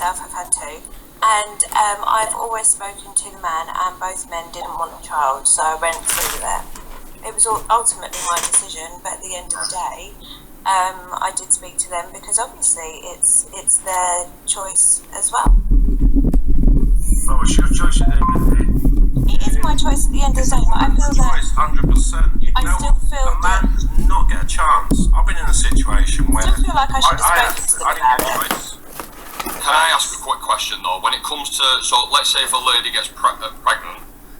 myself have had 2. And I've always spoken to the man, and both men didn't want a child, so I went through with it. It was ultimately my decision, but at the end of the day, I did speak to them because obviously it's their choice as well. No, it's your choice at the end of the day. It is my choice at the end of the day, but I feel that... 100%. I still feel a man does not get a chance. I've been in a situation where... I still feel like I should have spoken to them about it. Can I ask a quick question though? When it comes to, so let's say if a lady gets pregnant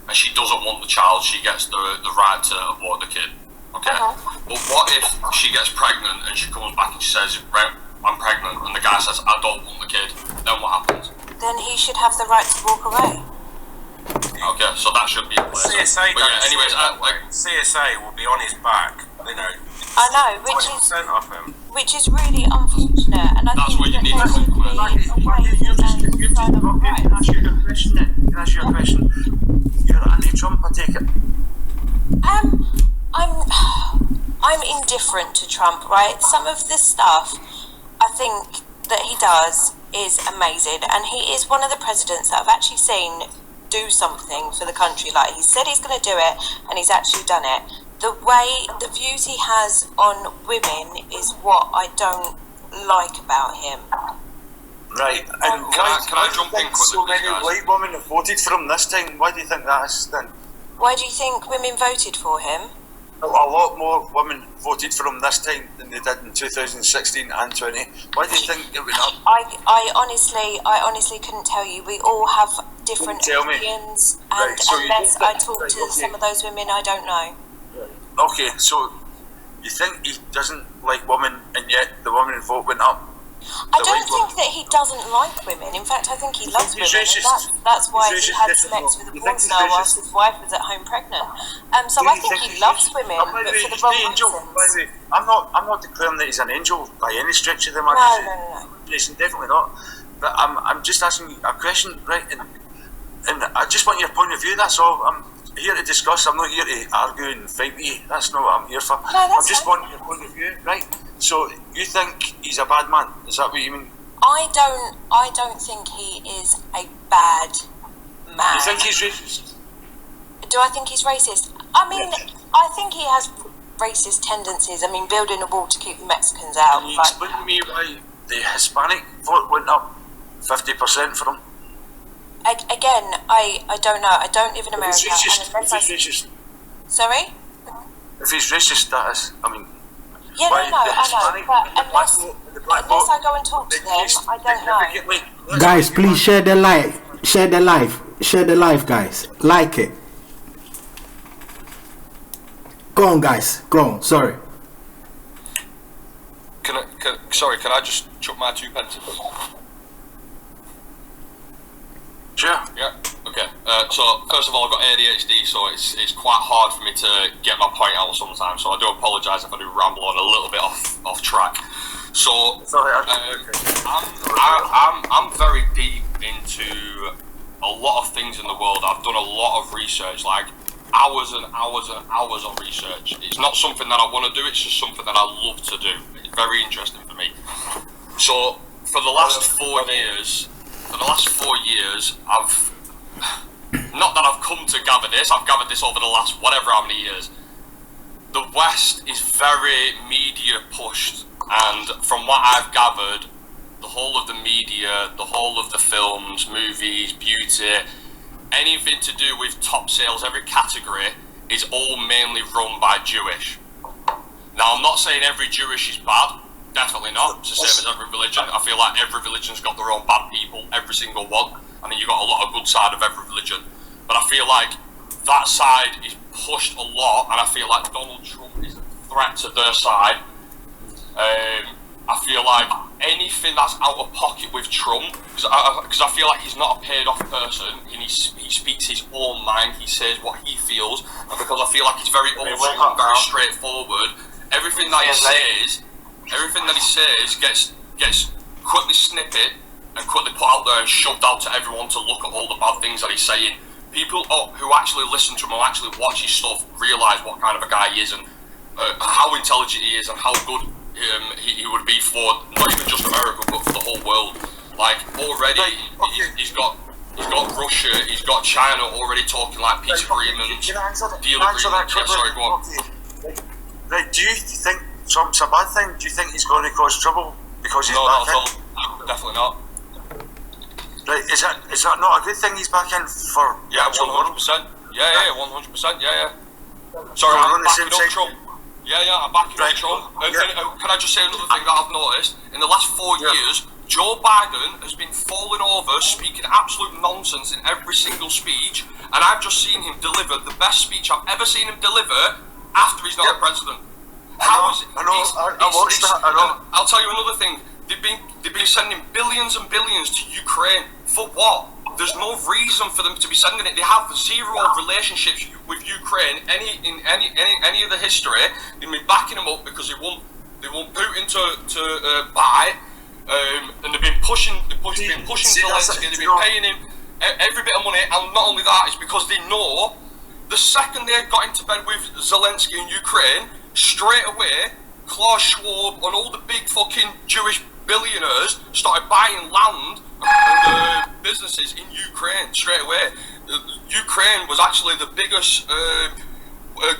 and she doesn't want the child, she gets the right to abort the kid. Okay. But what if she gets pregnant and she comes back and she says, right, I'm pregnant, and the guy says, I don't want the kid, then what happens? Then he should have the right to walk away. Okay, so that should be in place. CSA, but yeah, anyways, CSA will be on his back, you know. I know, which is really unfortunate, and I that's think what you that need there to should be a way Can I ask you a question then? Can I ask you a question? You're anti-Trump, I take it? I'm indifferent to Trump, right? Some of the stuff I think that he does is amazing, and he is one of the presidents that I've actually seen do something for the country. Like, he said he's going to do it, and he's actually done it. The views he has on women is what I don't like about him. Right, and can I jump in quickly? So many white women have voted for him this time. Why do you think that is then? Why do you think women voted for him? A lot more women voted for him this time than they did in 2016 and 20. Why do you think it went up? I honestly couldn't tell you. We all have different opinions, and right, so unless I talk to some of those women, I don't know. Okay, so you think he doesn't like women, and yet the women vote went up? I don't think that he doesn't like women. In fact, I think he loves women. And that's why he had sex with a porn star whilst his wife was at home pregnant. So I think he loves women, but for the wrong reasons. I'm not declaring that he's an angel by any stretch of the imagination. No. Definitely not. But I'm just asking you a question, right? And I just want your point of view. That's all. I'm here to discuss. I'm not here to argue and fight with you. That's not what I'm here for. No, I'm just wanting your point of view, right? So you think he's a bad man? Is that what you mean? I don't think he is a bad man. You think he's racist? Do I think he's racist? I mean, I think he has racist tendencies. I mean, building a wall to keep the Mexicans out. Can you explain to me why the Hispanic vote went up 50% for him? Again, I don't know. I don't live in America. If he's racist. Sorry? If he's racist, that is, I mean... Yeah, I know, but unless I go and talk to them, I don't know. Guys, please share the live, guys. Like it. Go on, guys. Go on. Sorry. Can I just chuck my 2 pence in? Sure. Yeah. Okay. So first of all, I've got ADHD, so it's quite hard for me to get my point out sometimes. So I do apologise if I do ramble on a little bit off track. So I'm very deep into a lot of things in the world. I've done a lot of research, like hours and hours and hours of research. It's not something that I want to do. It's just something that I love to do. It's very interesting for me. So for the last 4 years. I've not that I've come to gather this, I've gathered this over the last whatever how many years. The West is very media pushed, and from what I've gathered, the whole of the media, the whole of the films, movies, beauty, anything to do with top sales, every category is all mainly run by Jewish. Now, I'm not saying every Jewish is bad. Definitely not. It's the same as every religion. I feel like every religion's got their own bad people, every single one. I mean, you've got a lot of good side of every religion. But I feel like that side is pushed a lot, and I feel like Donald Trump is a threat to their side. I feel like anything that's out of pocket with Trump, because I feel like he's not a paid off person, and he speaks his own mind, he says what he feels, and because I feel like he's very old school and very straightforward, everything that he says gets quickly snippet and quickly put out there and shoved out to everyone to look at all the bad things that he's saying. People who actually listen to him, who actually watch his stuff, realise what kind of a guy he is, and how intelligent he is, and how good he would be for not even just America but for the whole world. Like already, he's got Russia, he's got China already talking like peace agreements, deal agreements. Yeah, sorry, go on. Right, do you think Trump's a bad thing? Do you think he's going to cause trouble because he's back in? No, definitely not. Right, is that not a good thing he's back in for? Yeah, 100%. Yeah, 100%. Yeah. Sorry, I'm backing up Trump. Yeah, I'm backing up Trump. And can I just say another thing that I've noticed? In the last 4 years, Joe Biden has been falling over, speaking absolute nonsense in every single speech, and I've just seen him deliver the best speech I've ever seen him deliver after he's not a president. How is it? I know. I'll tell you another thing. They've been sending billions and billions to Ukraine for what? There's no reason for them to be sending it. They have zero relationships with Ukraine. Any of the history, they've been backing them up because they want Putin to buy. And they've been pushing Zelensky, they've been paying him every bit of money, and not only that, it's because they know the second they got into bed with Zelensky in Ukraine, straight away, Klaus Schwab and all the big fucking Jewish billionaires started buying land and businesses in Ukraine straight away. Ukraine was actually the biggest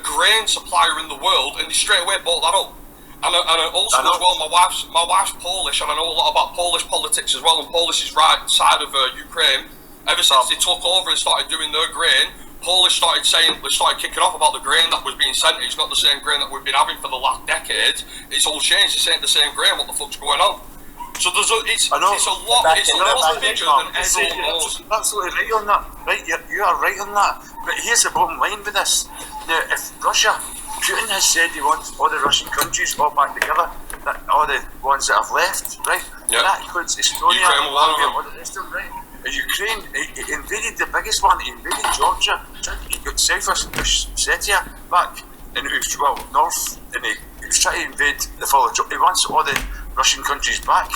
grain supplier in the world, and they straight away bought that up. And also as well, my wife's Polish, and I know a lot about Polish politics as well. And Polish is right side of Ukraine. Ever since they took over and started doing their grain, Polish started kicking off about the grain that was being sent. It's not the same grain that we've been having for the last decades. It's all changed. It's ain't the same grain. What the fuck's going on? So it's a lot bigger than everyone knows. Absolutely right on that. Right, you are right on that. But here's the bottom line with this. Now, if Putin has said he wants all the Russian countries all back together, that all the ones that have left, right? Yep. That includes Estonia, all the rest of them, right? Ukraine, he invaded the biggest one. He invaded Georgia. He got South Ossetia back, and it was north, and he was trying to invade the full of Georgia. He wants all the Russian countries back.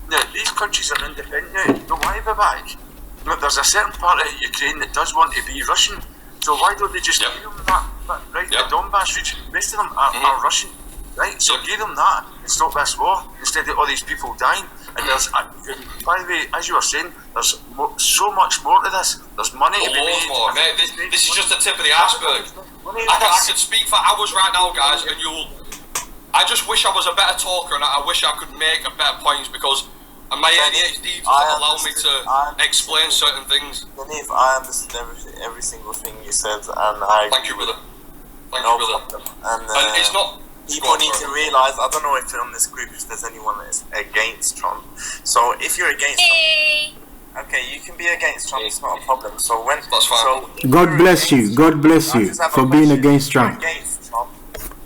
Now these countries are independent now. Don't want to be back. But there's a certain part of Ukraine that does want to be Russian. So why don't they just give them that? Right, the Donbass region, most of them are Russian, right? So give them that and stop this war instead of all these people dying. And there's, by the way, as you were saying, there's so much more to this. There's money to be made. More, mate. This is just the tip of the iceberg. I could speak for hours right now, guys, and I just wish I was a better talker, and I wish I could make better points because my ADHD doesn't allow me to explain certain things. If I understood every single thing you said, and I thank you, brother. Thank you, brother. And it's not. People need to realise, I don't know if on this group if there's anyone that is against Trump. So if you're against Trump, okay, you can be against Trump, it's not a problem. So when that's fine. God bless you for being against Trump.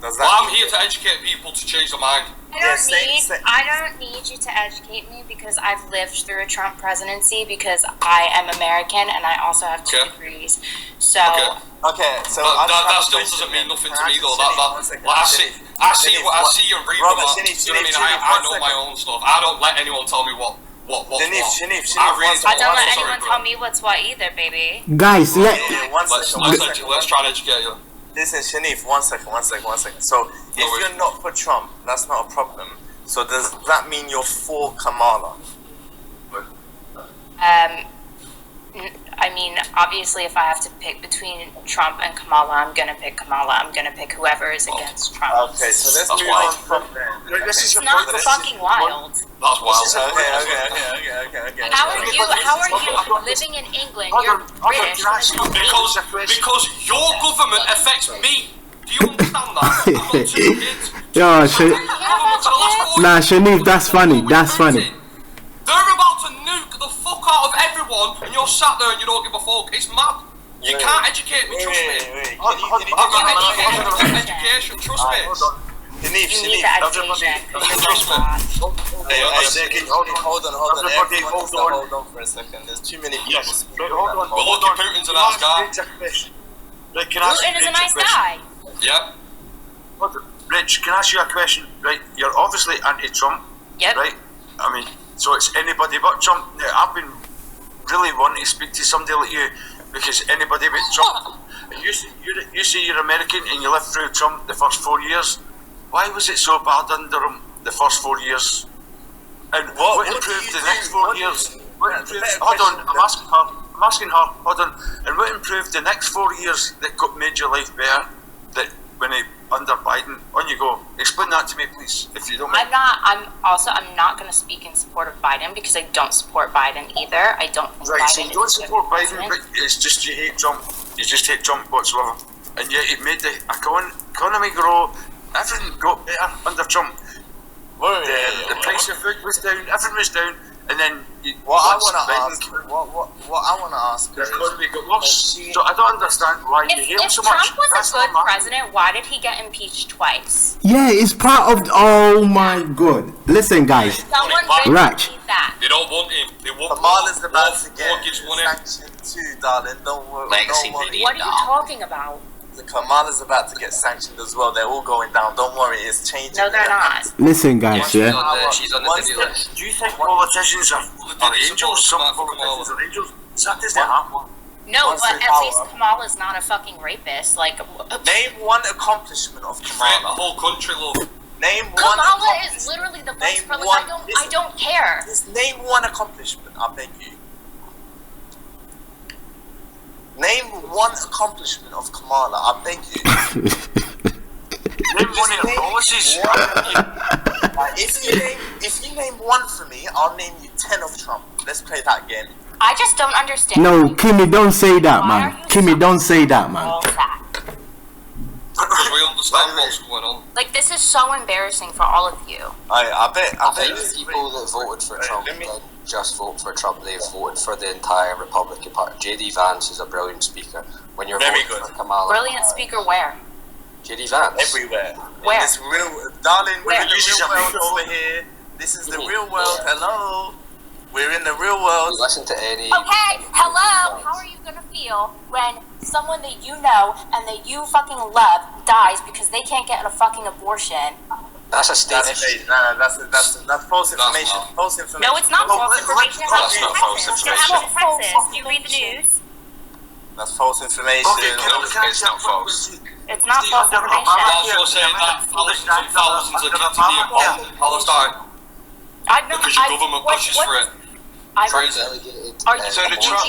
I'm here to educate people to change their mind. I don't need you to educate me because I've lived through a Trump presidency because I am American and I also have 2 degrees. So so that still doesn't mean nothing to me though. I see and read about. You know what I mean? I know my own stuff. I don't let anyone tell me what. I don't let anyone tell me what's what either, baby. Guys, let's try and educate you. Listen, Shanif, one second. So, if you're not for Trump, that's not a problem. So, does that mean you're for Kamala? I mean, obviously, if I have to pick between Trump and Kamala, I'm gonna pick Kamala. I'm gonna pick whoever is against Trump. Okay, so let's move on from there. It's not fucking wild. That's wild. Okay. How are you living in England? You're British. Because your government affects me. Do you understand that? I've got 2 kids. Shanif, that's funny. They're about to nuke the fuck out of everyone, and you're sat there and you don't give a fuck. It's mad. You can't educate me, trust me. I've got education, trust me. You need the education. Trust me. Hold on for a second. There's too many people speaking. Well, look, Putin's a nice guy. Putin is a nice guy. Yeah. Rich, can I ask you a question? Right, you're obviously anti-Trump. Yep. Right? I mean, so it's anybody but Trump. Now, I've been really wanting to speak to somebody like you because anybody but Trump. You say you're American and you lived through Trump the first 4 years. Why was it so bad under him the first 4 years? And what improved the next 4 years? Hold on, I'm asking her, hold on. And what improved the next 4 years that made your life better? That when under Biden, on you go. Explain that to me, please, if you don't mind. I'm not going to speak in support of Biden because I don't support Biden either. I don't think right, Biden so you don't support Biden, president. but it's just you hate Trump. You just hate Trump whatsoever. And yet he made the economy grow. Everything got better under Trump. The price of food was down, everything was down, and then what I want to ask the economy got worse. So I don't understand why you hate him so much. If Trump was a good president, why did he get impeached twice? Yeah, it's part of. Oh my God! Listen, guys. Someone Right. that. They don't want him. They want Kamala's about to get mortgage money. sanctioned too, darling. Don't worry. Legacy Don't worry. video. What are you talking about? Kamala's about to get sanctioned as well. They're all going down. Don't worry, it's changing. No, they're not. Listen, guys. Yeah. She's on the video list. Do you think politicians are angels? Some politicians are angels? That doesn't happen. No, Once but in at power. least Kamala's not a fucking rapist. Like, Name one accomplishment of The Kamala. whole country, love. Name one. Kamala is literally the vice Name president. one. I don't care. Just name one accomplishment. I beg you. Name one accomplishment of Kamala. I beg you. Name one of your policies. If you name one for me, I'll name you 10 of Trump. Let's play that game. I just don't understand. No, Kimmy, don't say that, Why man. are you Kimmy, don't say that, man. all that? Because we understand what's going on. Like, this is so embarrassing for all of you. I bet People that voted for Trump let me- didn't just vote for Trump, they voted for the entire Republican Party. JD Vance is a brilliant speaker. When you're Very voting good. for Kamala, Brilliant speaker where? JD Vance. everywhere. Where? This real, darling, we're Where? in the real world over here. This is the real world. Hello. We're in the real world. You listen to any. Okay, hello. How are you gonna feel when someone that you know and that you fucking love dies because they can't get a fucking abortion? That's a statement. That's false information. not. False information. No, it's not false information. That's not false It information. happens in Texas. Do you read the news? That's false information. Okay, It's not false. It's not false information. Also saying that thousands and thousands are dead to the above Palestine because your government pushes for it. Crazy.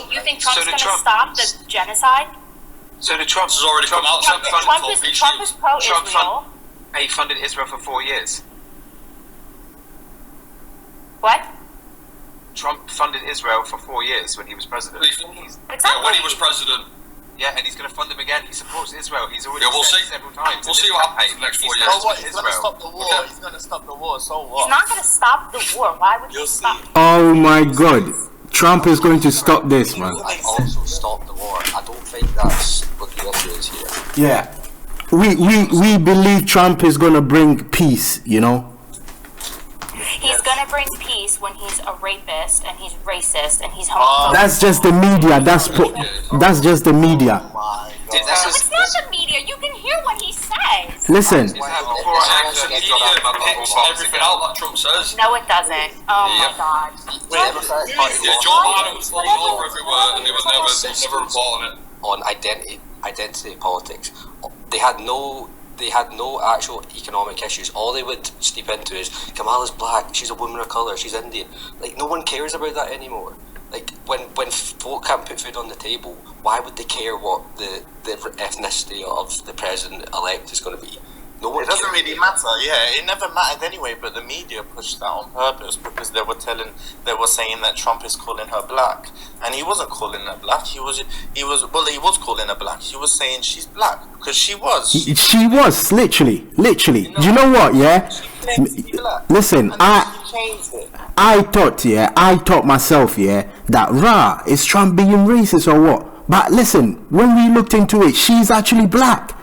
You think Trump's going to stop the genocide? So the Trump This has already come out. Trump is pro-Israel. He funded Israel for 4 years. What? Trump funded Israel for 4 years when he was president. Yeah, when he was president. Yeah, and he's going to fund them again. He supports Israel. He's already Yeah, we'll said see. several times. We'll see what happens in the next 4 years. So what? He's going to stop the war. He's going to stop the war. So what? He's not going to stop the war. Why would he You'll stop? see. Oh my God. Trump is going to stop this, man. And also stop the war. I don't think that's what the issue is here. Yeah. We believe Trump is going to bring peace, you know? He's going to bring peace when he's a rapist and he's racist and he's homophobic. That's just the media. That's just the media. My God. It's not the media. You can hear what he says. Listen. Everything out that Trump says. No, it doesn't. Oh Yep. my God. Yeah, Joe Biden was falling over everywhere and they were never reporting it. On identity politics, they had no actual economic issues. All they would steep into is Kamala's black, she's a woman of colour, she's Indian. Like, no one cares about that anymore. Like, when folk can't put food on the table, why would they care what the ethnicity of the president-elect is going to be? No one It doesn't cares. really matter. Yeah, it never mattered anyway. But the media pushed that on purpose because they were saying that Trump is calling her black, and he wasn't calling her black. He was calling her black. He was saying she's black because she was. She was, literally. Do you know what, yeah? She claimed to be black. Listen, And then she changed it. I thought myself, that is Trump being racist or what? But listen, when we looked into it, she's actually black.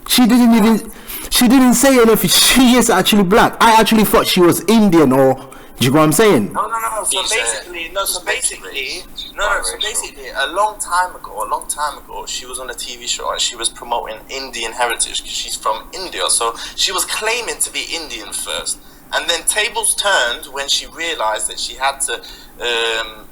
She didn't say anything. She is actually black. I actually thought she was Indian or, do you know what I'm saying? No. So basically, a long time ago, she was on a TV show and she was promoting Indian heritage because she's from India. So she was claiming to be Indian first. And then tables turned when she realized that she had to.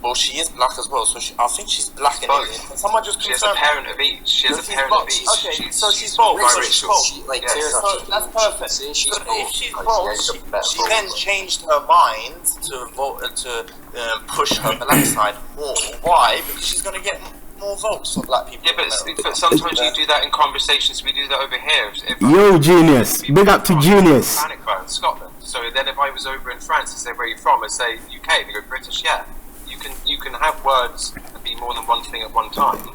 Well, she is black as well, so I think she's black and Indian. Can someone just She has a confirm? parent of each. She has a parent of each. Okay, so she's both. So she's biracial. both. Like, So that's perfect. Say she's So if both, she's because both, she then changed her mind to vote to push her black side more. Why? Because she's going to get more votes for black people. Yeah, but sometimes you do that in conversations. We do that over here. If Yo, Genius. Big up to Genius. Hispanic in Scotland. So then, if I was over in France and say where are you from, I'd say UK. They go British. Yeah, you can have words that be more than one thing at one time.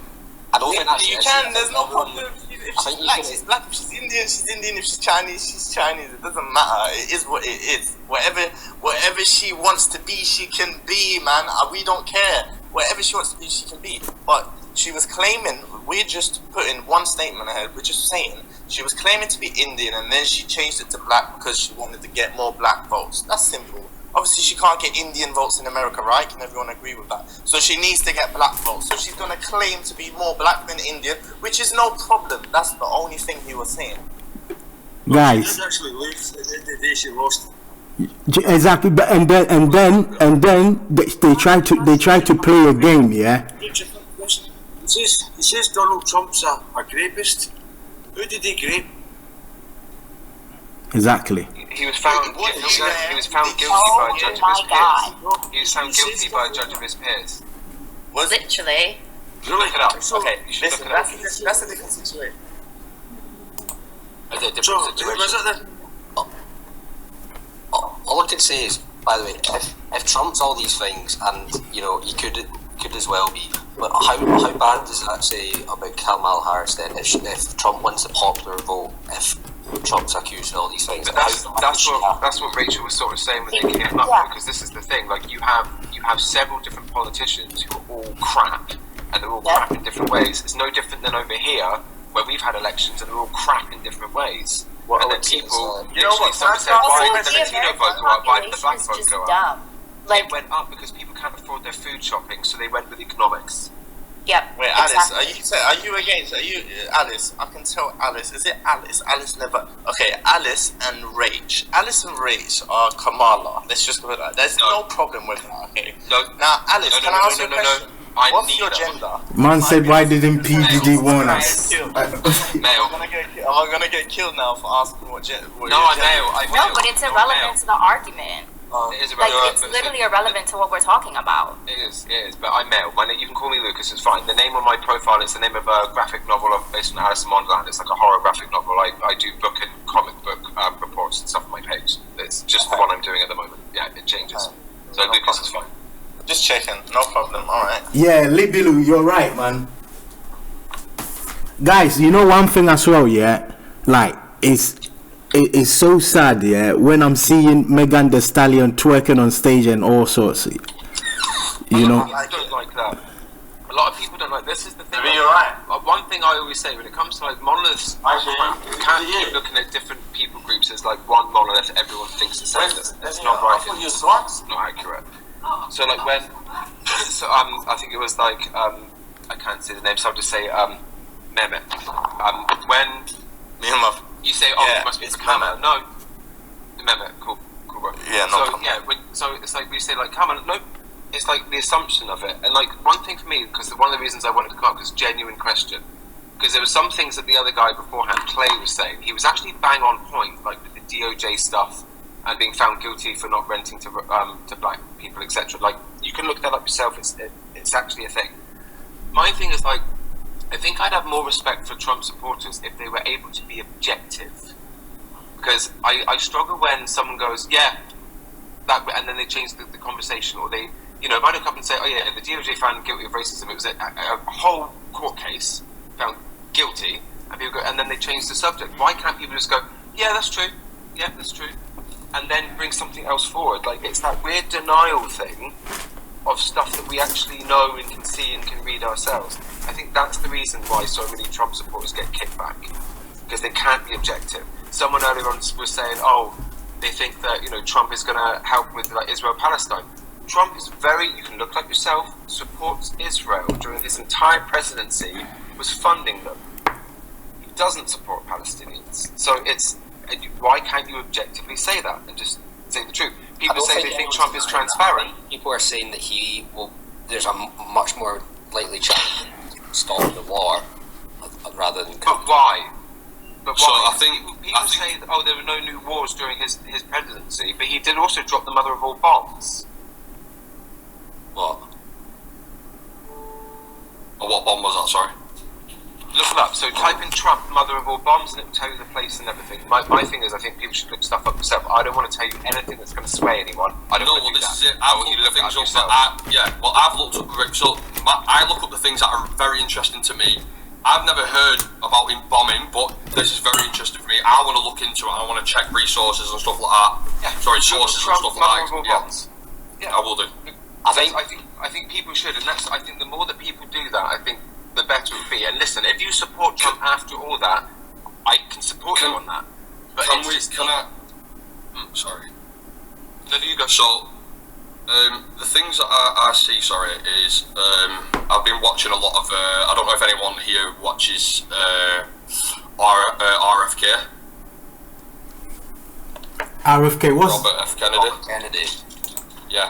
I don't think that's You can. There's no problem. If she's black, she's black. If she's Indian, she's Indian. If she's Chinese, she's Chinese. It doesn't matter. It is what it is. Whatever she wants to be, she can be, man. We don't care. Whatever she wants to be, she can be. But she was claiming. We're just putting one statement ahead. We're just saying she was claiming to be Indian, and then she changed it to black because she wanted to get more black votes. That's simple. Obviously, she can't get Indian votes in America, right? Can everyone agree with that? So she needs to get black votes. So she's going to claim to be more black than Indian, which is no problem. That's the only thing he was saying. Guys. She did actually lose. At the end of the day, she lost. Exactly, but and then they try to play a game, yeah. He says Donald Trump's a rapist. Who did he grape? Exactly. He was found. He was found guilty by a judge of his peers. He was found guilty by a judge of his peers. Literally. Look it up. So, Okay, you should listen, look it up. that's a different situation. a different So, who situation. was it then? All I can say is, by the way, if Trump's all these things, and you know, he could as well be, but how bad does that say about Kamala Harris then? If Trump wins the popular vote, if Trump's accused of all these things, But that's what Rachel was sort of saying when they came up, because this is the thing. Like you have several different politicians who are all crap, and they're all crap in different ways. It's no different than over here where we've had elections and they're all crap in different ways. And then people, you know what? Someone said, why did the the Latino American vote go up? Why did the black population is vote just go up? dumb. Like, It went up because people can't afford their food shopping, so they went with economics. yep. Wait, Alice, exactly. are you against? Are you Alice? I can tell Alice. Is it Alice? Alice never. Okay, Alice and Rach. Alice and Rach are Kamala. Let's just go with that. There's no problem with that. Okay. No. Now, Alice, can I ask you a question? What's your neither. gender? Man said, why didn't PDD warn Am us? I gonna get killed now for asking what gender? No, I know. No, but it's irrelevant to the argument. It is Like, irrelevant. it's but- literally irrelevant to what we're talking about. It is, but I'm male. You can call me Lucas, it's fine. The name on my profile is the name of a graphic novel based on Alice in Wonderland. It's like a horror graphic novel. I do book and comic book reports and stuff on my page. It's just the one I'm doing at the moment. Yeah, it changes. So Lucas is fine. Just checking. No problem. All right. Yeah, Libilu, you're right, man. Guys, you know one thing as well, yeah? Like, it's so sad, yeah, when I'm seeing Megan Thee Stallion twerking on stage and all sorts. You know? I don't like that. A lot of people don't like this. Is the thing. You're right. One thing I always say when it comes to like monoliths, you can't keep looking at different people groups as like one monolith. Everyone thinks the same. That's not right. It's not accurate. So like when, I think it was like I can't say the name, so I'll just say Mehmet. When you say, oh, Yeah, it must be it's Kamala. No, Mehmet. Cool, bro. Yeah, no So problem. yeah, so it's like we say like Kamala. No, it's like the assumption of it. And like one thing for me, because one of the reasons I wanted to come up was genuine question. Because there were some things that the other guy beforehand, Clay, was saying. He was actually bang on point, like with the DOJ stuff and being found guilty for not renting to black people, etc. Like you can look that up yourself. It's actually a thing. My thing is like, I think I'd have more respect for Trump supporters if they were able to be objective. Because I struggle when someone goes, yeah, that, and then they change the conversation, or they, you know, if I look up and say, oh yeah, the DOJ found him guilty of racism, it was a whole court case found guilty, and people go, and then they change the subject. Why can't people just go, yeah, that's true, and then bring something else forward? Like, it's that weird denial thing of stuff that we actually know and can see and can read ourselves. I think that's the reason why so many Trump supporters get kickback, because they can't be objective. Someone earlier on was saying, oh, they think that, you know, Trump is going to help with like Israel-Palestine. Trump is you can look like yourself, supports Israel during his entire presidency, was funding them. He doesn't support Palestinians. So why can't you objectively say that and just say the truth. People say they think Trump is transparent. People are saying that there's a much more likely chance of stalling the war rather than. But why? But So why? I think People say, oh, there were no new wars during his presidency, but he did also drop the mother of all bombs. What? Oh, what bomb was that? Sorry. Look it up. So type in Trump, mother of all bombs, and it will tell you the place and everything. My thing is, I think people should look stuff up themselves. I don't want to tell you anything that's going to sway anyone. I don't want to do this that. is it. I've want you looked to at look things it up up. yourself. I've looked up. So I look up the things that are very interesting to me. I've never heard about him bombing, but this is very interesting for me. I want to look into it. I want to check resources and stuff like that. Yeah. Sorry, sources and stuff like mother of all that. bombs. Yeah, I will do. I think people should, and I think the more that people do that, I think the better it would be. And listen, if you support Trump after all that, I can support you on that. But sorry. No, you go. So, the things that I see, is I've been watching a lot of. I don't know if anyone here watches RFK. RFK, what's Robert F. Kennedy. Yeah.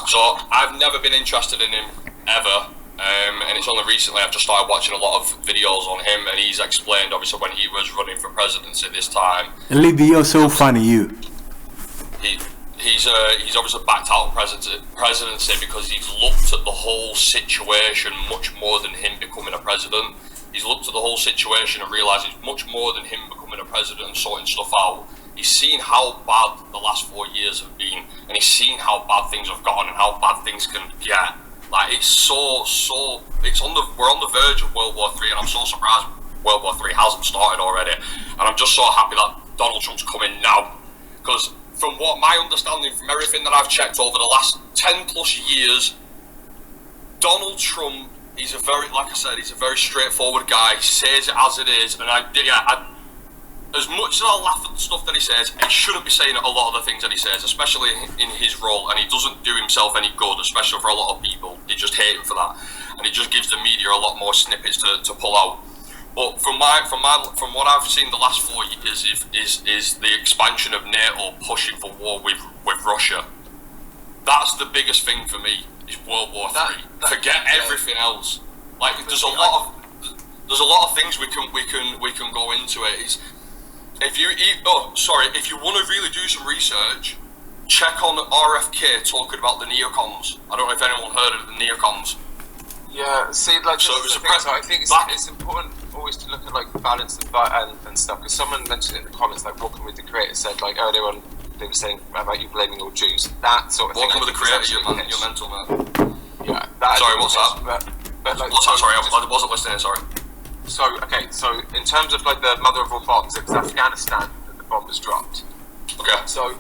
So I've never been interested in him ever. And it's only recently I've just started watching a lot of videos on him, and he's explained obviously when he was running for presidency this time. Libby, you're so funny, you. He's obviously backed out of presidency because he's looked at the whole situation much more than him becoming a president. He's looked at the whole situation and realised it's much more than him becoming a president and sorting stuff out. He's seen how bad the last 4 years have been, and he's seen how bad things have gotten and how bad things can get. Like, it's we're on the verge of World War III, and I'm so surprised World War III hasn't started already. And I'm just so happy that Donald Trump's coming now. Because from what my understanding, from everything that I've checked over the last 10 plus years, Donald Trump, he's a very straightforward guy. He says it as it is, and as much as I laugh at the stuff that he says, he shouldn't be saying a lot of the things that he says, especially in his role, and he doesn't do himself any good, especially for a lot of people. They just hate him for that, and it just gives the media a lot more snippets to pull out. But from what I've seen the last 4 years is the expansion of NATO pushing for war with Russia. That's the biggest thing for me, is World War III. Forget everything else. Like, there's a lot of things we can go into it. If you want to really do some research, check on RFK talking about the neocons. I don't know if anyone heard of the neocons. Yeah, see, like, so I think it's important always to look at like balance and stuff. Because someone mentioned in the comments, like, Walking with the Creator said, like, earlier on, they were saying about you blaming all Jews. That sort of thing. Walking with the Creator, you're mental, man. Yeah. Sorry, what's that? But like, what's that? Sorry, I wasn't listening. Sorry. So in terms of like the mother of all bombs, it was Afghanistan that the bomb was dropped. Okay. So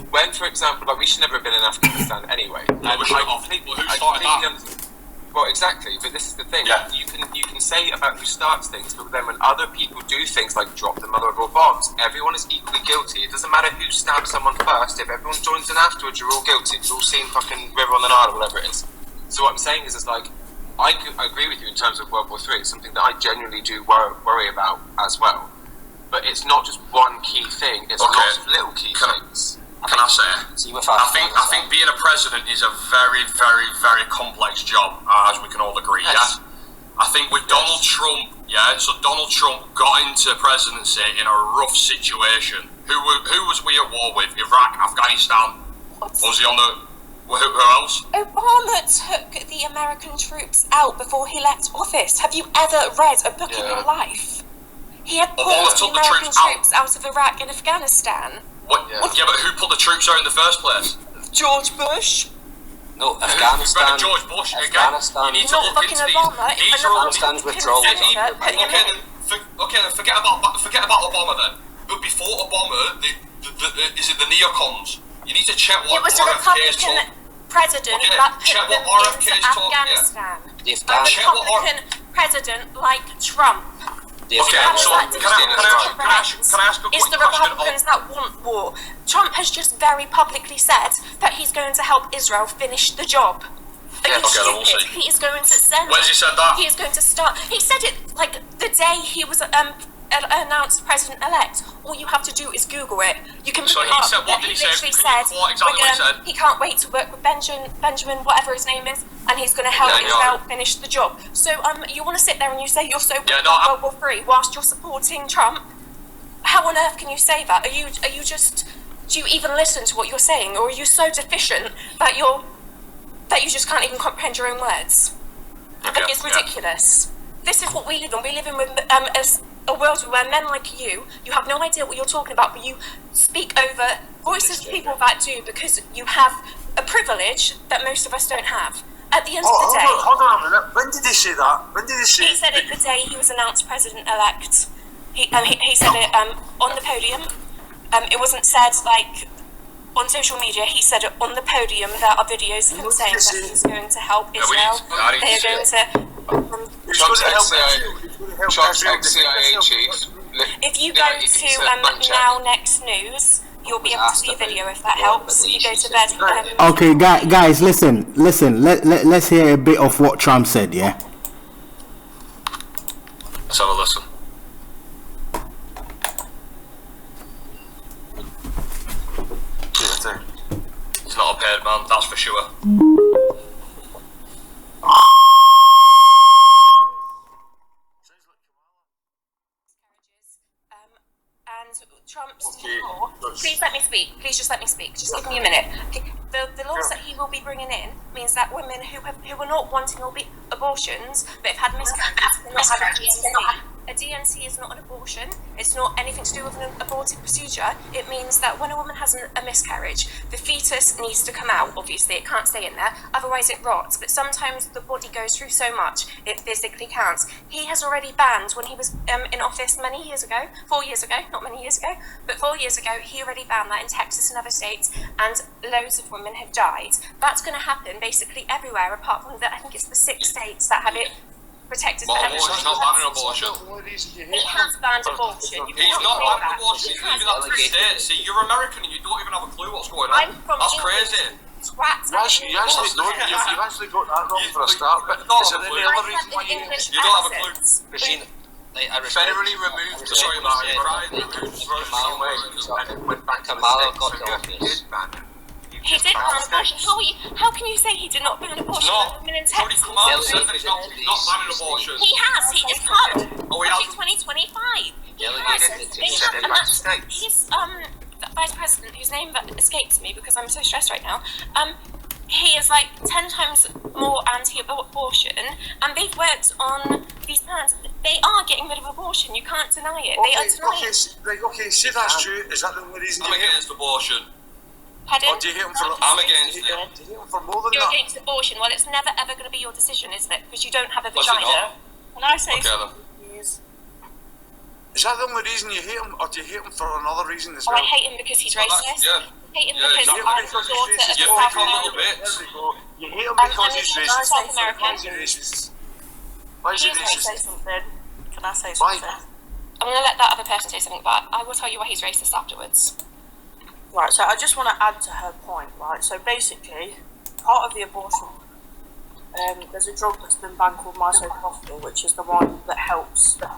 when, for example, like, we should never have been in Afghanistan anyway. No, we should have. Who started that? Well, exactly, but this is the thing. Yeah. You can say about who starts things, but then when other people do things like drop the mother of all bombs, everyone is equally guilty. It doesn't matter who stabbed someone first. If everyone joins in afterwards, you're all guilty. You're all seen fucking River on the Nile or whatever it is. So what I'm saying is, it's like, I agree with you in terms of World War III. It's something that I genuinely do worry about as well. But it's not just one key thing. It's lots of little key things. Can I say it? I think being a president is a very, very, very complex job, as we can all agree. Yes. Yeah. I think with Donald Trump, so Donald Trump got into presidency in a rough situation. Who was we at war with? Iraq, Afghanistan. Was he on the? Who else? Obama took the American troops out before he left office. Have you ever read a book in your life? He had pulled the American troops out of Iraq and Afghanistan. What? Yeah, but who put the troops out in the first place? George Bush. No, Afghanistan. George Bush again. Afghanistan. You need to look into these. Afghanistan's withdrawal. Okay, then forget about Obama then. But before Obama, is it the neocons? You need to check what RFK is Republican president that put them into Afghanistan. The Republican president like Trump. Can I ask a quick question? It's the Republicans that want war. Trump has just very publicly said that he's going to help Israel finish the job. We'll see. He is going to send. Where's he said that? He is going to start. He said it like the day he was announced president-elect. All you have to do is Google it. You can. So look he it up. said, what did he say? Literally Can you said, quote exactly what he said? he can't wait to work with Benjamin, whatever his name is, and he's going to help Israel finish the job. So you want to sit there and you say you're so World War III whilst you're supporting Trump? How on earth can you say that? Are you just? Do you even listen to what you're saying, or are you so deficient that you just can't even comprehend your own words? It's ridiculous. This is what we live in. We live in a world where men like you have no idea what you're talking about, but you speak over voices of people that do because you have a privilege that most of us don't have. At the end of the day... Hold on a minute. When did he say that? When did he say... He said it the day he was announced president-elect. He said it on the podium. It wasn't said, like, on social media. He said it on the podium. There are videos of him saying that he's going to help Israel. They are going to... Trump's ex-CIA chief. If you go to Now Next News, you'll be able to see a video if that helps. If you go to their... Okay, guys, listen. Let's hear a bit of what Trump said, yeah? Let's have a listen. He's not a paid man, that's for sure. Trump's law. Please let me speak. Please just let me speak. Just give me a minute. Okay. The laws that he will be bringing in means that women who are not wanting abortions but have had miscarriages will not have a DNC. A DNC is not an abortion. It's not anything to do with an abortive procedure. It means that when a woman has a miscarriage, the fetus needs to come out. Obviously, it can't stay in there. Otherwise, it rots. But sometimes the body goes through so much, it physically counts. He has already banned, when he was in office many years ago, 4 years ago, not many years ago, but 4 years ago, he already banned that in Texas and other states, and loads of women have died. That's going to happen basically everywhere, apart from I think it's the 6 states that have it protected for everyone. He's not banning abortion. He has banned abortion. He's not banning abortion. He's leaving that to the states. See, you're American and you don't even have a clue what's going on. That's crazy. Twats. You actually got that wrong for a start. But is there any other reason why you don't have a clue? Christine, I federally removed. Sorry, Brian. Kamala got to office. He did ban abortion. How can you say he did not ban abortion? Tony Kamala said that he's not banning abortion. He has. He is part of 2025. He's the vice president, whose name escapes me because I'm so stressed right now. He is like 10 times more anti-abortion, and they've worked on these plans. They are getting rid of abortion. You can't deny it. They are denying it. Okay, say that's true. Is that the only reason? I'm against abortion. Pardon? Or do you hate him for? I'm against it. Do you hate him for more than You're that? against abortion. Well, it's never ever going to be your decision, isn't it? Because you don't have a Was it vagina. not? Can I say Okay, please? Is that the only reason you hate him, or do you hate him for another reason as Oh, well? I hate him because he's racist. Yeah. I hate him Yeah, because exactly. I'm the daughter of a You South pick on little American. bits. There we go. You hate him because he's racist. South American. Why is he racist? Why is he Can I say racist? something? Can I say Why? something? I'm going to let that other person say something, but I will tell you why he's racist afterwards. Right, so I just want to add to her point, right? So basically, part of the abortion, there's a drug that's been banned called misoprostol, which is the one that helps the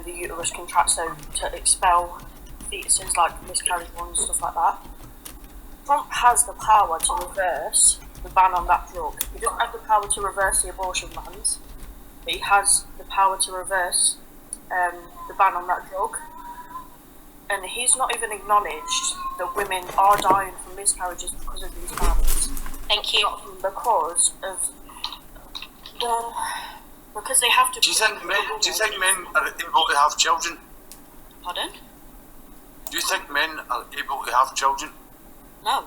uterus contract, so to expel fetuses like miscarried ones, stuff like that. Trump has the power to reverse the ban on that drug. He doesn't have the power to reverse the abortion bans, but he has the power to reverse the ban on that drug. And he's not even acknowledged that women are dying from miscarriages because of these bans. Thank you. Because of because they have to. Do you think men are able to have children? Pardon? Do you think men are able to have children? No.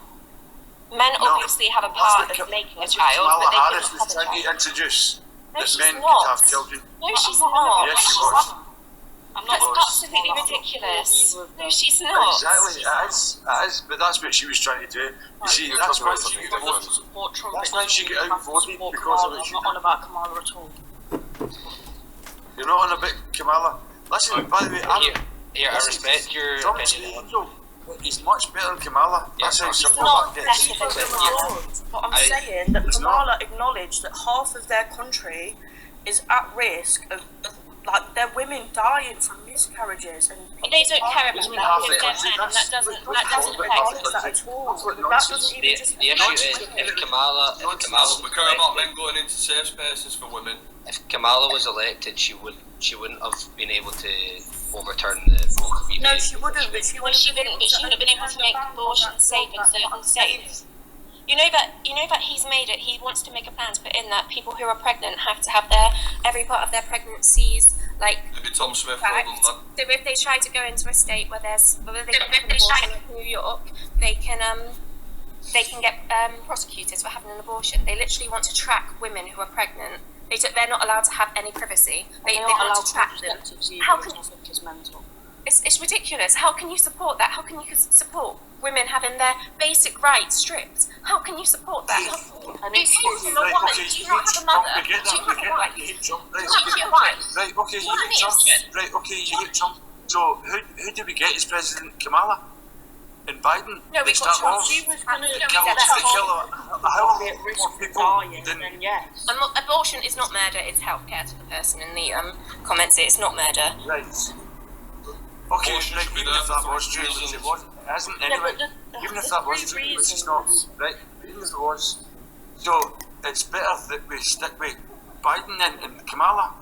Men obviously have a part of making a child, Kamala but they Harris don't was have a trying to child. introduce No, that she's men not. could have children. No, she's not. Yes, she was. That's absolutely ridiculous. No, she's not. Exactly, it is, but that's what she was trying to do. You see, that's why she got outvoted. That's why she got outvoted, because of what she I'm not on about Kamala at all. You're not on about Kamala. Listen, by the way, I respect your Trump's opinion. angel. He's much better than Kamala. That's how simple not that gets. better than Kamala. But I'm saying that Kamala acknowledged that half of their country is at risk of like they're women dying from miscarriages, and They don't care about that because they're men, and that doesn't affect that at all. That doesn't even just. The issue is if Kamala We care about men going into safe spaces for women. if Kamala was elected, she wouldn't have been able to overturn the vote rebate. No, she wouldn't. But she Well, she wouldn't have been able to make abortion safe in certain states. You know that he's made it. He wants to make a plan to put in that people who are pregnant have to have every part of their pregnancies Maybe Tom Smith tracked. will have So if they try to go into a state where they can have an abortion like New York, they can get prosecuted for having an abortion. They literally want to track women who are pregnant. They're not allowed to have any privacy. They want to track them. How can it's mental. It's ridiculous. How can you support that? How can you support women having their basic rights stripped? How can you support that? And Do you it's not have a mother? Do you have a wife? You hate Trump. Right, Do you have a wife? right, okay, you hate Trump. Right, okay, you hate Trump. So who did we get as President? Kamala? And Biden? No, we They got start Trump. off- she was going to They kill a hell of at risk more of people dying, than then yes. Abortion is not murder. It's healthcare to the person in the comments. It's not murder. right. Okay, Abortion right, should be even there if for that three was true, which it reasons. wasn't, it hasn't anyway. Even if that was true, which it's not, right? Even if it was, so it's better that we stick with Biden and Kamala.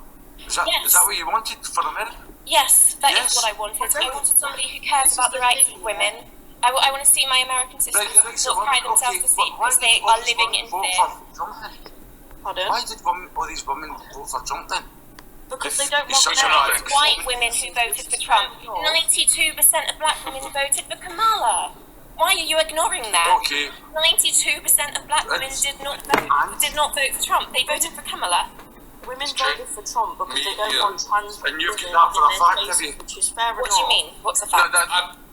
Is that Yes. what you wanted for America? Yes, that is Yes. what I wanted. I wanted somebody who cares about the rights of women. I want to see my American sisters so not cry themselves to sleep because they are living in fear. Pardon? Why did all these women vote for Trump then? Because they don't It's want such an men. art. White women who voted for Trump. 92% of black women voted for Kamala. Why are you ignoring that? Okay, 92% of black women did not vote for Trump. They voted for Kamala. Women It's true. voted for Trump because they don't Yeah. want trans people And you've in got that for a their fact, spaces, have you? which is fair What enough. do you mean? What's the No, fact?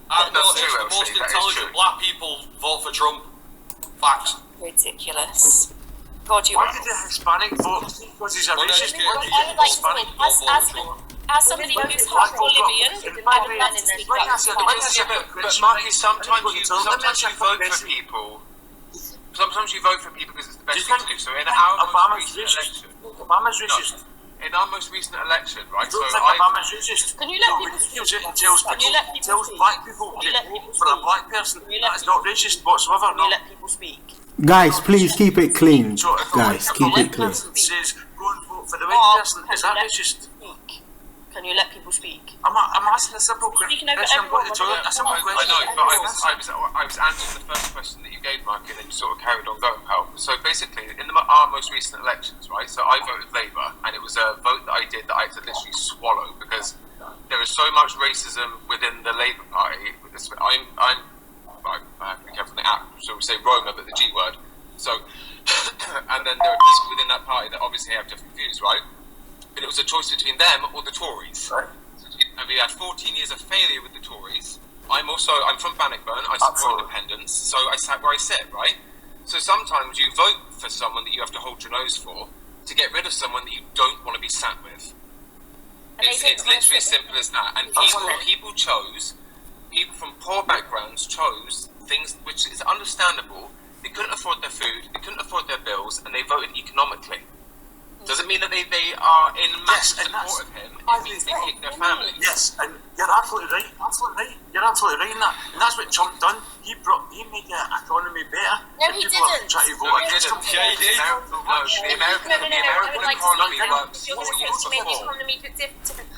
I've That's noticed true, the most actually, that is intelligent true. black people vote for Trump. Facts. Ridiculous. God, you why are. did the Hispanic vote? Because he's a racist. Uneducated Why did I the would like to Hispanic say, vote for Trump. as somebody who's half Bolivian, I would love to speak Let me about ask you a this. question. But Marky, sometimes you vote for people. Sometimes you vote for people because it's the Do you best thing to think do. So in our most Obama's recent racist? election, Obama's racist. in our most recent election, right? You So don't think I Obama's racist? Can you let No, people when he speak? tells Can you let people tells speak? black people Can you let people for a speak? black person, Can you let that is not racist whatsoever. Can you No. let people speak? Guys, please keep it clean. So if Guys, a keep white it clean. person says go and vote for the Or white person, can is you that let racist? people speak? Can you let people speak? I'm asking a simple question. Speaking over I'm going to everyone, a simple I question. know, but I was answering the first question that you gave, Mark, and then you sort of carried on going, pal. So basically, in our most recent elections, right? So I voted Labour, and it was a vote that I did that I had to literally swallow because there is so much racism within the Labour Party. I have to be careful in the app, so we say Roma, but the G word. So, and then there are people within that party that obviously have different views, right? But it was a choice between them or the Tories. Right. And we had 14 years of failure with the Tories. I'm from Bannockburn, I support Absolutely. independence, so I sat where I sit, right? So sometimes you vote for someone that you have to hold your nose for to get rid of someone that you don't want to be sat with. It's literally as simple as that. And people from poor backgrounds chose things which is understandable. They couldn't afford their food, they couldn't afford their bills, and they voted economically. Doesn't mean that they are in massive Yes, and support of him. It means they kick their families. Yes, and you're absolutely right. You're absolutely right in that. And that's what Trump done. He made the economy better. No, And he people are didn't. trying to No, vote he against didn't. him. Yeah, he did. The American I would like to economy speak. works You're 4 going to years say to me the before. economy could different.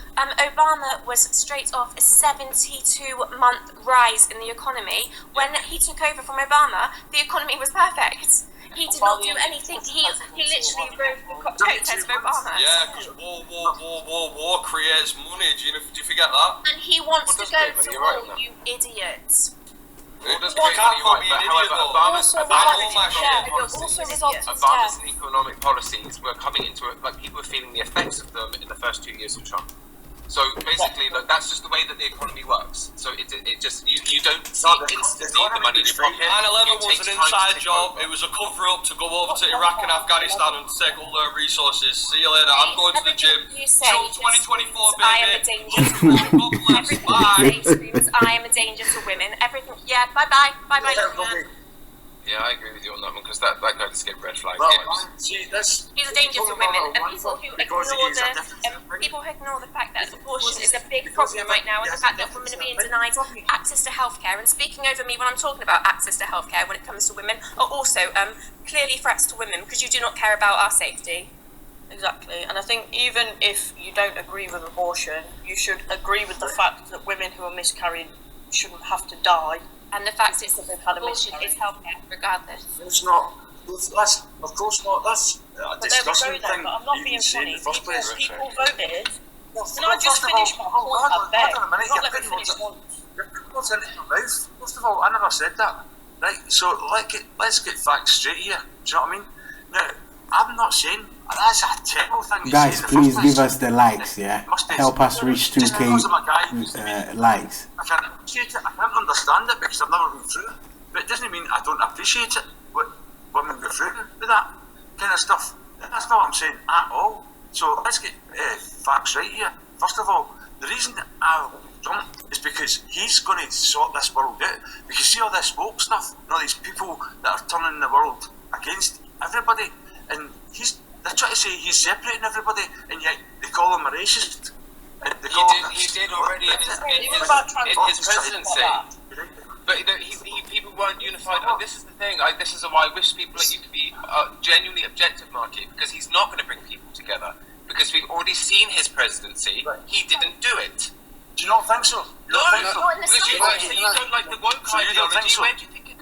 Obama was straight off a 72-month rise in the economy. When he took over from Obama, the economy was perfect. He did not do anything. He literally rode the coattails of Obama. Yeah, because war creates money. Do you forget that? And he wants What to does go create money? to You're right war, on that. you idiots. All does You create can't money, call right, me but an however, idiot, though. Obama's Also, I know my results shit. to care. Also results to Obama's care. economic policies were coming into it, like people were feeling the effects of them in the first 2 years of Trump. So basically, like, that's just the way that the economy works. So it just you don't see instantly the money in your pocket. 9/11 It was takes an time to inside take job. over. It was a cover-up to go over to Iraq and Afghanistan and take all their resources. See you later. I'm going to the gym. Everything you say Till just 2024, screams, I am a baby. danger to women. God bless. Everything Bye. you say screams, I am a danger to women. Everything, yeah, bye-bye, young man. Yeah, I agree with you on that one. because that guy just get red flag Well, vibes. see, this. He's a danger to women, and people who Because ignore he is a different people who ignore the fact that abortion is a big because problem he- right now, and the yes, fact that yes, women are yes, being yes. denied access to healthcare. And speaking over me when I'm talking about access to healthcare when it comes to women are also clearly threats to women because you do not care about our safety. Exactly, and I think even if you don't agree with abortion, you should agree with the fact that women who are miscarrying shouldn't have to die. And the fact is Because they've had a abortion is healthcare regardless. It's not. That's of course not. That's a But there we disgusting go then, thing. but I'm not you being can say in funny. the first place. People voted. Well, Can I just first of all, finish my hold point? on, I beg. hold on a minute. Not You're let me putting finish words- once. you're putting words into my mouth. First of all, I never said that. Right. So let's get facts straight here. Do you know what I mean? Now, I'm not saying that's a terrible thing. to Guys, say in the please first give place. us the likes, yeah? It must be- Help us reach Just 2k because I'm a guy who's likes. I can't appreciate it. I can't understand it because I've never been through it. But it doesn't mean I don't appreciate it. What women go through with that kind of stuff. That's not what I'm saying at all. So let's get facts right here. First of all, the reason that I Trump is because he's going to sort this world out. Because see all this woke stuff, and all these people that are turning the world against everybody, and they're trying to say he's separating everybody, and yet they call him a racist. And they call him He did already in Even about his presidency. But people weren't unified. This is the thing. This is why I wish people like you could be genuinely objective, Marky, because he's not going to bring people together. Because we've already seen his presidency. Right. He didn't do it. Do you not think so? You No, don't think so? Not in the because you slightest. say you don't like the woke So you don't think ideology. so? Where do you think it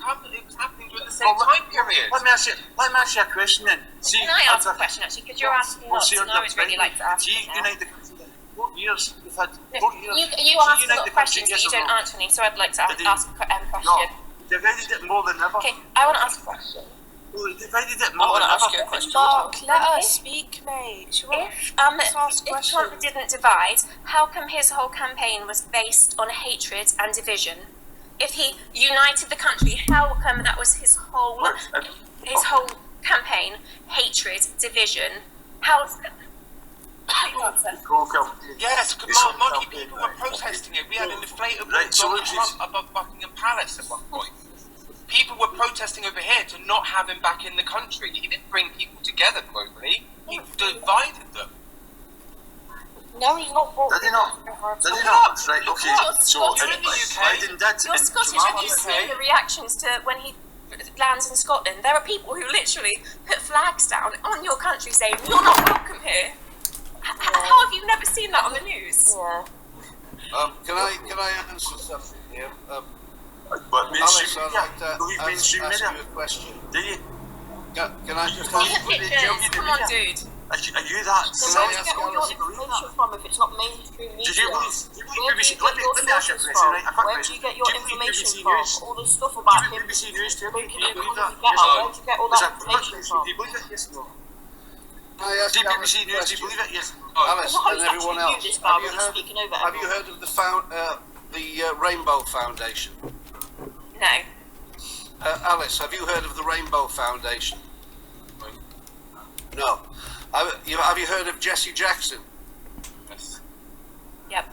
was happening during the same Well, time period? Let me ask you a question then. See, Can I ask a question actually? Because you're asking lots, and I would really like to ask See, you now. unite the country then. 4 years, we've had 4 years. You See, ask a unite lot the of country, questions, yes but you or don't no? answer any, so I'd like to Did he- ask a No, question. divided it more than ever. Okay, I want to ask a question. Well, divided it I more want than to ask ever. you a question. Mark, Let us speak, mate. If Trump didn't divide, how come his whole campaign was based on hatred and division? If he united the country, how come that was his whole campaign? Hatred, division. How? Yes, It's not Marky, something people like- were protesting it. We had an inflatable Right, so Donald it's- Trump above Buckingham Palace at one point. People were protesting over here to not have him back in the country. He didn't bring people together globally. He divided them. No, he's not. Did he not? Did he Look not? up. Right, Look okay. up. So, You're in the UK. Biden did. You're and Scottish. Jamal Have you did. seen the reactions to when he lands in Scotland? There are people who literally put flags down on your country saying, "You're not welcome here." How have you never seen that on the news? Yeah. Can I answer something here? But Alex, mainstream I'd media. like to Believe mainstream ask you media. a question. Do you? Can I just Look ask at pictures. Come on, dude. Are you that? So Can I where do you ask get all your Alice? information from if it's not mainstream media? Did you believe Where do BBC? you Let get me your ask you a sources question, from? right? A quick Where do question. you get your Do you believe information BBC from? News? All this stuff Do about you him believe BBC News too? making Do you it believe that? better. Where do you get all Is that that information from? Do you believe it? Yes or no? Can I ask Do you Alice BBC a News? Do you question? believe it? Yes. Alice The host and everyone actually else, knew this have guy you was heard? speaking over Have you everyone. heard of the Rainbow Foundation? No. Alice, have you heard of the Rainbow Foundation? No. Have you heard of Jesse Jackson? Yes. Yep.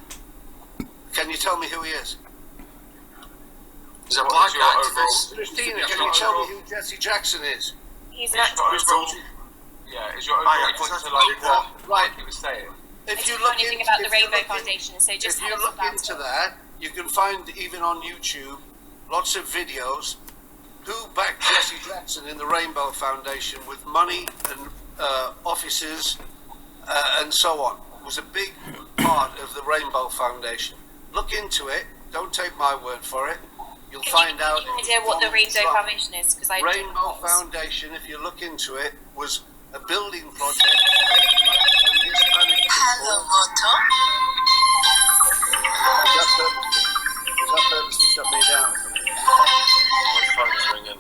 Can you tell me who he is? He's a black your activist. Christina, Yeah, can sure, you tell me sure. who Jesse Jackson is? He's Is not. your overall, yeah, is your yeah, overall point that's to like what right. he was saying? If If you you look anything into, about the if you Rainbow look in- Foundation, so just if you tell us look about into it. that, you can find even on YouTube lots of videos who backed Jesse Jackson in the Rainbow Foundation with money and offices and so on. It was a big part of the Rainbow Foundation. Look into it. Don't take my word for it. You'll find out. Have you any idea what the Donald Rainbow Trump. Foundation is? Because I don't Rainbow know. Foundation, if you look into it, was a building project. Hello, Was that purposely shut me down? My phone's ringing.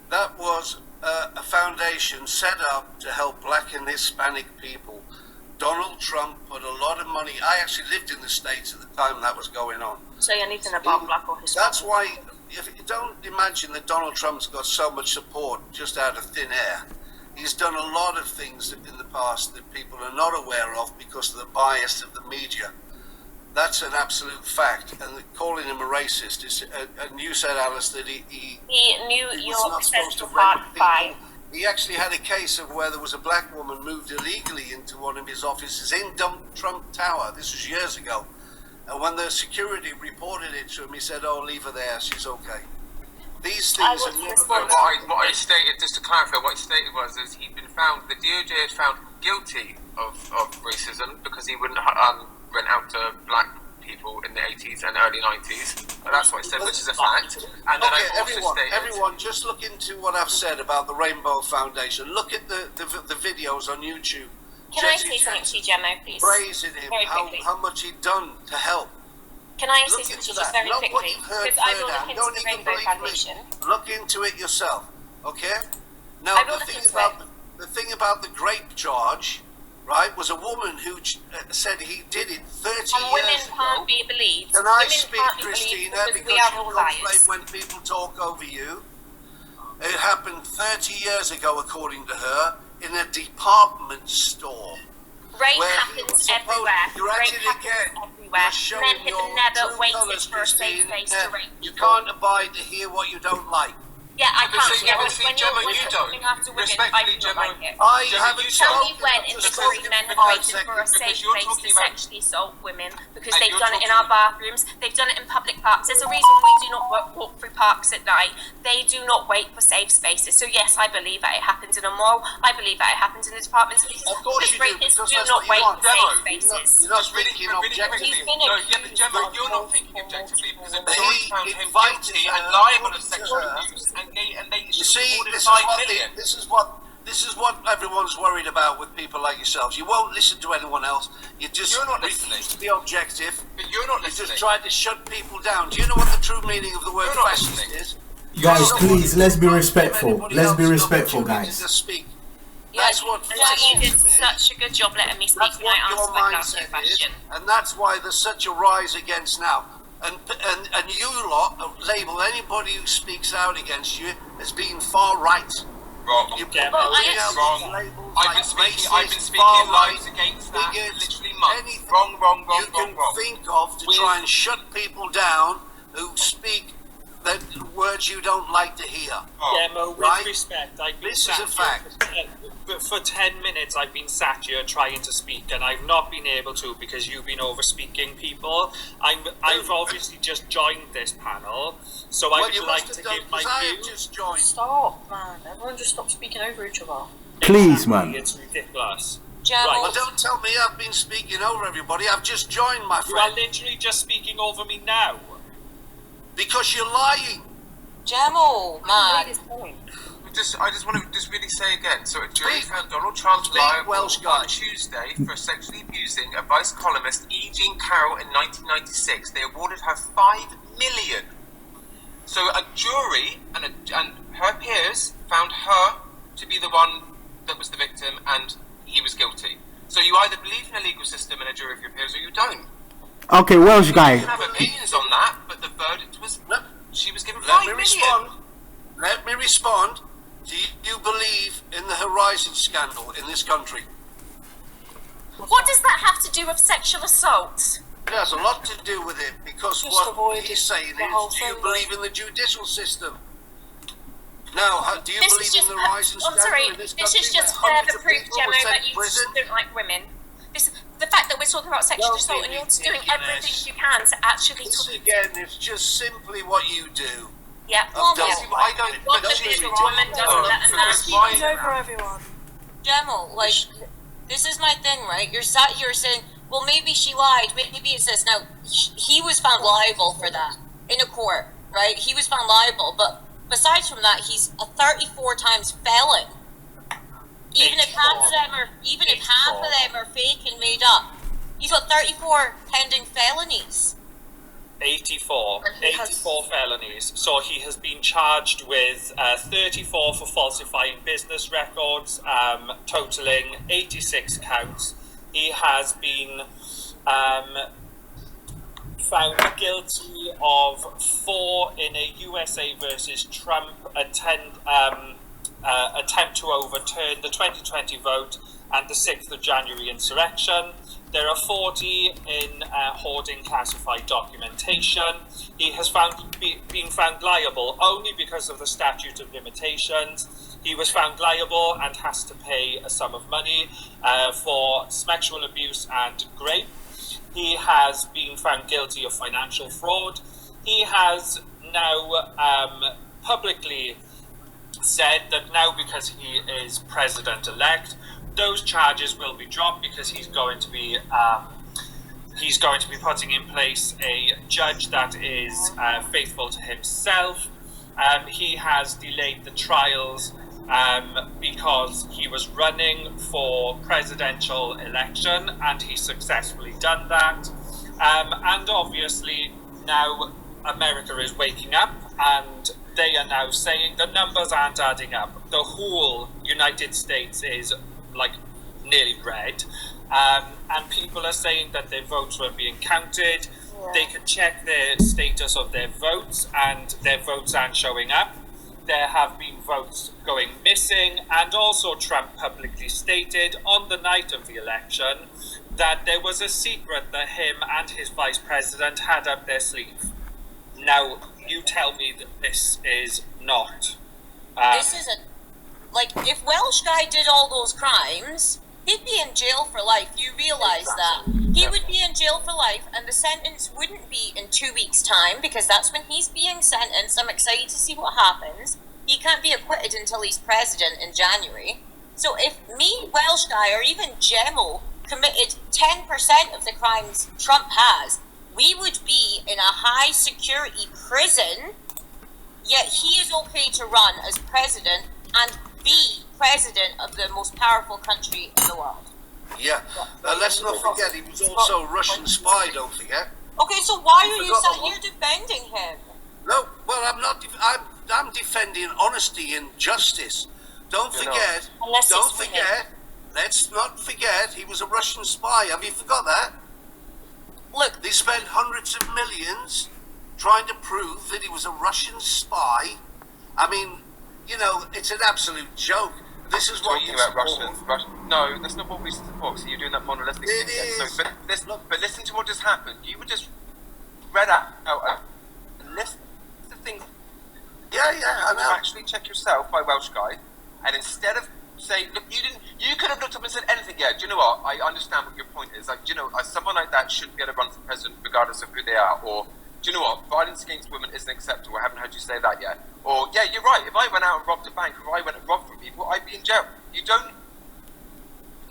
That was a foundation set up to help black and Hispanic people. Donald Trump put a lot of money. I actually lived in the States at the time that was going on. Say anything about black or Hispanic. That's why, if you don't imagine that Donald Trump's got so much support just out of thin air. He's done a lot of things in the past that people are not aware of because of the bias of the media. That's an absolute fact. And calling him a racist is. And you said, Alice, that he New was York not supposed to Central Park rape Five. people. He actually had a case of where there was a black woman moved illegally into one of his offices in Trump Tower. This was years ago. And when the security reported it to him, he said, "Oh, leave her there. She's okay." These things are never going to happen. What I stated, just to clarify, what I stated was is he'd been found, the DOJ had found guilty of racism because he wouldn't rent out to black people in the 80s and early 90s. And that's what I said, which is a fact. And then I also stated... Everyone, just look into what I've said about the Rainbow Foundation. Look at the videos on YouTube. Can I say something to you, Gemma, please? Praising him, how much he'd done to help. Can I say Look something into to you just that. very Not what quickly? you've heard Because I will further. look into Don't the even Rainbow believe Foundation. me. Look into it yourself, okay? Now, I will look into the thing about the grape charge, right, was a woman who said he did it 30 And years women ago. can't be believed. Can I Women speak, can't be Christina, believed because we are you all complain liars. when people talk over you? It happened 30 years ago, according to her, in a department store. Rape where he happens was supposed- everywhere. You're Rape actually happens everywhere. You're showing Men your have never true waited colours, for a safe Christine. place to rape You people. can't abide to hear what you don't like. Yeah, I But can't. see, Yeah, but when see, you're Gemma, you don't. looking after women, I Respectfully, do not Gemma, like it. I Gemma, haven't you Tell me spoken. when I've in just history spoken men for have 5 waited for a seconds. safe Because you're place to talking about- sexually assault women because And they've you're done it in talking- our bathrooms, they've done it in public parks. There's a reason we do not walk through parks at night. They do not wait for safe spaces. So yes, I believe that it happens in a mall. I believe that it happens in the departments. Of course you do, Rapists because do that's not what you wait want. for Gemma, safe spaces. You're not Just really thinking quickly. objectively. He's been No, yeah, but accused Gemma, of you're not thinking multiple objectively because a multiple- jury He found him invited guilty her, and liable of according to sexual her. abuse, and they You see, awarded this is 5 what million. this is what everyone's worried about with people like yourselves. You won't listen to anyone else. You just You're not refuse listening. to be objective. But you're not You listening. just try to shut people down. Do you know what the true meaning of the word You're not fascist listening. is? Guys, Someone please, who let's be doesn't respectful. give anybody Let's be else an respectful, opportunity guys. to speak. Yeah, That's what and you fascism did is. such a good job letting me speak That's when I what your asked my last mindset is, question. and that's why there's such a rise against now. And you lot label anybody who speaks out against you as being far right. Wrong. You Yeah, put I- out wrong. these labels I've like been speaking racist, far lies right, against that bigots, literally months. anything Wrong. you can think of to try and shut people down who speak the words you don't like to hear. Gemma, with Right? respect, I've been This is a sat fact. here for 10 minutes. I've been sat here trying to speak, and I've not been able to because you've been over speaking people. I've obviously just joined this panel, so I Well, you would must like to have done, give my because I have view. just joined. Stop, man. Everyone just stop speaking over each other. Please, man. It's ridiculous. Gemma, Well, don't tell me I've been speaking over everybody. I've just joined, my You are friend. literally just speaking over me now. Because you're lying. Gemma, man. His point. I just want to just really say again. So a jury Speak. found Donald Trump Speak, liable Welsh guy. on Tuesday for sexually abusing a vice columnist, E. Jean Carroll, in 1996. They awarded her $5 million. So a jury and her peers found her to be the one that was the victim, and he was guilty. So you either believe in a legal system and a jury of your peers, or you don't. Okay, Welsh You guy. can have opinions on that, but the verdict was No. she was given Let $5 me million. respond. Let me respond. Do you believe in the Horizon scandal in this country? what does that have to do with sexual assault? It has a lot to do with it because Just what avoid he's saying the whole is, do you thing. believe in the judicial system? Now, do you This believe is just, in the Horizon I'm scandal sorry, in this this country? is just where hundreds further of proof, people were Gemma, sent that to you prison? don't like women. The fact that we're talking about sexual Don't assault be and you're doing ridiculous. everything you can to actually This talk. again is just simply what you do. Yeah, I've well, done yeah. it. I don't. What but the she's beautiful wrong. woman doesn't let a man Because why- Speak over everyone. Gemma, like, this is my thing, right? You're sat here saying, well, maybe she lied, maybe it's this. Now, he was found liable for that in a court, right? He was found liable, but besides from that, he's a 34 times felon. Even if half of them are fake and made up, he's got 34 pending felonies. 84 And he has- felonies. So he has been charged with 34 for falsifying business records, totaling 86 counts. He has been found guilty of 4 in a USA versus Trump attempt to overturn the 2020 vote, and the 6th of January insurrection. There are 40 in hoarding classified documentation. He has been found liable only because of the statute of limitations. He was found liable and has to pay a sum of money for sexual abuse and rape. He has been found guilty of financial fraud. He has now publicly said that now, because he is president-elect, those charges will be dropped because he's going to be putting in place a judge that is faithful to himself. He has delayed the trials because he was running for presidential election, and he's successfully done that. And obviously now America is waking up, and they are now saying the numbers aren't adding up. The whole United States is like nearly red, and people are saying that their votes were being counted. They can check the status of their votes, and their votes aren't showing up. There have been votes going missing, and also Trump publicly stated on the night of the election that there was a secret that him and his vice president had up their sleeve. Now, you tell me that this is not. This isn't. Like, if Welsh guy did all those crimes, he'd be in jail for life. You realise that. He would be in jail for life, and the sentence wouldn't be in 2 weeks' time, because that's when he's being sentenced. I'm excited to see what happens. He can't be acquitted until he's president in January. So if me, Welsh guy, or even Gemo committed 10% of the crimes Trump has, we would be in a high security prison, yet he is okay to run as president and be president of the most powerful country in the world. Yeah, let's not forget he was also a Russian spy, don't forget. Okay, so why are you sat here defending him? No, well, I'm not. I'm defending honesty and justice. Don't forget. Let's not forget he was a Russian spy. Have you forgot that? Look, they spent hundreds of millions trying to prove that he was a Russian spy. I mean, you know, it's an absolute joke. This is what you support. No, that's not what we support. So you're doing that monolithic thing. So, but listen to what just happened. You were just read out a list of things. Yeah, I know. Actually check yourself by Welsh guy, and instead of saying, look, you could have looked up and said anything. Yeah, do you know what? I understand what your point is. Like, do you know, someone like that shouldn't be able to run for president regardless of who they are. Or, do you know what? Violence against women isn't acceptable. I haven't heard you say that yet. Or, yeah, you're right. If I went out and robbed a bank, or I went and robbed from people, I'd be in jail. You don't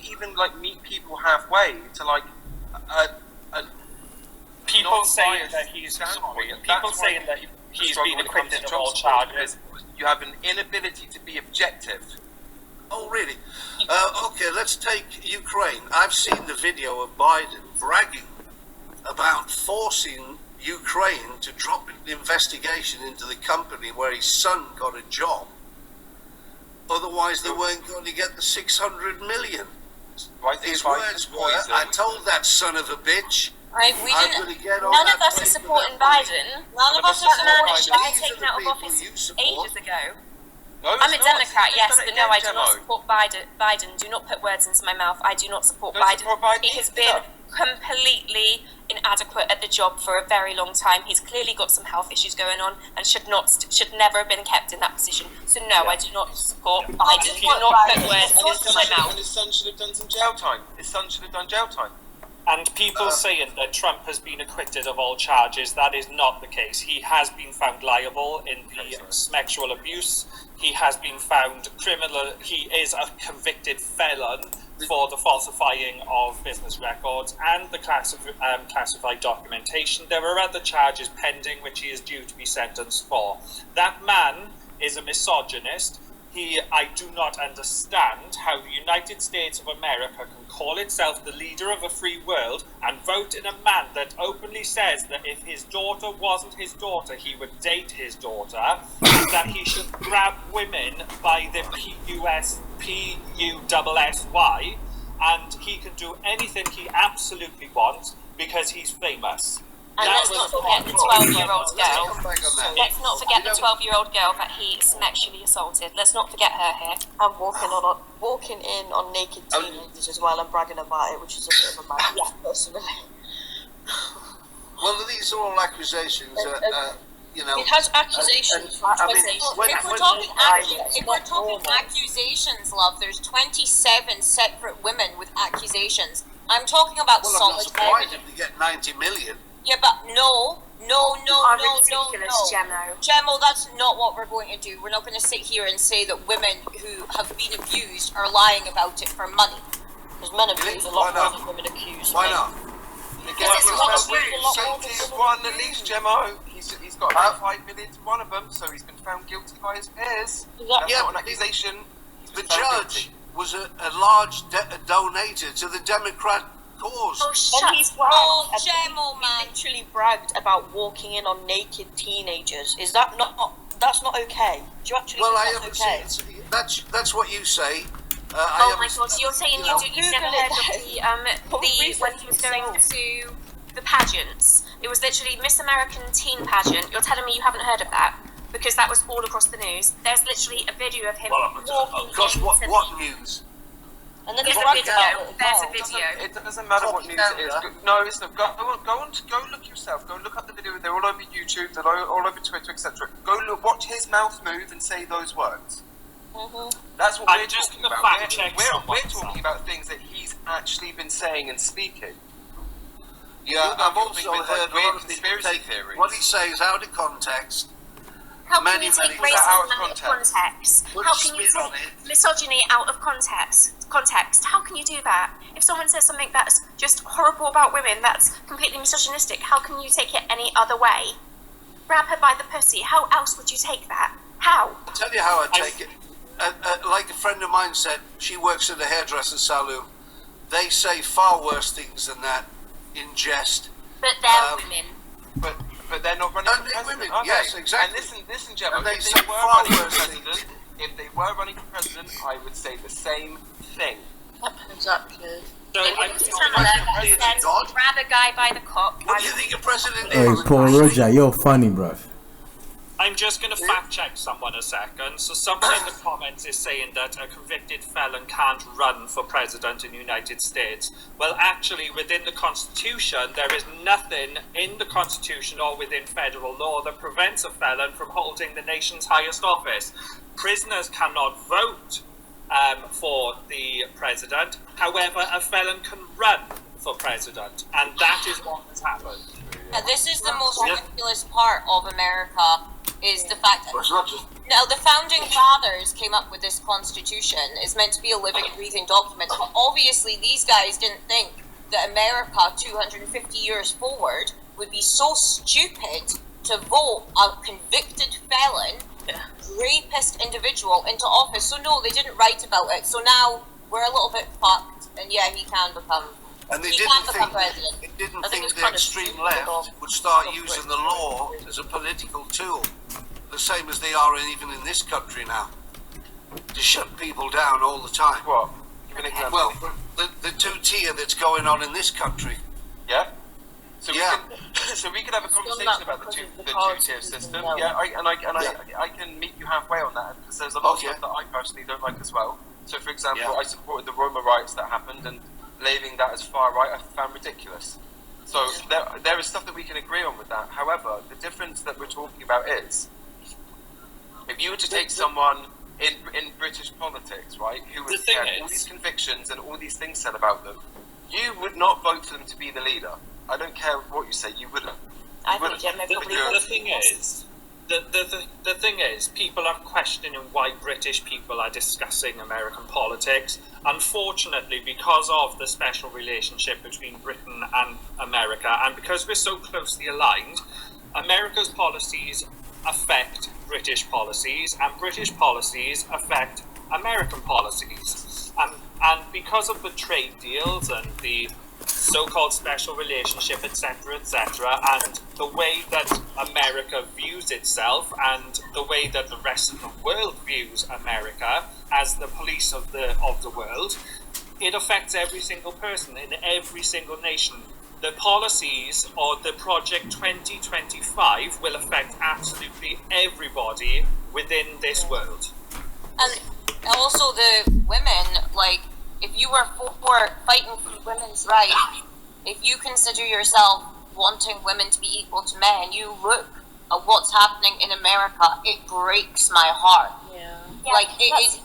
even like meet people halfway to like people saying that he's been acquitted of all charges. You have an inability to be objective. Oh, really? Okay, let's take Ukraine. I've seen the video of Biden bragging about forcing Ukraine to drop an investigation into the company where his son got a job. Otherwise, they weren't going to get the 600 million. His words were, I told that son of a bitch, I'm going to get on none that of us are supporting Biden. None of us are supporting Biden. Taken out of office ages ago. No, I'm a Democrat, yes, but no, I do not support Biden. Do not put words into my mouth. I do not support Biden. He has been completely inadequate at the job for a very long time. He's clearly got some health issues going on and should never have been kept in that position. So no, I do not support Biden. Do not put words into my mouth. And his son should have done some jail time. His son should have done jail time. And people saying that Trump has been acquitted of all charges, that is not the case. He has been found liable in the sexual abuse. He has been found criminal. He is a convicted felon for the falsifying of business records and the classified documentation. There are other charges pending which he is due to be sentenced for. That man is a misogynist. I do not understand how the United States of America can call itself the leader of a free world and vote in a man that openly says that if his daughter wasn't his daughter, he would date his daughter, and that he should grab women by the P-U-S-S-Y, and he can do anything he absolutely wants because he's famous. And let's not forget the 12-year-old girl. Come back on that. Let's not forget the 12-year-old girl that he sexually assaulted. Let's not forget her here. And walking in on naked teenagers as well and bragging about it, which is a bit of a madness, personally. Well, these are all accusations. You know, it has accusations. If we're talking accusations, love, there's 27 separate women with accusations. I'm talking about well, I'm not solid surprised evidence. if they get 90 million. Yeah, but no. Ridiculous, Gemmo. Gemmo, that's not what we're going to do. We're not going to sit here and say that women who have been abused are lying about it for money. Because men abuse a lot more than women accuse. Why not? One at least, Gemmo. He's got about 5 million to one of them, so he's been found guilty by his peers. That's not an accusation. The judge was a large donator to the Democrat cause. Oh, Gemmo, man. He literally bragged about walking in on naked teenagers. Is that not? That's not okay. Do you actually think that's okay? That's what you say. Oh my god, you're saying you've never heard of when he was going to the pageants. It was literally Miss American Teen Pageant. You're telling me you haven't heard of that? Because that was all across the news. There's literally a video of him walking into what news? And then there's a video. It doesn't matter what news it is. No, it's not. Go look yourself. Go look up the video. They're all over YouTube. They're all over Twitter, etc. Go look, watch his mouth move and say those words. That's what we're talking about. We're talking about things that he's actually been saying and speaking. Yeah, I've also heard weird conspiracy theories. What he says out of context. How can you take racism out of context? How can you take misogyny out of context? How can you do that? If someone says something that's just horrible about women, that's completely misogynistic, how can you take it any other way? Grab her by the pussy. How else would you take that? How? I'll tell you how I take it. Like a friend of mine said, she works at a hairdresser saloon. They say far worse things than that in jest. But they're women. But they're not running for president, women. Are yes, they? exactly. And listen, Gemma, if they were running for president, I would say the same thing. Exactly. So grab a guy by the cock. What do you think a president Hey, is? Paul Roger, you're funny, bruv. I'm just going to fact check someone a second. So someone in the comments is saying that a convicted felon can't run for president in the United States. Well, actually, within the Constitution, there is nothing in the Constitution or within federal law that prevents a felon from holding the nation's highest office. Prisoners cannot vote for the president. However, a felon can run for president, and that is what has happened. This is the most ridiculous part of America, is the fact that now the founding fathers came up with this constitution. It's meant to be a living, breathing document, but obviously these guys didn't think that America 250 years forward would be so stupid to vote a convicted felon, rapist individual into office. So no, they didn't write about it. So now we're a little bit fucked, and yeah, he can become. And they didn't think the extreme left would start using the law as a political tool, the same as they are even in this country now, to shut people down all the time. What? Give an example. Well, the two-tier that's going on in this country. Yeah. So we could have a conversation about the two-tier system. Yeah, I can meet you halfway on that, because there's a lot of stuff that I personally don't like as well. So, for example, I supported the Roma riots that happened, and labelling that as far right I found ridiculous. So there is stuff that we can agree on with that. However, the difference that we're talking about is, if you were to take someone in British politics, right, who would have all these convictions and all these things said about them, you would not vote for them to be the leader. I don't care what you say, you wouldn't. The thing is, people are questioning why British people are discussing American politics. Unfortunately, because of the special relationship between Britain and America, and because we're so closely aligned, America's policies affect British policies, and British policies affect American policies. And because of the trade deals and the so-called special relationship, etc., and the way that America views itself and the way that the rest of the world views America as the police of the world, it affects every single person in every single nation the policies or the Project 2025 will affect absolutely everybody within this world. And also the women, like, if you are for fighting for women's rights, if you consider yourself wanting women to be equal to men, you look at what's happening in America, it breaks my heart. Yeah. Like,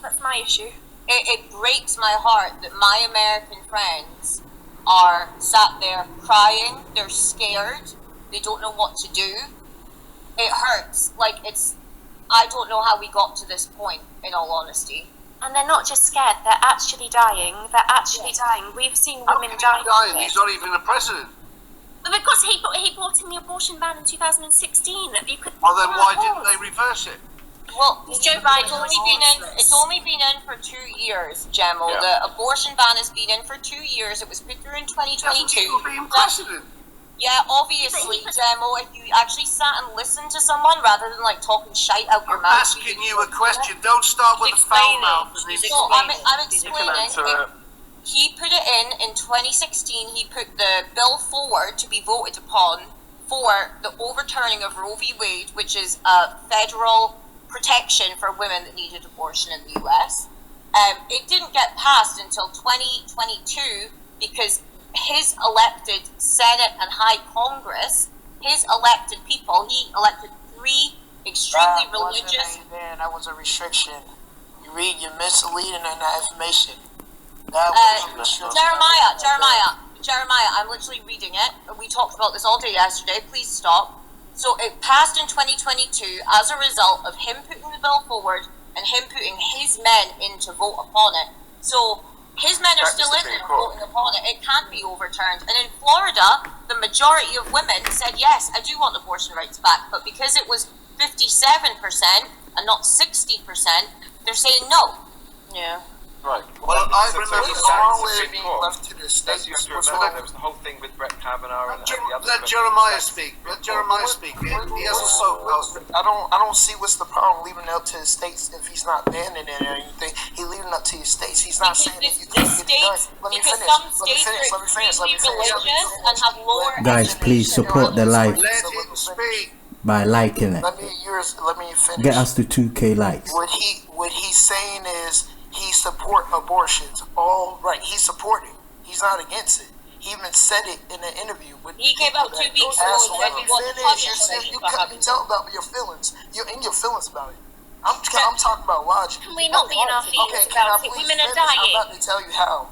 That's my issue. It breaks my heart that my American friends are sat there crying, they're scared, they don't know what to do. It hurts. Like, I don't know how we got to this point, in all honesty. And they're not just scared, they're actually dying. They're actually dying. We've seen women die. He's not even a president. Because he brought in the abortion ban in 2016. You could. Well, then why didn't they reverse it? Well, Joe Biden it's only been in for 2 years, Gemma. Yeah. The abortion ban has been in for 2 years. It was put through in 2022. Being president. Yeah, obviously, Demo, if you actually sat and listened to someone rather than like talking shite out your I'm mouth. asking you a question. Don't start with the foul mouth. So I'm explaining. He put it in 2016. He put the bill forward to be voted upon for the overturning of Roe v. Wade, which is a federal protection for women that needed abortion in the US. It didn't get passed until 2022 because his elected Senate and High Congress, his elected people, he elected 3 extremely religious. That was a restriction. You're misleading in that information. That was a restriction. Jeremiah, I'm literally reading it. We talked about this all day yesterday. Please stop. So it passed in 2022 as a result of him putting the bill forward and him putting his men in to vote upon it. So his men are still in there voting upon it. It can't be overturned. And in Florida, the majority of women said, yes, I do want abortion rights back. But because it was 57% and not 60%, they're saying no. Yeah. Right. Well, I remember all being left to the state. There was the whole thing with Brett Kavanaugh and the other. Let Jeremiah speak. Let Jeremiah speak. He hasn't spoken. I don't see what's the problem leaving it up to the states if he's not banning it or anything. He's leaving it up to the states. He's not saying that you can't get it done. Let me finish. Religious and have lower. Guys, please support the live Let him speak. by liking it. Let me finish. Get us to 2K likes. What he's saying is he support abortions. All right, he's supporting. He's not against it. He even said it in an interview with. He came out 2 weeks ago and said he wasn't finish. You couldn't tell about your feelings. You're in your feelings about it. I'm talking about logic. Can we not be in our feelings about it? Women are dying. I'm about to tell you how.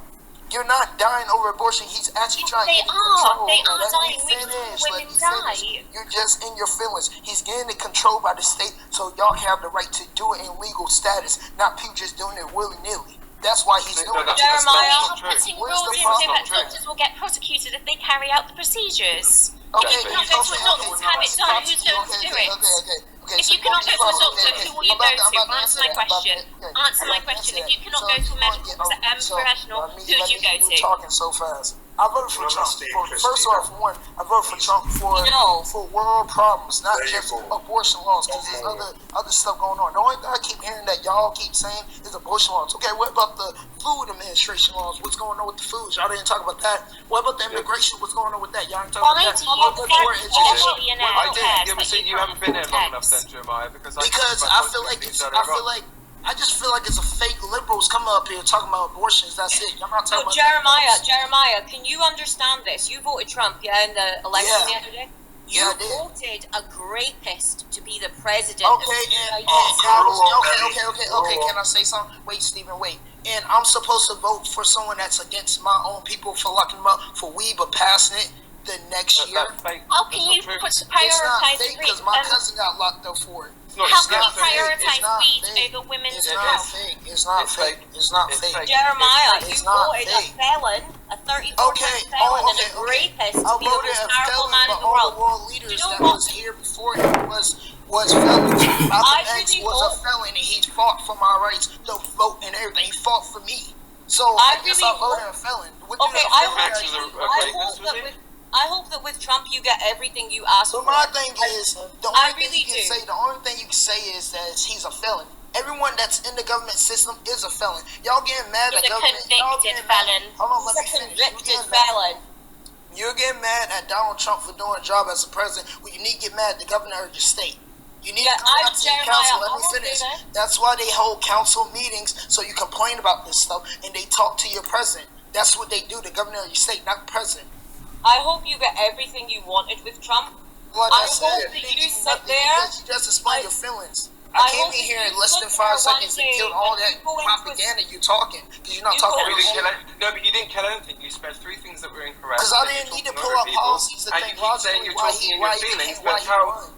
You're not dying over abortion. He's actually trying to get control. They are Let dying. me finish. Women die. You're just in your feelings. He's getting it controlled by the state, so y'all have the right to do it in legal status, not people just doing it willy-nilly. That's why he's doing it. Jeremiah, putting rules in so that doctors will get prosecuted if they carry out the procedures. Okay, if you cannot go to a doctor to have it done, who's going to do it? If you cannot go to a doctor, who will you go to? Answer my question. Answer my question. If you cannot go to a medical professional, who do you go to? You're talking so fast. I voted for Trump. First off, I voted for Trump for world problems, not just abortion laws, because there's other stuff going on. The only thing I keep hearing that y'all keep saying is abortion laws. Okay, what about the food administration laws? What's going on with the food? Y'all didn't talk about that. What about the immigration? What's going on with that? Y'all didn't talk about that. What about the war education? You haven't been here long enough then, Jeremiah, because I just feel like it's a fake liberals coming up here talking about abortions. That's it. I'm not talking about Jeremiah, can you understand this? You voted Trump, in the election the other day? You voted a rapist to be the president. Okay. Can I say something? Wait, Stephen, wait. And I'm supposed to vote for someone that's against my own people for locking them up for weed, but passing it the next year. How can you prioritize weed? Because my cousin got locked up for it. How can you prioritize weed over women's health? It's not fake. Jeremiah, you voted a felon, a 34-year felon, and a rapist to be the most powerful man in the world. All the world leaders that was here before him was felons. Malcolm X was a felon, and he fought for my rights to vote and everything. He fought for me. So I guess I voted a felon. I hope that with Trump you get everything you asked for. But my thing is, the only thing you can say is that he's a felon. Everyone that's in the government system is a felon. Y'all getting mad at government. He's a convicted felon. Hold on, let me finish. Convicted felon. You're getting mad at Donald Trump for doing a job as a president. Well, you need to get mad at the governor of your state. You need to come out to the council. Let me finish. That's why they hold council meetings, so you complain about this stuff, and they talk to your president. That's what they do, the governor of your state, not the president. I hope you get everything you wanted with Trump. Well, I hope that you sit there. You just explain your feelings. I came in here in less than 5 seconds and killed all that propaganda you're talking, because you're not talking about shit. No, but you didn't kill anything. You spread 3 things that were incorrect. Because I didn't need to pull up policies to think logically why he won.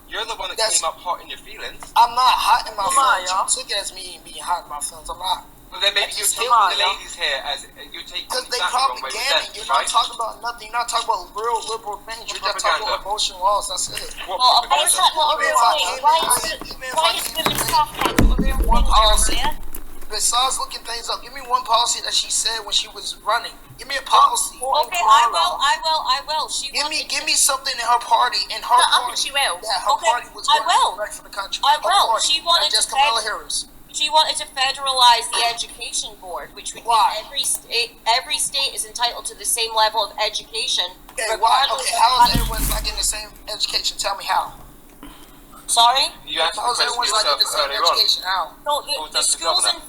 You're the one that came up hot in your feelings. I'm not hot in my feelings. You took it as me being hot in my feelings. I'm not. Well, then maybe you're taking the ladies here as you're taking because they propaganda. You're not talking about nothing. You're not talking about real liberal things. You're just talking about abortion laws. That's it. Well, why is that not a real thing? Why is women's health care not a real thing? Besides looking things up, give me one policy that she said when she was running. Give me a policy. Okay, I will. Give me something in her party. In her party. She will. Yeah, her party was going right for the country. I will. She wanted just Kamala Harris. She wanted to federalize the education board, which would mean every state is entitled to the same level of education. Okay, why? Okay, how is everyone not getting the same education? Tell me how. Sorry? How is everyone not getting the same education? How? No, the schools in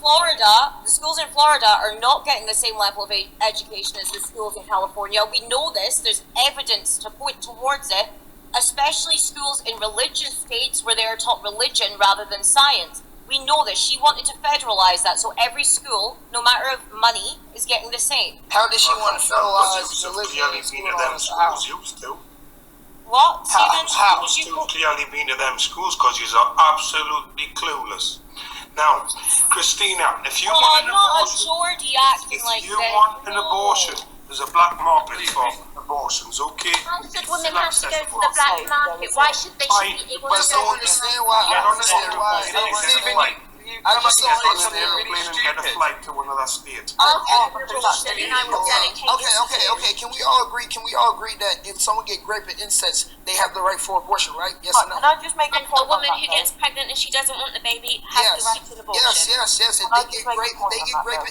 Florida are not getting the same level of education as the schools in California. We know this. There's evidence to point towards it, especially schools in religious states where they are taught religion rather than science. We know this. She wanted to federalize that, so every school, no matter of money, is getting the same. How did she want to federalize religion in schools used to? What? How? Used to clearly been to them schools because you are absolutely clueless. Now, Christina, if you want an abortion, if you want an abortion, there's a black market for abortions, okay? Why should women have to go to the black market? Why should they be able to I don't understand why. I don't understand why. I just don't understand an airplane and get a flight to another state. Okay. Can we all agree that if someone get raped and incest, they have the right for abortion, right? Yes or no? Can I just make a point? A woman who gets pregnant and she doesn't want the baby has the right to abortion. Yes. If they get raped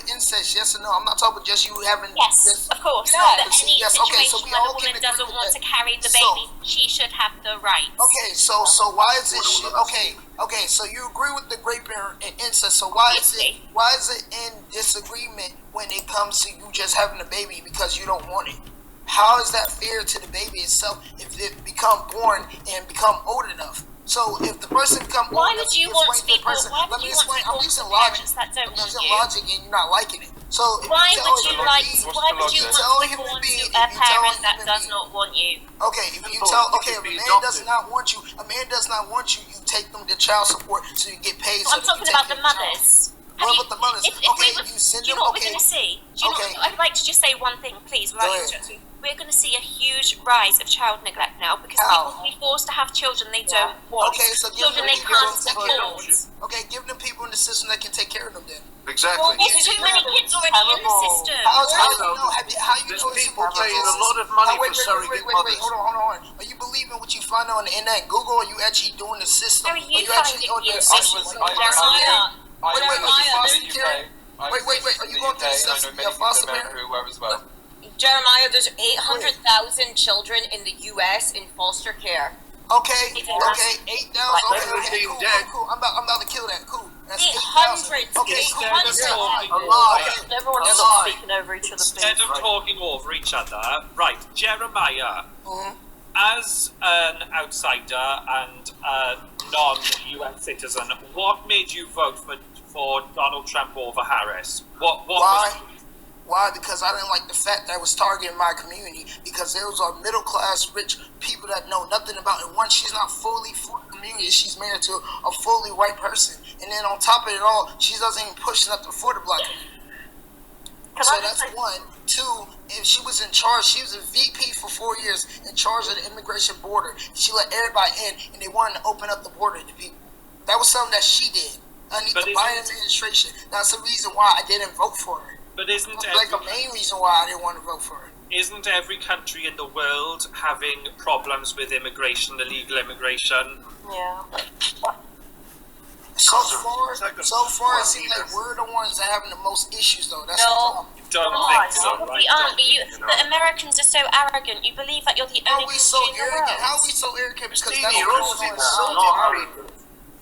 and incest, yes or no? I'm not talking about just you having. Yes, of course. No, any situation where the woman doesn't want to carry the baby, she should have the right. Okay, so why is it? Okay, so you agree with the rape and incest. So why is it in disagreement when it comes to you just having a baby because you don't want it? How is that fair to the baby itself if it become born and become old enough? So if the person become old enough, I'm using logic. And you're not liking it. So why would you want to be born to a parent that does not want you? Okay, if a man does not want you, you take them to child support so you get paid. I'm talking about the mothers. What about the mothers? You send them. Do you know what we're going to see? I'd like to just say one thing, please, without interrupting. We're going to see a huge rise of child neglect now because people will be forced to have children they don't want. Okay, so children they can't afford. Okay, give them people in the system that can take care of them then. Exactly. Well, there's too many kids already in the system. How you know people paying a lot of money for surrogate mothers. Hold on. Are you believing what you find on the internet, Google, or are you actually doing the system? How are you finding the system? Jeremiah. Wait. Are you going through the system? You're a foster parent? Jeremiah, there's 800,000 children in the U.S. in foster care. Okay, 8,000. Okay, cool. I'm about to kill that. Cool. That's 800. Okay, Everyone's speaking over each other. Instead of talking over each other, right, Jeremiah, as an outsider and a non-US citizen, what made you vote for Donald Trump over Harris? Why? Because I didn't like the fact that I was targeting my community, because there was middle class, rich people that know nothing about it. One, she's not fully for the community. She's married to a fully white person. And then on top of it all, she doesn't even push nothing for the black community. So that's one. Two, if she was in charge, she was a VP for 4 years in charge of the immigration border. She let everybody in, and they wanted to open up the border to people. That was something that she did. The Biden administration. That's the reason why I didn't vote for her. But isn't like a main reason why I didn't want to vote for her. Isn't every country in the world having problems with immigration, illegal immigration? Yeah. So far, it seems like we're the ones that are having the most issues, though. That's the problem. Don't think so, right? We aren't, but Americans are so arrogant. You believe that you're the only country in the world. How are we so arrogant? Because that's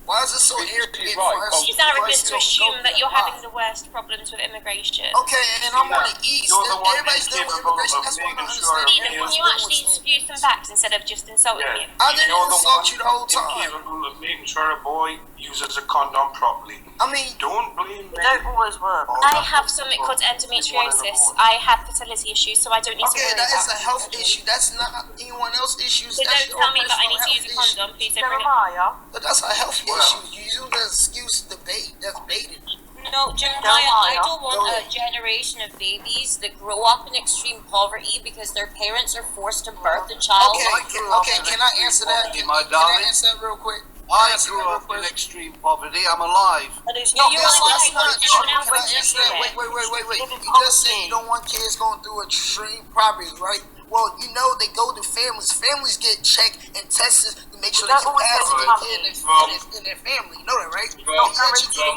why is it so arrogant for us? It's arrogant to assume that you're having the worst problems with immigration. Okay, and I'm on the east. Everybody's dealing with immigration. That's why I don't understand. Can you actually spew some facts instead of just insulting me? I didn't insult you the whole time. Incapable of making sure a boy uses a condom properly. I mean, don't blame me. They don't always work. I have something called endometriosis. I have fertility issues, so I don't need to worry that about is a health issue. That's not anyone else's issue. So don't tell me that I need to use a condom. Please don't bring it up. But that's a health issue. You use the excuse debate. That's baited. No, Jeremiah, I don't want a generation of babies that grow up in extreme poverty because their parents are forced to birth a child. Okay, can I answer that? Can I answer that real quick? I grew up in extreme poverty. I'm alive. That's not true. Can I answer that? Wait. You just said you don't want kids going through extreme poverty, right? Well, you know they go to families. Families get checked and tested to make sure they can pass in their family. You know that, right? You do the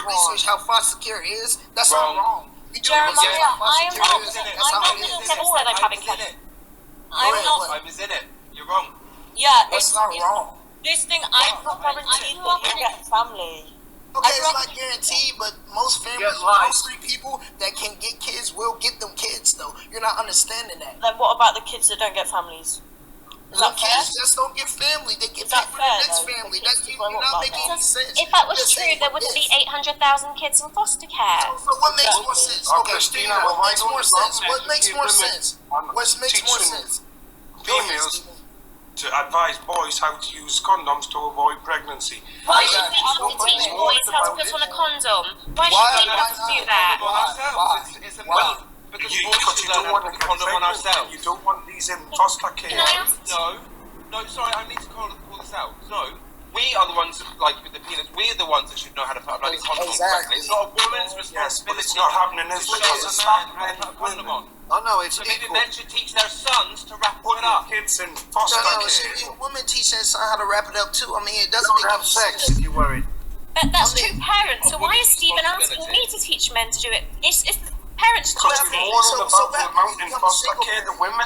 research how foster care is. That's not wrong. Jeremiah, I am not said I'm having kids. I was in it. You're wrong. Yeah, it's not wrong. This thing, I guaranteed that you get family. Okay, it's not guaranteed, but most families, mostly people that can get kids will get them kids, though. You're not understanding that. Then what about the kids that don't get families? The kids just don't get family. They get picked for the next family. You're not making any sense. If that was true, there wouldn't be 800,000 kids in foster care. So what makes more sense? Okay, Christina, what makes more sense? What makes more sense? What makes more sense? Females to advise boys how to use condoms to avoid pregnancy. Why should we have to teach boys how to put on a condom? Why should we have to do that? Why? Because you don't want to put a condom on ourselves. You don't want these in foster care. No, sorry, I need to call this out. No, we are the ones, like with the penis, we're the ones that should know how to put a bloody condom on correctly. It's not a woman's responsibility. It's not happening, is it? It's a man put a condom on. Oh no, it's so maybe men should teach their sons to wrap it up. Kids in foster care. Women teach their son how to wrap it up too. I mean, it doesn't make have sex if you're worried. But that's true parents. So why is Stephen asking me to teach men to do it? It's the parents' choice. You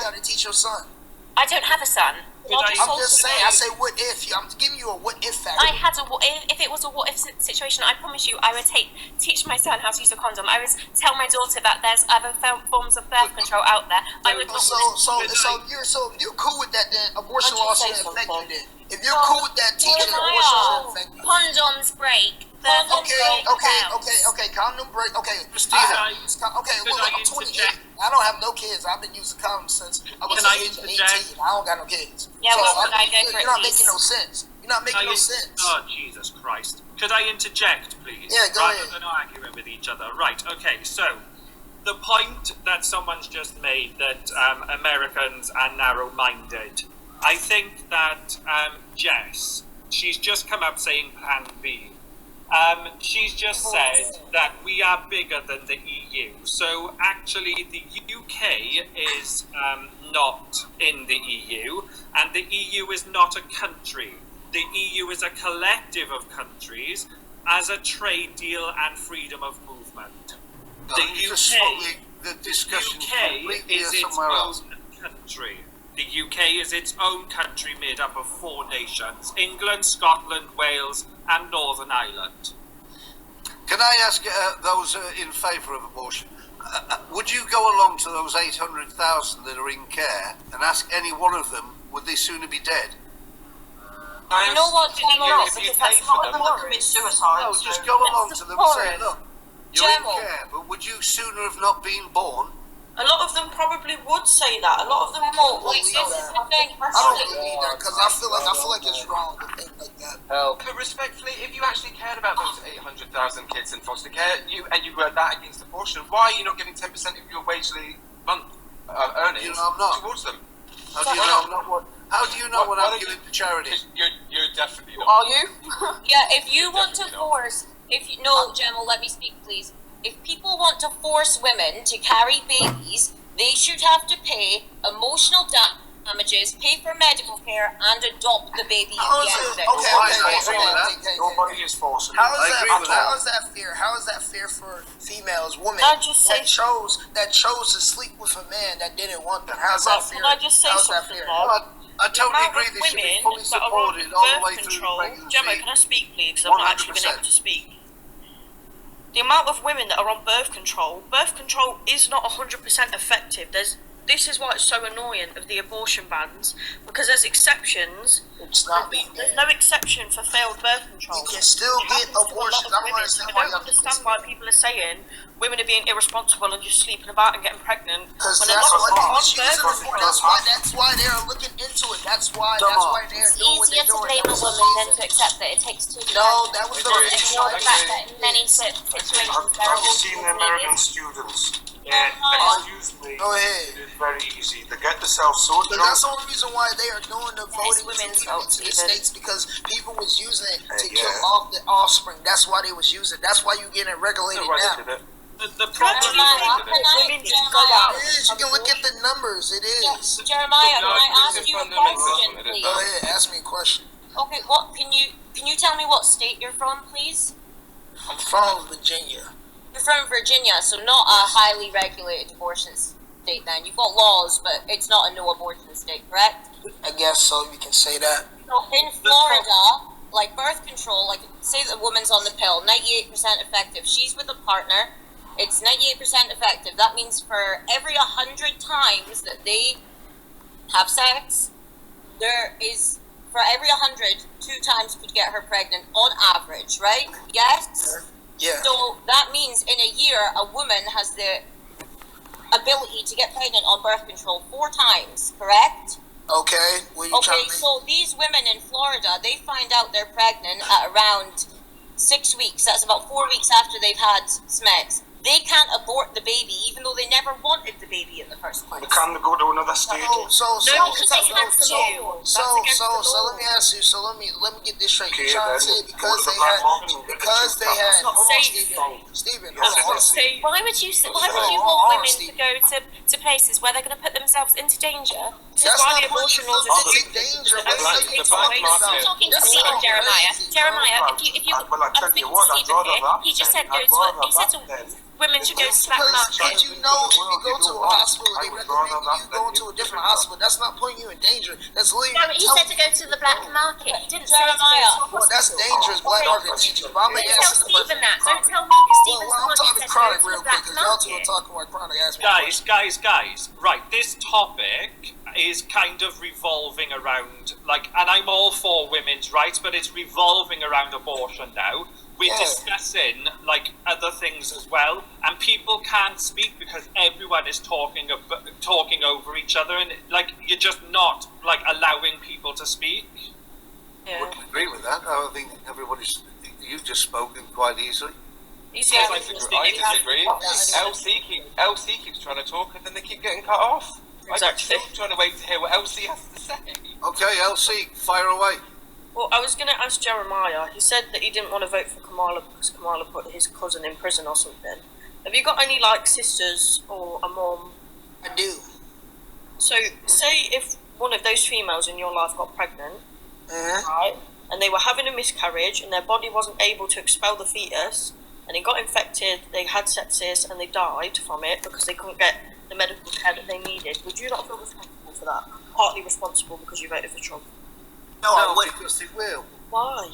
gotta teach your son. I don't have a son. I'm just saying. I say, what if? I'm giving you a what if factor. I had a what if it was a what if situation. I promise you, I would teach my son how to use a condom. I would tell my daughter that there's other forms of birth control out there. I would not. So you're cool with that? Then abortion law shouldn't affect you. Then if you're cool with that, teaching abortion shouldn't affect you. Condoms break. Okay. Condom break. Okay, Christina. Okay, look, I'm 28. I don't have no kids. I've been using condoms since I was 18. I don't got no kids. Yeah, so well, I go for you're not making no sense. You're not making no sense. Oh, Jesus Christ. Could I interject, please? Yeah, go ahead. Rather than arguing with each other. Right, okay, so the point that someone's just made that Americans are narrow-minded, I think that Jess, she's just come up saying Plan B. She's just said that we are bigger than the EU. So actually the UK is not in the EU, and the EU is not a country. The EU is a collective of countries as a trade deal and freedom of movement. The UK is its own country. The UK is its own country made up of 4 nations: England, Scotland, Wales, and Northern Ireland. Can I ask those in favour of abortion, would you go along to those 800,000 that are in care and ask any one of them, would they sooner be dead? You know what? Because that's not them that commit suicide. No, just go along to them and say, look, you're in care, but would you sooner have not been born? A lot of them probably would say that. A lot of them won't believe that. I don't believe that because I feel like it's wrong to think like that. But respectfully, if you actually cared about those 800,000 kids in foster care, you were that against abortion, why are you not giving 10% of your wagely month earnings towards them? How do you know what I'm giving to charity? You're definitely not. Are you? Yeah, if you want to force, Gemma, let me speak, please. If people want to force women to carry babies, they should have to pay emotional damages, pay for medical care, and adopt the baby at How the is end it? of it. Okay. Nobody is forcing. How is that fair? How is that fair for females, women that chose to sleep with a man that didn't want them? How's that fair? Can I just say something, Bob? I totally agree. They should be fully supported all the way through pregnancy. Gemma, can I speak, please? Because I've not actually been able to speak. The amount of women that are on birth control is not 100% effective. This is why it's so annoying of the abortion bans, because there's exceptions. It's not. There's no exception for failed birth control. You can still get abortions. I don't understand why people are saying women are being irresponsible and just sleeping about and getting pregnant. Because that's why they're looking into it. That's why they're doing what they're doing. It's easier to blame a woman than to accept that it takes two. No, that was ignore the fact that in many situations there are Have you seen the American students? Excuse me. Go ahead. It's very easy. They get themselves so drunk. That's the only reason why they are doing the voting to the states, because people was using it to kill off the offspring. That's why they was using it. That's why you getting it regulated now. The problem is you can look at the numbers. It is. Jeremiah, can I ask you a question, please? Go ahead, ask me a question. Okay, what can you tell me what state you're from, please? I'm from Virginia. You're from Virginia, so not a highly regulated abortion state. Then you've got laws, but it's not a no abortion state, correct? I guess so. You can say that. So in Florida, like birth control, like say the woman's on the pill, 98% effective. She's with a partner. It's 98% effective. That means for every 100 times that they have sex, there is, for every 100, 2 times could get her pregnant on average, right? Yes? Yeah. So that means in a year, a woman has the ability to get pregnant on birth control 4 times, correct? Okay. So these women in Florida, they find out they're pregnant at around 6 weeks. That's about 4 weeks after they've had sex. They can't abort the baby, even though they never wanted the baby in the first place. They can't go to another state. So let me ask you. So let me get this straight. You're trying to say because they had Stephen. Why would you want women to go to places where they're going to put themselves into danger? This is why the abortion laws are danger. I'm talking to Stephen, Jeremiah. Jeremiah, if you, I'm speaking to Stephen here. He just said women should go to the black market. But you know, if you go to a hospital, they recommend you go to a different hospital. That's not putting you in danger. That's literally. No, but he said to go to the black market. He didn't say to go to a hospital. Well, that's dangerous. Black market teacher. Don't tell Stephen that. Don't tell me, because Stephen's the one who said to chronic go to real the black quick, because y'all two market. are talking about chronic. Guys, right, this topic is kind of revolving around, like, and I'm all for women's rights, but it's revolving around abortion now. We're discussing, like, other things as well, and people can't speak because everyone is talking over each other, and, like, you're just not, like, allowing people to speak. I wouldn't agree with that. I think you've just spoken quite easily. I disagree. LC keeps trying to talk, and then they keep getting cut off. Exactly. I'm trying to wait to hear what LC has to say. Okay, LC, fire away. Well, I was going to ask Jeremiah. He said that he didn't want to vote for Kamala because Kamala put his cousin in prison or something. Have you got any, like, sisters or a mom? I do. So, say if one of those females in your life got pregnant, right, and they were having a miscarriage and their body wasn't able to expel the fetus, and it got infected, they had sepsis, and they died from it because they couldn't get the medical care that they needed, would you not feel responsible for that? Partly responsible because you voted for Trump. No, because they will. Why?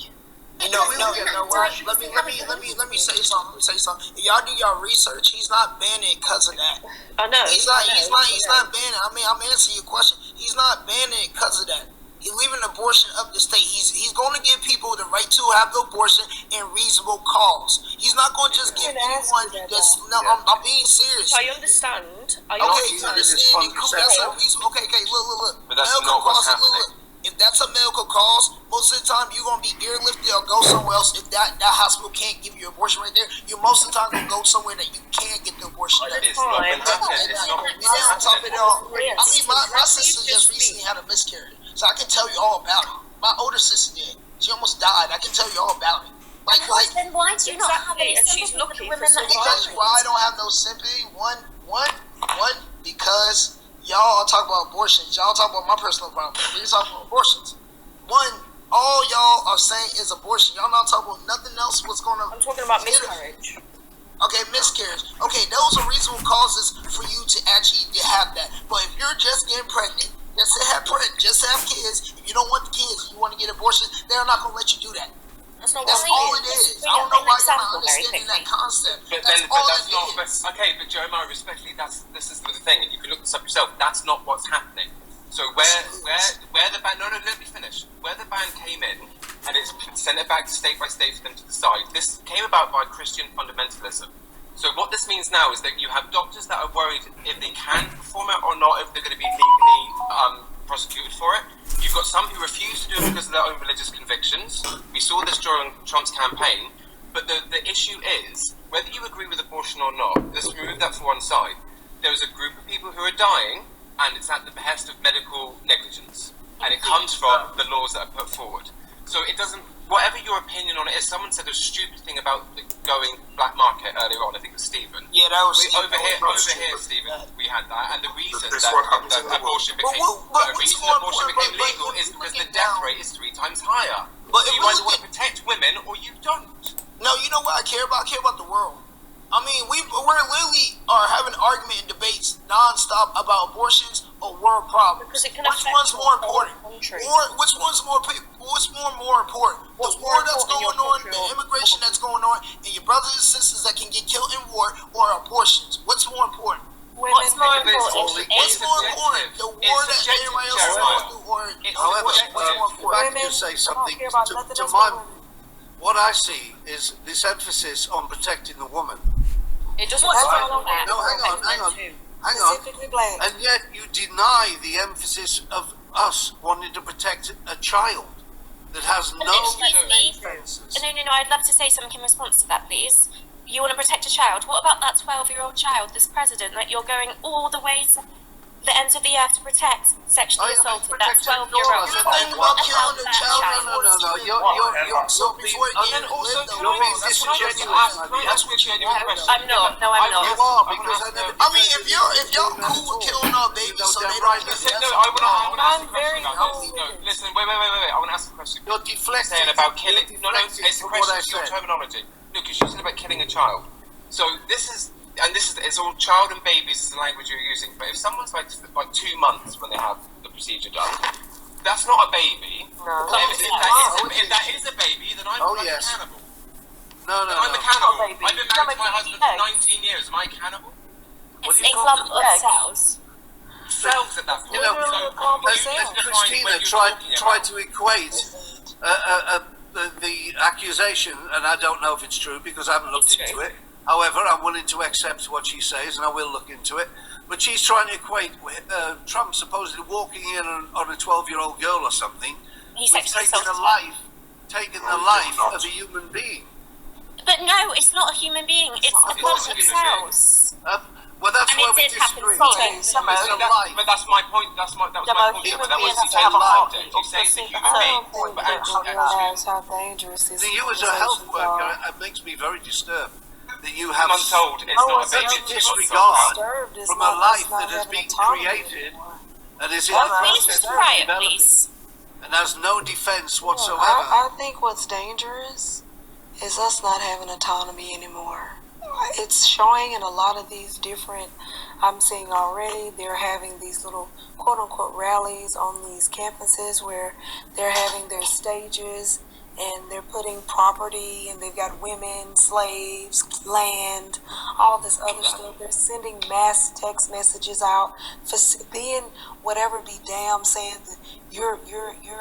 No. Let me say something. If y'all do your research, he's not banning because of that. I know. He's not banning. I mean, I'm answering your question. He's not banning it because of that. He's leaving abortion up to state. He's going to give people the right to have the abortion in reasonable cause. He's not going to just give anyone that's. No, I'm being serious. I understand. You understand? That's unreasonable. Okay, look. But that's not what's happening. If that's a medical cause, most of the time you're gonna be airlifted or go somewhere else. If that hospital can't give you an abortion right there, you most of the time gonna go somewhere that you can get the abortion done. It's not been happening. It's not been happening. I mean, my sister just recently had a miscarriage, so I can tell you all about it. My older sister did. She almost died. I can tell you all about it. Then why do you not have any sympathy for the women that Because why I don't have no sympathy? One, because y'all talk about abortions. Y'all talk about my personal problem. We talk about abortions. One, all y'all are saying is abortion. Y'all not talking about nothing else. What's going on? I'm talking about miscarriage. Okay, miscarriage. Okay, those are reasonable causes for you to actually have that. But if you're just getting pregnant, just to have kids, if you don't want the kids, you want to get abortion, they're not going to let you do that. That's all it is. I don't know why you're not understanding that concept. But Jeremiah, respectfully, this is the thing, and you can look this up yourself. That's not what's happening. So where the ban? No, let me finish. Where the ban came in, and it's sent it back state by state for them to decide. This came about by Christian fundamentalism. So what this means now is that you have doctors that are worried if they can perform it or not, if they're going to be legally prosecuted for it. You've got some who refuse to do it because of their own religious convictions. We saw this during Trump's campaign. But the issue is, whether you agree with abortion or not, let's remove that from one side. There's a group of people who are dying, and it's at the behest of medical negligence. And it comes from the laws that are put forward. So it doesn't, whatever your opinion on it is, someone said a stupid thing about going black market earlier on, I think it was Stephen. Yeah, that was over here, Stephen, we had that, and the reason that abortion became legal is because the death rate is 3 times higher. But so you either want to protect women or you don't. No, you know what I care about? I care about the world. I mean, we're literally are having argument and debates nonstop about abortions or world problems. Because it can which one's more important? Which one's more important? The war that's going on, the immigration that's going on, and your brothers and sisters that can get killed in war, or abortions? What's more important? What's more important? The war that everybody else is going through, or however, if I can just say something to what I see is this emphasis on protecting the woman. It doesn't follow that. No, hang on. Specifically black. And yet you deny the emphasis of us wanting to protect a child that has no defenses. No, I'd love to say something in response to that, please. You want to protect a child? What about that 12-year-old child, this president, that you're going all the way to the ends of the earth to protect, sexually assaulted that 12-year-old? You're thinking about killing the child. No. You're being disingenuous. I'm not. No, I'm not. You are, because I mean, if y'all cool with killing our babies, so they don't get I'm very cool. Listen, wait. I want to ask a question. You're deflecting. Saying about killing. No, it's a question of your terminology. No, because you're saying about killing a child. So this is it's all child and babies is the language you're using. But if someone's like 2 months when they have the procedure done, that's not a baby. No. If that is a baby, then I'm a cannibal. No. I'm a cannibal. I've been married to my husband for 19 years. Am I a cannibal? It's a lump of cells. Cells at that point. Christina tried to equate the accusation, and I don't know if it's true because I haven't looked into it. However, I'm willing to accept what she says, and I will look into it. But she's trying to equate Trump supposedly walking in on a 12-year-old girl or something with taking the life of a human being. But no, it's not a human being. It's a lump of cells. Well, that's why we disagree. But that's my point. That was my point. But that was you say it's a human being, but actually, how dangerous is you as a health worker, it makes me very disturbed that you have told it's not a baby disregard from a life that has been created and is in the process of developing and has no defense whatsoever. I think what's dangerous is us not having autonomy anymore. It's showing in a lot of these different, I'm seeing already, they're having these little quote-unquote rallies on these campuses where they're having their stages and they're putting property and they've got women, slaves, land, all this other stuff. They're sending mass text messages out for being whatever be damn, saying that you're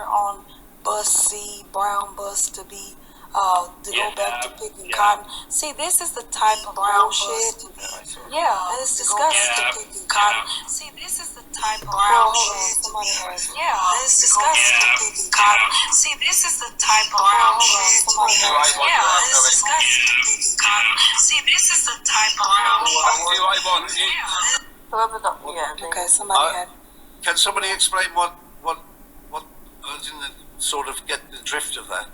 on bus C, brown bus to be to go back to picking cotton. See, this is the type of bullshit. Yeah, and it's disgusting picking cotton. See, this is the type of bullshit. Yeah, it's disgusting picking cotton. See, this is the type of bullshit. Yeah, it's disgusting picking cotton. See, this is the type of bullshit. Okay, somebody had. Can somebody explain what didn't sort of get the drift of that?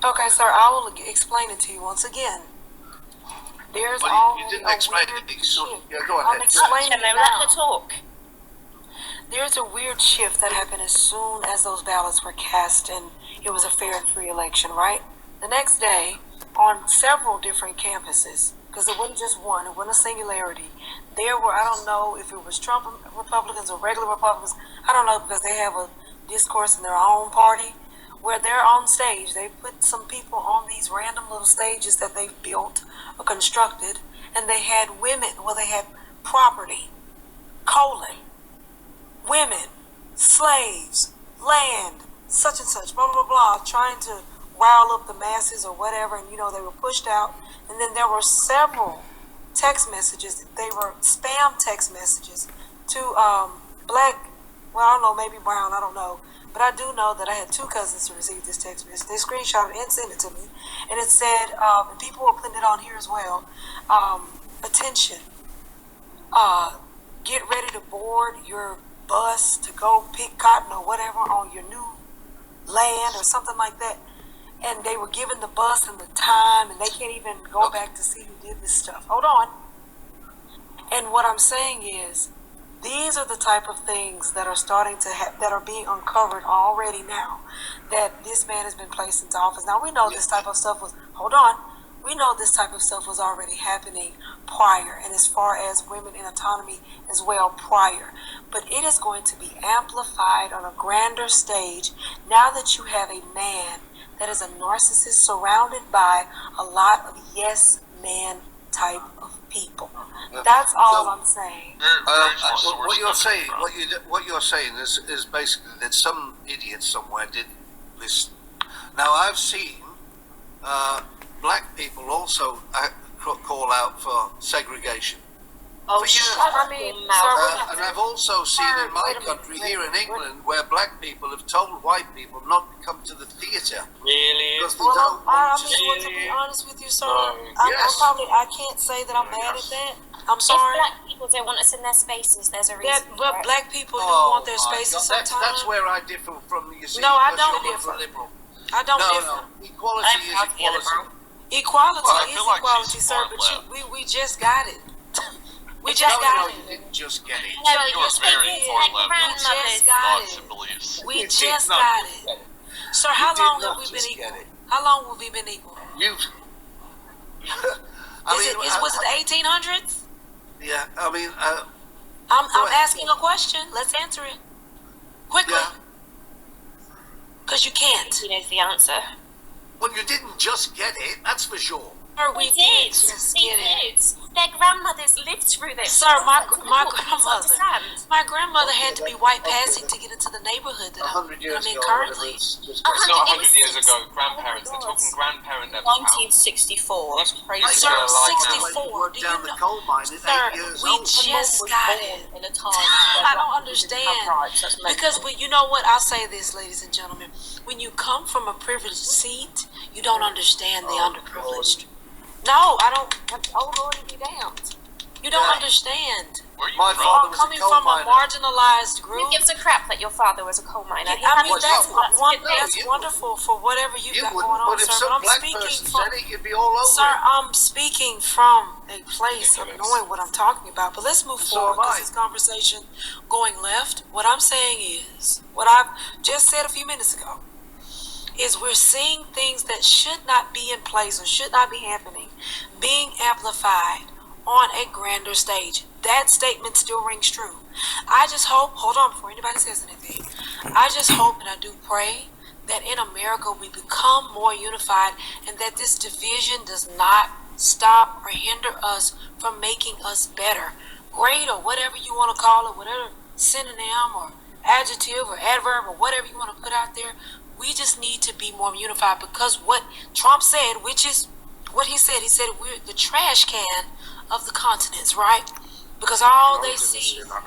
Okay, sir, I will explain it to you once again. There's you didn't explain it. Yeah, go ahead. I'm explaining it now. Let her talk. there's a weird shift that happened as soon as those ballots were cast and it was a fair and free election, right? The next day, on several different campuses, because it wasn't just one, it wasn't a singularity, there were, I don't know if it was Trump Republicans or regular Republicans, I don't know, because they have a discourse in their own party, where they're on stage. They put some people on these random little stages that they've built or constructed, and they had women, well, they had property, women, slaves, land, such and such, blah, blah, blah, trying to rile up the masses or whatever, and, you know, they were pushed out. And then there were several text messages, they were spam text messages to black, well, I don't know, maybe brown, I don't know. But I do know that I had two cousins who received this text message. They screenshot it and sent it to me. And it said, and people were putting it on here as well, attention, get ready to board your bus to go pick cotton or whatever on your new land or something like that. And they were given the bus and the time, and they can't even go back to see who did this stuff. Hold on. And what I'm saying is, these are the type of things that are starting to that are being uncovered already now, that this man has been placed into office. Now, we know this type of stuff was, hold on, we know this type of stuff was already happening prior, and as far as women in autonomy as well prior. But it is going to be amplified on a grander stage now that you have a man that is a narcissist surrounded by a lot of yes man type of people. That's all I'm saying. What you're saying is basically that some idiot somewhere did this. Now I've seen black people also call out for segregation. Oh, I mean, and I've also seen in my country here in England where black people have told white people not to come to the theatre. Really? Because they don't want to see. To be honest with you, sir, I can't say that I'm mad at that. I'm sorry. If black people don't want us in their spaces, there's a reason. But black people do want their spaces sometimes. That's where I differ from you. See, no, I don't differ. I don't differ. No. Equality is equality. Equality is equality, sir. But we just got it. We just got it. You didn't just get it. No, you were very informed. We just got it. Sir, how long have we been equal? How long have we been equal? Was it the 1800s? Yeah, I mean, I'm asking a question. Let's answer it quickly. Because you can't. He knows the answer. Well, you didn't just get it. That's for sure. We did. Their grandmothers lived through this. Sir, my grandmother had to be white passing to get into the neighborhood that I'm in currently. It's not 100 years ago. Grandparents. They're talking grandparent level. 1964. That's crazy. Sir, 64. Do you know? Sir, we just got it. I don't understand. Because you know what? I'll say this, ladies and gentlemen. When you come from a privileged seat, you don't understand the underprivileged. No, I don't. Oh, Lord, be damned. You don't understand. Where are you My from? father was Coming a coal from a miner. marginalized group. Who gives a crap that your father was a coal miner? I mean, that's wonderful for whatever you got going on, But if sir. some But I'm black speaking person from, said it, you'd be all over sir, it. I'm speaking from a place of knowing what I'm talking about. But let's move So forward am I. because this conversation going left. What I'm saying is, what I've just said a few minutes ago, is we're seeing things that should not be in place or should not be happening being amplified on a grander stage. That statement still rings true. I just hope, hold on before anybody says anything, I just hope and I do pray that in America we become more unified and that this division does not stop or hinder us from making us better, great, or whatever you want to call it, whatever synonym or adjective or adverb or whatever you want to put out there. We just need to be more unified because what Trump said, which is what he said we're the trash can of the continents, right? Because all they see. But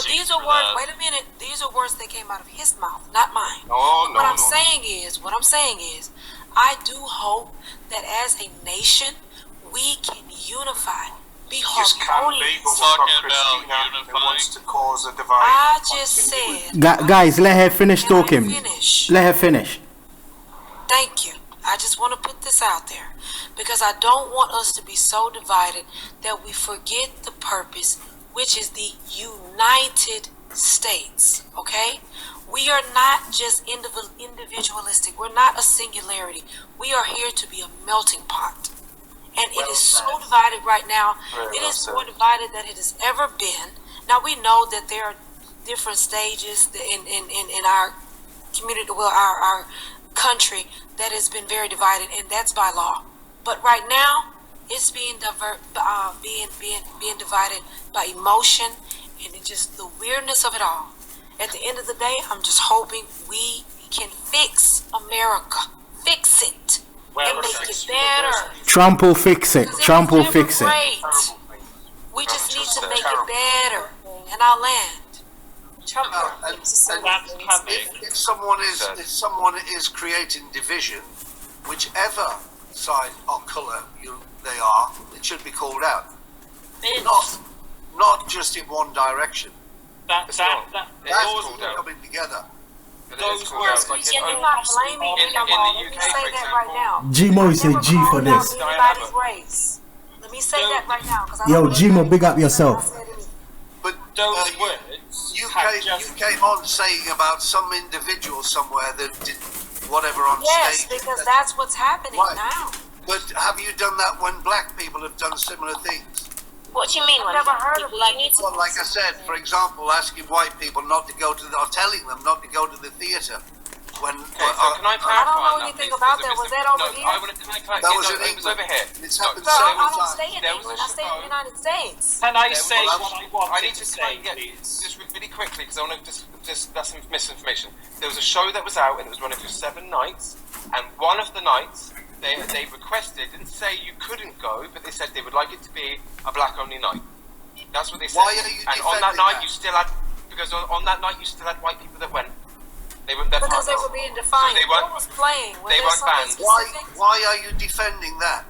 these are words. Wait a minute. These are words that came out of his mouth, not mine. What I'm saying is, I do hope that as a nation we can unify, be harmonious. I just said. Guys, let her finish talking. Let her finish. Thank you. I just want to put this out there because I don't want us to be so divided that we forget the purpose which is the United States, okay? We are not just individualistic. We're not a singularity. We are here to be a melting pot. And it is so divided right now. It is more divided than it has ever been. Now, we know that there are different stages in our community, well, our country, that has been very divided, and that's by law. But right now, it's being divided by emotion and just the weirdness of it all. At the end of the day, I'm just hoping we can fix America. Fix it. And make it better. Trump will fix it. Trump will fix it. We just need to make it better in our land. Trump if someone is creating division, whichever side or colour they are, it should be called out. Not just in one direction. That's coming together. Those words, like you're not blaming anyone. Let me say that right now. G-Mo said G for this. Anybody's race. Let me say that right now. Yo, G-Mo, big up yourself. But those words. You came on saying about some individual somewhere that did whatever on stage. Yes, because that's what's happening now. But have you done that when black people have done similar things? What do you mean? I've never heard of it. Well, like I said, for example, asking white people not to go to or telling them not to go to the theatre. When can I clarify? I don't know anything about that. Was that over here? That was in England. Over here. It's happened I several don't times. stay in England. I stay in the United States. Can I say what I want I need to say, just really quickly, because I want to just that's some misinformation. There was a show that was out, and it was running for 7 nights, and one of the nights they requested, didn't say you couldn't go, but they said they would like it to be a black-only night. That's what they said. Why are you and on that night, you still had, because on that night you still had white people that went. They were because they were being defiant. So what was playing? Was they weren't banned. Why are you defending that?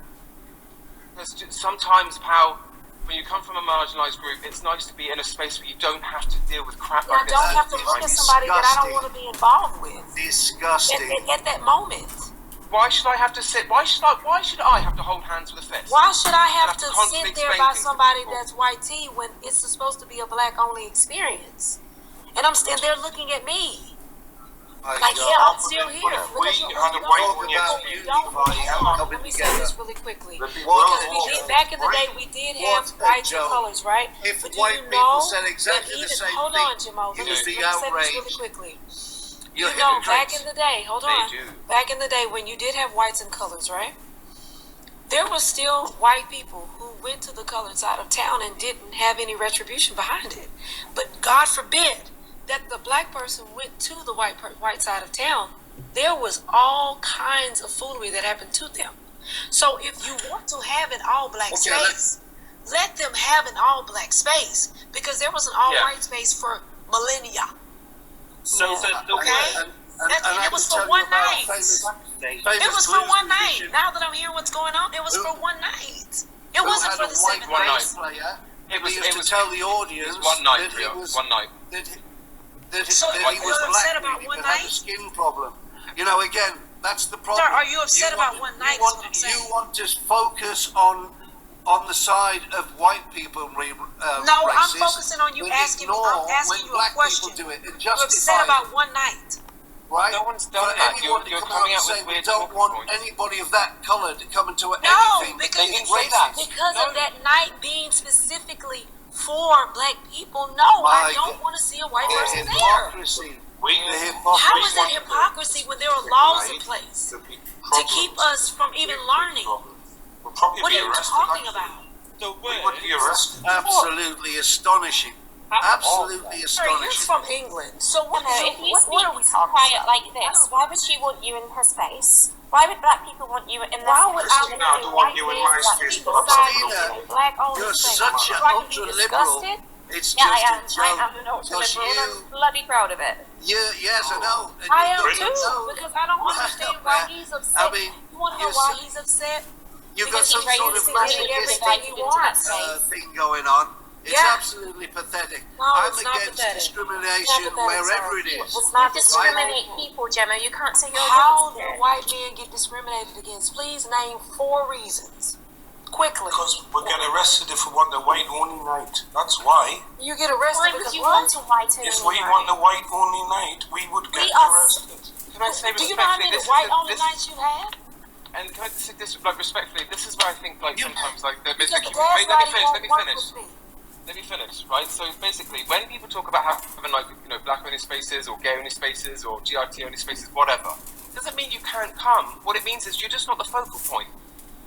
Because sometimes, pal, when you come from a marginalised group, it's nice to be in a space where you don't have to deal with crap like this. I don't have to look at somebody that I don't want to be involved with. Disgusting. At that moment. Why should I have to sit? Why should I have to hold hands with a fist? Why should I have to sit there by somebody that's white tea when it's supposed to be a black only experience? And I'm standing there looking at me. Like, yeah, I'm still here. Let me say this really quickly. Because we did, back in the day, we did have whites and colors, right? If but white people said exactly the same thing, hold on, Jamo. Let me say this really quickly. You know, hypocrites. back in the day, hold on. They do. Back in the day when you did have whites and colors, right? There was still white people who went to the colored side of town and didn't have any retribution behind it. But God forbid that the black person went to the white side of town. There was all kinds of foolery that happened to them. So if you want to have an all black space, let them have an all black space, because there was an all white space for millennia. So it was for one night. It was for one night. Now that I'm hearing what's going on, it was for one night. It wasn't for the 7 nights. It was to tell the audience one night, that he was one night. That he was black, about one had a skin problem. You know, again, that's the problem. Sir, are you upset about one night? You want to focus on the side of white people. No, I'm focusing on you asking me. I'm asking you a question. Do it and you're upset about one night. Right? No one's done that. You're coming out with weird don't want anybody of that colour to come into anything. No, because racist. of that night being specifically for black people. No, I don't want to see a white person there. How is it hypocrisy when there are laws in place to keep us from even learning? What are you talking about? Absolutely astonishing. Absolutely astonishing. You're from England, so what are we talking quiet like this? Why would she want you in her space? Why would black people want you in their space? I don't want you in my space. You're such an ultra-liberal. It's just a joke. I am an ultra-liberal, and I'm bloody proud of it. Yes, I know. I am too, because I don't understand why he's upset. I mean, you want to know why he's upset? You've got some sort of masochistic thing going on. It's absolutely pathetic. No, I'm it's not against pathetic. discrimination wherever it is. It's not discriminate people, Gemma. You can't say you're How against do it. white men get discriminated against? Please name 4 reasons. quickly. Because we get arrested if we want the white only night. That's why. You get arrested Why would because you what? want a white only If we night? want the white only night, we would get arrested. Can I say Do you know how many white only nights you've had? And can I say this, like, respectfully, this is where I think, like, sometimes, like, let me Because finish, right? So, basically, when people talk about having, like, you know, black-only spaces, or gay-only spaces, or GRT-only spaces, whatever, doesn't mean you can't come. What it means is you're just not the focal point.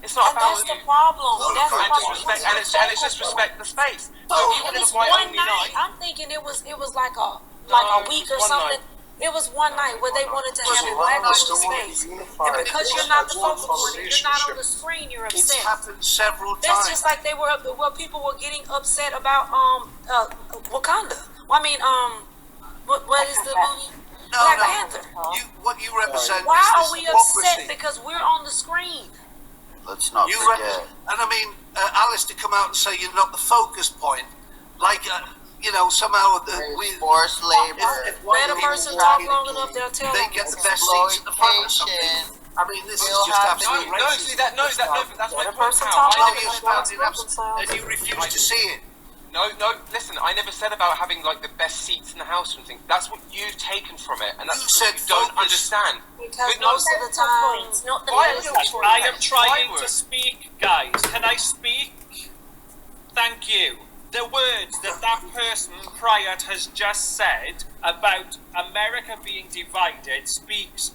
It's not about that's the problem. That's the problem. And it's just respect the space. So even it was if white one only night. I'm thinking it was like a week or something. It was one night where they wanted to have a black on space, and because you're not the focal point, if you're not on the screen, you're upset. It's happened several times. That's just like they were where people were getting upset about Wakanda. Well, I mean what is the movie? Black Panther. What you represent. Why is are this we democracy. upset because we're on the screen? Let's not forget. And I mean, Alice to come out and say you're not the focus point, like you know, somehow forced labor. If let a person talk long enough, they'll tell they them. get the best seats at the front or something. I mean, this is just absolute racism. That's my point. And you refuse to see it. No, listen, I never said about having, like, the best seats in the house or anything. That's what you've taken from it, and that's because you don't understand. Because most of the time, it's not the I am trying to speak, guys. Can I speak? Thank you. The words that person prior has just said about America being divided speaks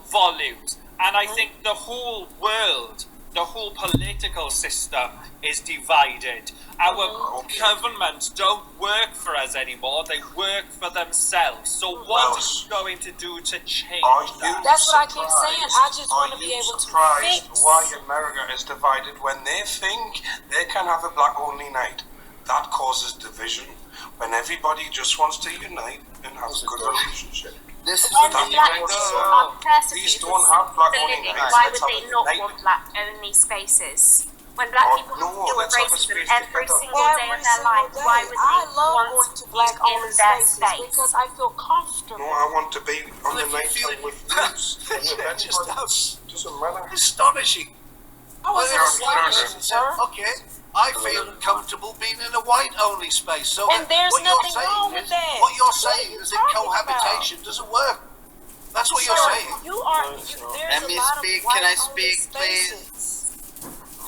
volumes. And I think the whole world, the whole political system is divided. Our governments don't work for us anymore, they work for themselves. So what are you going to do to change that? That's what I keep saying. I just want to be able to fix. Why America is divided when they think they can have a black only night? That causes division when everybody just wants to unite and have a good relationship. This is when the black people are persecuted These don't have black for only living, nights. why Let's would have they a not night. want black only spaces? When black people have to deal with racism every single day of their life, why would they want to black be in only their spaces space? because I feel comfortable. No, I want to be on the night time with news. Doesn't matter. Astonishing. I was astonishing, sir. Okay, I feel comfortable being in a white-only space. So And there's what you're nothing saying wrong with is- that. What you're What are saying you is that talking cohabitation doesn't work. That's what you're saying. There's Let me a lot speak. of Can I white-only speak, please? spaces.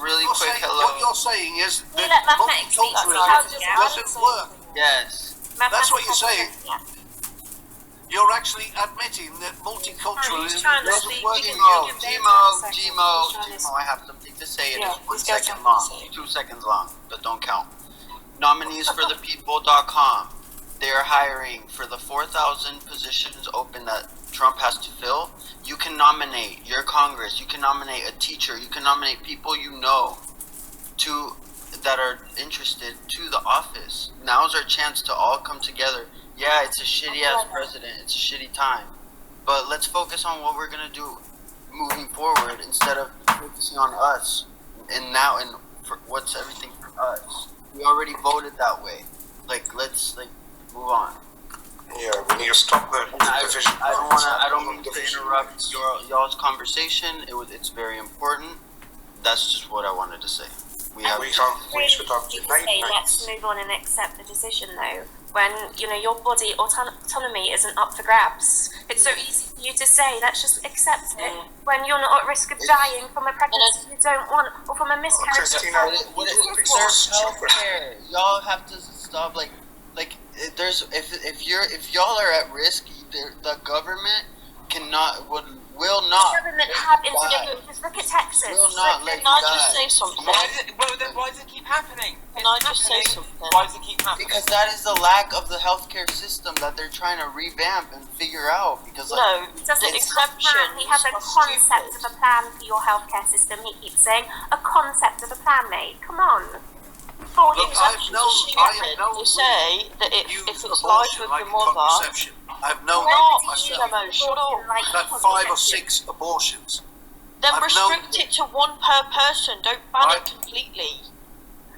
Really You're quick, saying- hello. What you're saying is You that let mathematics speak, multiculturalism doesn't work. Yes. That's what you're saying. You're actually admitting that multiculturalism doesn't work. Gmo, I have something to say. It is 1 second long, 2 seconds long, but don't count. Nomineesforthepeople.com. They are hiring for the 4,000 positions open that Trump has to fill. You can nominate your Congress. You can nominate a teacher. You can nominate people you know that are interested to the office. Now's our chance to all come together. Yeah, it's a shitty ass president. It's a shitty time. But let's focus on what we're going to do moving forward instead of focusing on us and now and for what's everything for us. We already voted that way. Let's move on. Yeah, we need to stop the division. I don't mean to interrupt y'all's conversation. It's very important. That's just what I wanted to say. We should have say, let's move on and accept the decision, though. When your body autonomy isn't up for grabs, it's so easy for you to say, let's just accept it. When you're not at risk of dying from a pregnancy you don't want, or from a miscarriage. Y'all have to stop. If y'all are at risk, the government will not. The government have intervened. Just look at Texas. Will not let you Can I die. just say something? Why does it keep happening? Can I just say something? Why does it keep happening? Because that is the lack of the healthcare system that they're trying to revamp and figure out. Because he doesn't have a plan. He has a concept of a plan for your healthcare system. He keeps saying a concept of a plan, mate. Come on. You say that if it's life with your mother, I've known shut up. I've had 5 or 6 abortions. Then restrict it to one per person. Don't ban it completely.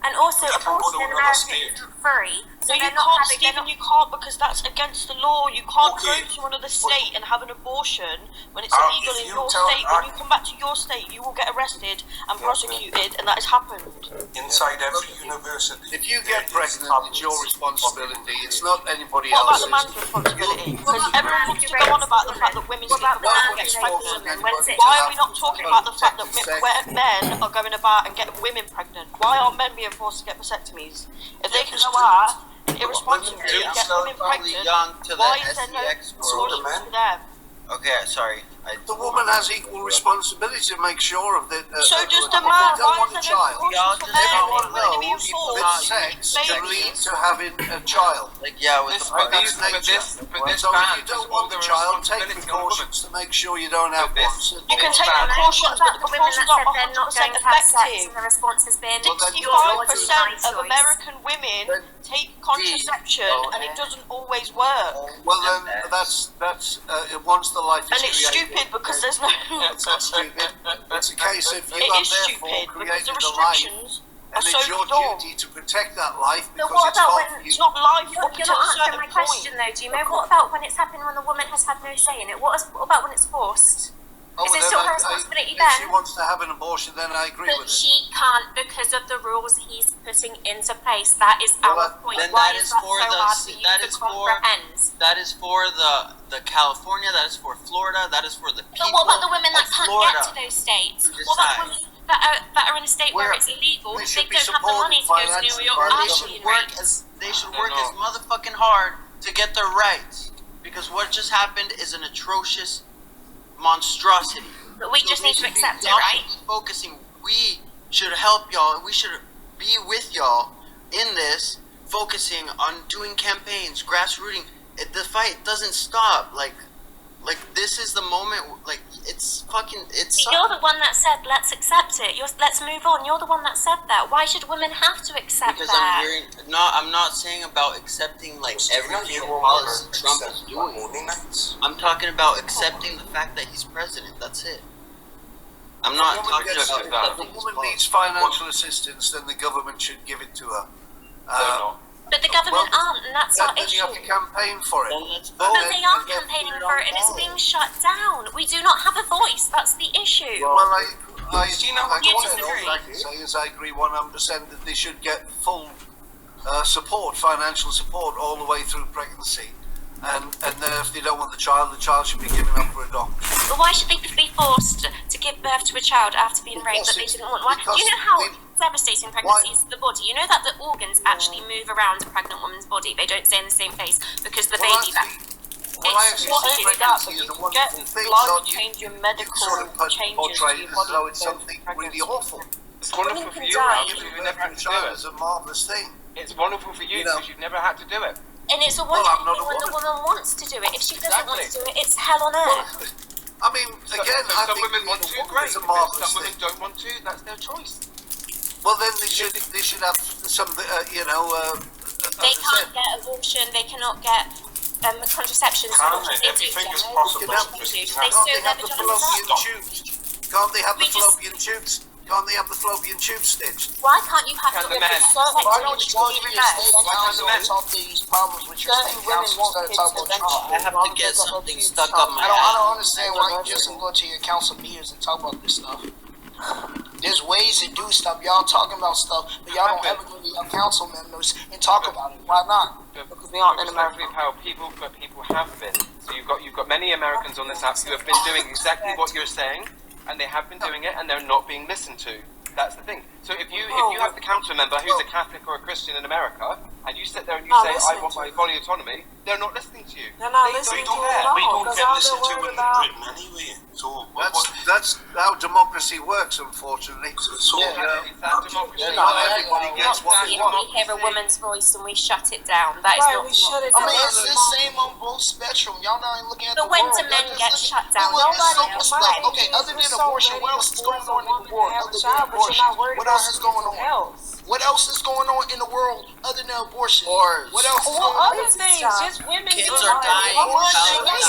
And also, abortion in America isn't free. No, you can't, Stephen, you can't, because that's against the law. You can't go to another state and have an abortion when it's illegal in your state. When you come back to your state, you will get arrested and prosecuted, and that has happened. Inside every university. If you get pregnant, it's your responsibility. It's not anybody What about else's. the man's responsibility? Because everyone wants to go on about the fact that women sleep with men and get pregnant. Why are we not talking about the fact that men are going about and getting women pregnant? Why aren't men being forced to get vasectomies? If they can go out and irresponsibly get women pregnant, why is there no solution to them? Okay, sorry. The woman has equal responsibility to make sure of that. So does the man. Don't Why want is a there no child. precautions for men? Everyone Women being knows forced that sex can lead to having a child. Like, yeah, with That's nature. So if you don't want the child, take precautions to make sure you don't have one. You can take precautions, but the precautions are 100% effective. The response has been 65% of American women take contraception, and it doesn't always work. Well, then that's once the life is And it's created. stupid because there's no. It's not stupid. It's a case of you It have is therefore stupid because created the a life, restrictions and are so it's your dumb. duty to protect that life So because what it's about not when you. It's not life you're up not until a answering certain my point. question though, do you know? What about when it's happened when the woman has had no say in it? What about when it's forced? Oh, Is it well, still then her responsibility if she then? wants to have an abortion, then I agree But with it. she can't because of the rules he's putting into place. That is our point. Then Why that is is that for so the hard for you to comprehend? that is for the California, that is for Florida, that is for the people. But what about the women that of can't Florida get to those states? to What about the decide? women that are in a state where it's illegal? They don't have the money to go to New York or They should work as motherfucking hard to get their rights, because what just happened is an atrocious monstrosity. But we just need to accept it, right? Focusing, we should help y'all. We should be with y'all in this, focusing on doing campaigns, grassrooting. The fight doesn't stop. Like this is the moment. Like it's fucking. It's. You're the one that said let's accept it. Let's move on. You're the one that said that. Why should women have to accept Because that? I'm hearing. No, I'm not saying about accepting like everything policy Trump is doing. I'm talking about accepting the fact that he's president. That's it. I'm not talking about. If a woman needs financial assistance, then the government should give it to her. But the government aren't, and that's our Then issue. you have to campaign for it. But they are campaigning for it, and it's being shut down. We do not have a voice. That's the issue. Well, I You disagree? I can say is I agree 100% that they should get full support, financial support, all the way through pregnancy. And then if they don't want the child should be given up for adoption. But why should they be forced to give birth to a child after being raped that they didn't want? Why? You know how devastating pregnancy is to the body? You know that the organs actually move around a pregnant woman's body. They don't stay in the same place because the baby... It's not only that, but you can get life-changing medical changes to your As though body. it's something really awful. It's wonderful for you because you've never had to do it. It's a marvelous thing. It's wonderful for you because you've never had to do it. And it's a wonderful thing when the woman wants to do it. If she doesn't want to do it, it's hell on earth. I mean, again, I some think women want to, great. it's a marvelous Some women thing. don't want to, that's their choice. Well, then they should have some, They can't get abortion, they cannot get contraception. Can't they? Everything is possible. They sew their vaginas up. Can't they have the fallopian tubes? Can't they have the fallopian tube stitched? Why can't you have the men? Why don't you go to your state council and talk these problems with your state council instead of talking about Trump? I have to get something stuck up my I don't understand why you just don't go to your council meetings and talk about this stuff. There's ways to do stuff. Y'all talking about stuff, but y'all don't ever go to your council members and talk about it. Why not? Because we aren't in America. How people have been. So you've got many Americans on this app who have been doing exactly what you're saying, and they have been doing it, and they're not being listened to. That's the thing. So if you have the council member who's a Catholic or a Christian in America, and you sit there and you say, I want my body autonomy, they're not listening to you. They're not listening to you at all. We don't get listened to in about... Britain anyway. So that's how democracy works, unfortunately. That democracy. Not everybody gets what they want. We hear a woman's voice and we shut it down. That is not. We shut it down. I mean, it's the same on both spectrum. Y'all not even looking at the But when world. do men get shut down? Okay, other than abortion, what else is going on in the world? Other than abortion, what else is going on? What else is going on in the world other than abortion? What else is going Well, on? other things, just women Kids getting are dying.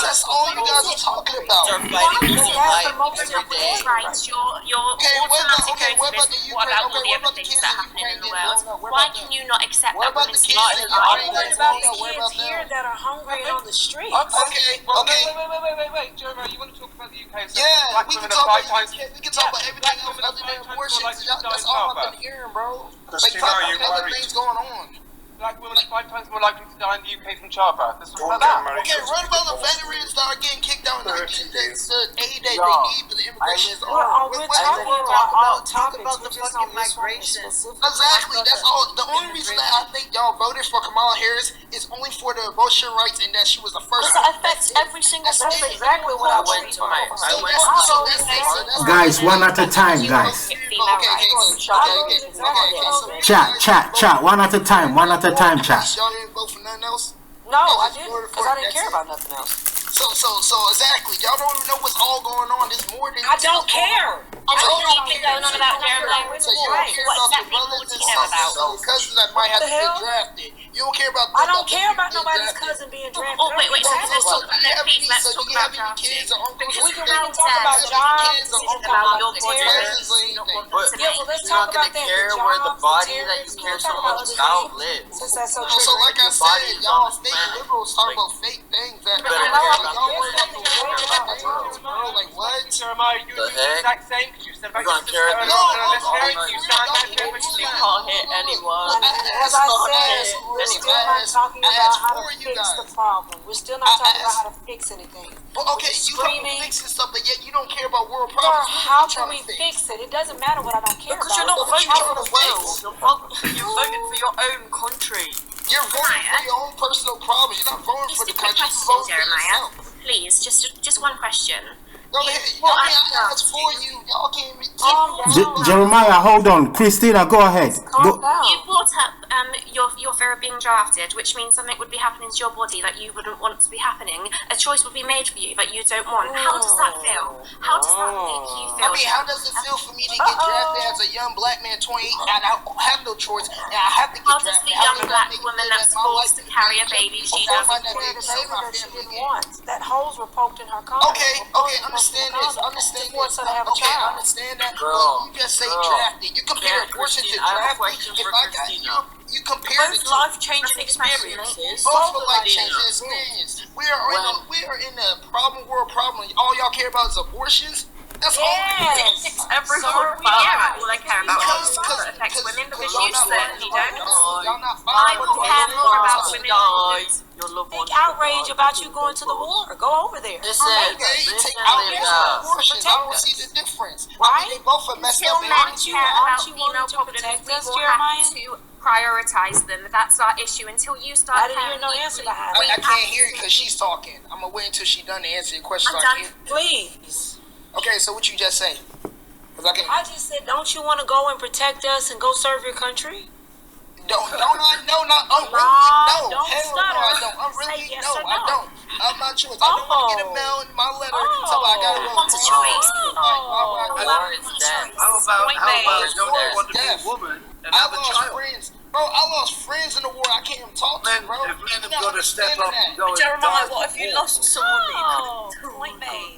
That's all you guys are talking about. They're fighting for life every day. Rights, you're automatic going to this. What about all the other things that are happening in the world? Why can you not accept that women's rights? I'm worried about the kids here that are hungry and on the streets. Okay. Wait, Jeremiah, you want to talk about the UK? So Yeah, black we women can are talk about five times. everything else other than abortion. That's all I've been hearing, bro. Christina, are you other worried? things going on. Black women are 5 times more likely to die in the UK from childbirth. Let's talk Don't about get that. married. Okay, what about the veterans that are getting kicked out and not getting the aid that they need, but the immigration is We're talking about the fucking migration. Exactly, that's all. The only reason that I think y'all voted for Kamala Harris is only for the abortion rights and that she was the first. That affects every single That's person. Exactly what I went to. Guys, one at a time, guys. Chat, one at a time, chat. Y'all didn't vote for nothing else? No, I didn't, because I didn't care about nothing else. So exactly. Y'all don't even know what's all going on. There's more than I don't care. I don't keep going on about Jeremiah. What exactly more do you know about? Cousins that might have to get drafted. You don't care about. I don't care about nobody's cousin being drafted. Oh, wait, so let's talk about that, please. Let's talk about drafting. We can talk about jobs, about your body. Yeah, well, let's talk about that. Care where the body that you care so much about lives. So like I said, y'all fake liberals talk about fake things that. Like what? Jeremiah, you do the exact same because you said about your sister. You can't hit anyone. As I said, we're still not talking about how to fix the problem. We're still not talking about how to fix anything. Okay, you come fixing stuff, but yet you don't care about world problems. How can we fix it? It doesn't matter what I don't care about. Because you're not voting for the world. You're voting for your own country. You're voting for your own personal problems. You're not voting for the country. Jeremiah, please, just one question. Jeremiah, hold on. Christina, go ahead. You brought up your fear of being drafted, which means something would be happening to your body that you wouldn't want to be happening. A choice would be made for you that you don't want. How does that feel? How does that make you feel? I mean, how does it feel for me to get drafted as a young black man, 28, and I have no choice, and I have to get drafted? How does the young black woman that's forced to carry a baby she doesn't want? That holes were poked in her collar. Okay, understand this. Understand that. Girl, you just say drafted. You compare abortion to drafting. If I got you compare both life-changing experiences. Both life-changing experiences. We are in a world problem. All y'all care about is abortions. That's all. Everyone all I care about is what affects women because you certainly don't. I will care more about women. Big outrage about you going to the war. Go over there. Listen, abortions. I don't see the difference. Right? They both are messed up. Aren't you female problems? We will have to prioritize them. That's our issue. Until you start. I didn't hear no answer behind it. I can't hear it because she's talking. I'm gonna wait until she's done to answer your question. I'm done. Please. Okay, so what you just say? I just said, don't you want to go and protect us and go serve your country? No. I'm not sure. I don't want to get a mail in my letter, so I gotta go. What's a choice? How about don't you want to be a woman and have a child? Bro, I lost friends in the war. I can't even talk to them, bro. If men have got to step up and go and Jeremiah, what if you lost someone that I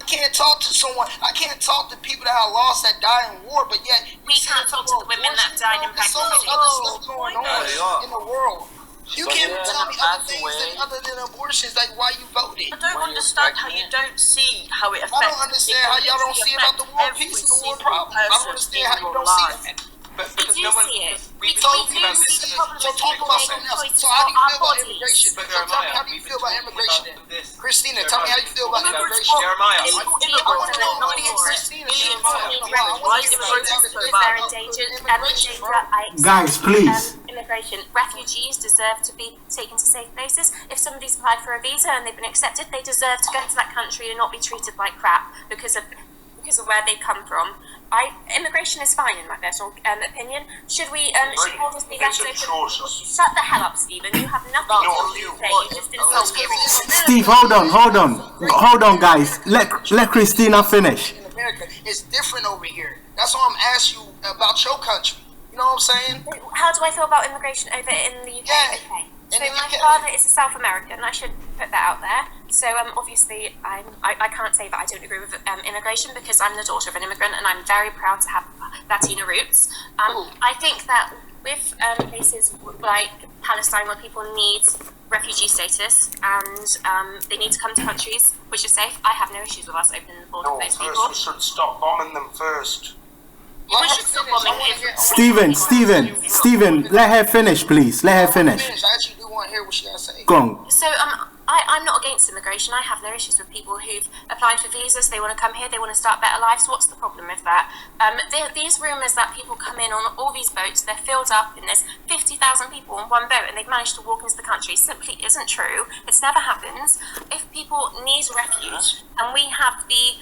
can't talk to someone. I can't talk to people that I lost that died in war, but yet we can't talk to the women that died in pregnancy. There's so much other stuff going on in the world. You can't tell me other things other than abortions, like why you voted. I don't understand how you don't see how it affects. I don't understand how y'all don't see about the war peace and the war problem. I don't understand how you don't see that. But because no one, we talk about this. So talk about something else. So how do you feel about immigration? So tell me how do you feel about immigration? Christina, tell me how you feel about immigration. Jeremiah, I want to know Christina. Guys, please. Immigration. Refugees deserve to be taken to safe places. If somebody's applied for a visa and they've been accepted, they deserve to go to that country and not be treated like crap because of where they come from. Immigration is fine in my personal opinion. Should we just be left open? Shut the hell up, Stephen. You have nothing to say. You just insult me. Steve, hold on, guys. Let Christina finish. In America, it's different over here. That's why I'm asking you about your country. You know what I'm saying? How do I feel about immigration over in the UK? Yeah. Okay. So In the my UK. father is a South American. I should put that out there. So obviously I can't say that I don't agree with immigration because I'm the daughter of an immigrant and I'm very proud to have Latina roots. I think that with places like Palestine where people need refugee status and they need to come to countries which are safe, I have no issues with us opening the border No, for those first people. we should stop bombing them first. Yeah, we should stop bombing if Stephen, let her finish, please. Let her finish. I actually do want to hear what she got to say. Go on. So I'm not against immigration. I have no issues with people who've applied for visas. They want to come here. They want to start better lives. What's the problem with that? These rumours that people come in on all these boats, they're filled up, and there's 50,000 people on one boat, and they've managed to walk into the country, simply isn't true. It's never happened. If people need refuge, and we have the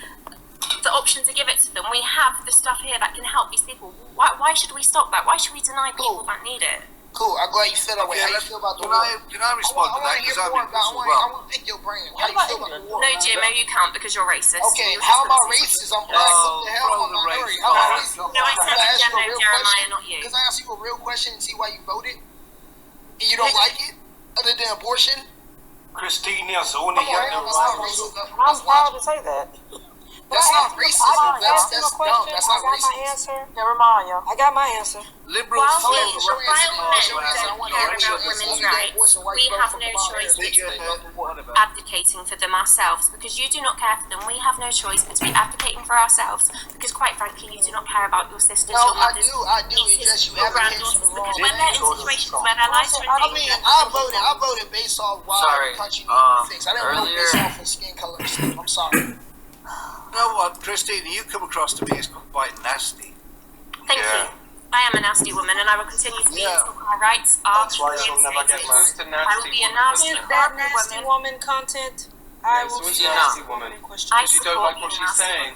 option to give it to them, we have the stuff here that can help these people. Why should we stop that? Why should we deny people that need it? Cool, I'm glad you feel that way. How you feel about the war? Can I respond to that? Because I mean, I want to pick your brain. How you feel about the war? No, Jimmo, you can't because you're racist. Okay, how about racist? I'm black. What the hell? I'm a minority. How about racist? No, I said Jimmo, Jeremiah, not you. Because I asked you a real question and see why you voted, and you don't like it, other than abortion. Christina's only Come on, young. I'm proud to say that. That's not racism. That's dumb. That's not I got my racist. answer. Jeremiah. I got my answer. Liberals. While While men don't care about women's rights, we have no choice between advocating for them ourselves because you do not care for them. We have no choice between advocating for ourselves because, quite frankly, you do not care about your sisters, No, your I mothers, do. It's just you your advocate granddaughters. for the wrong Because when they're in situations where their lives are in danger, I voted based off why the country needs things. I didn't vote based off of skin color and stuff. I'm sorry. You know what, Christina, you come across to me as quite nasty. Thank you. I am a nasty woman and I will continue to be until my rights are That's why she'll never get reinstated. married. I will be a nasty, That nasty woman content. I will So be is she a nasty woman? If you don't like what she's saying,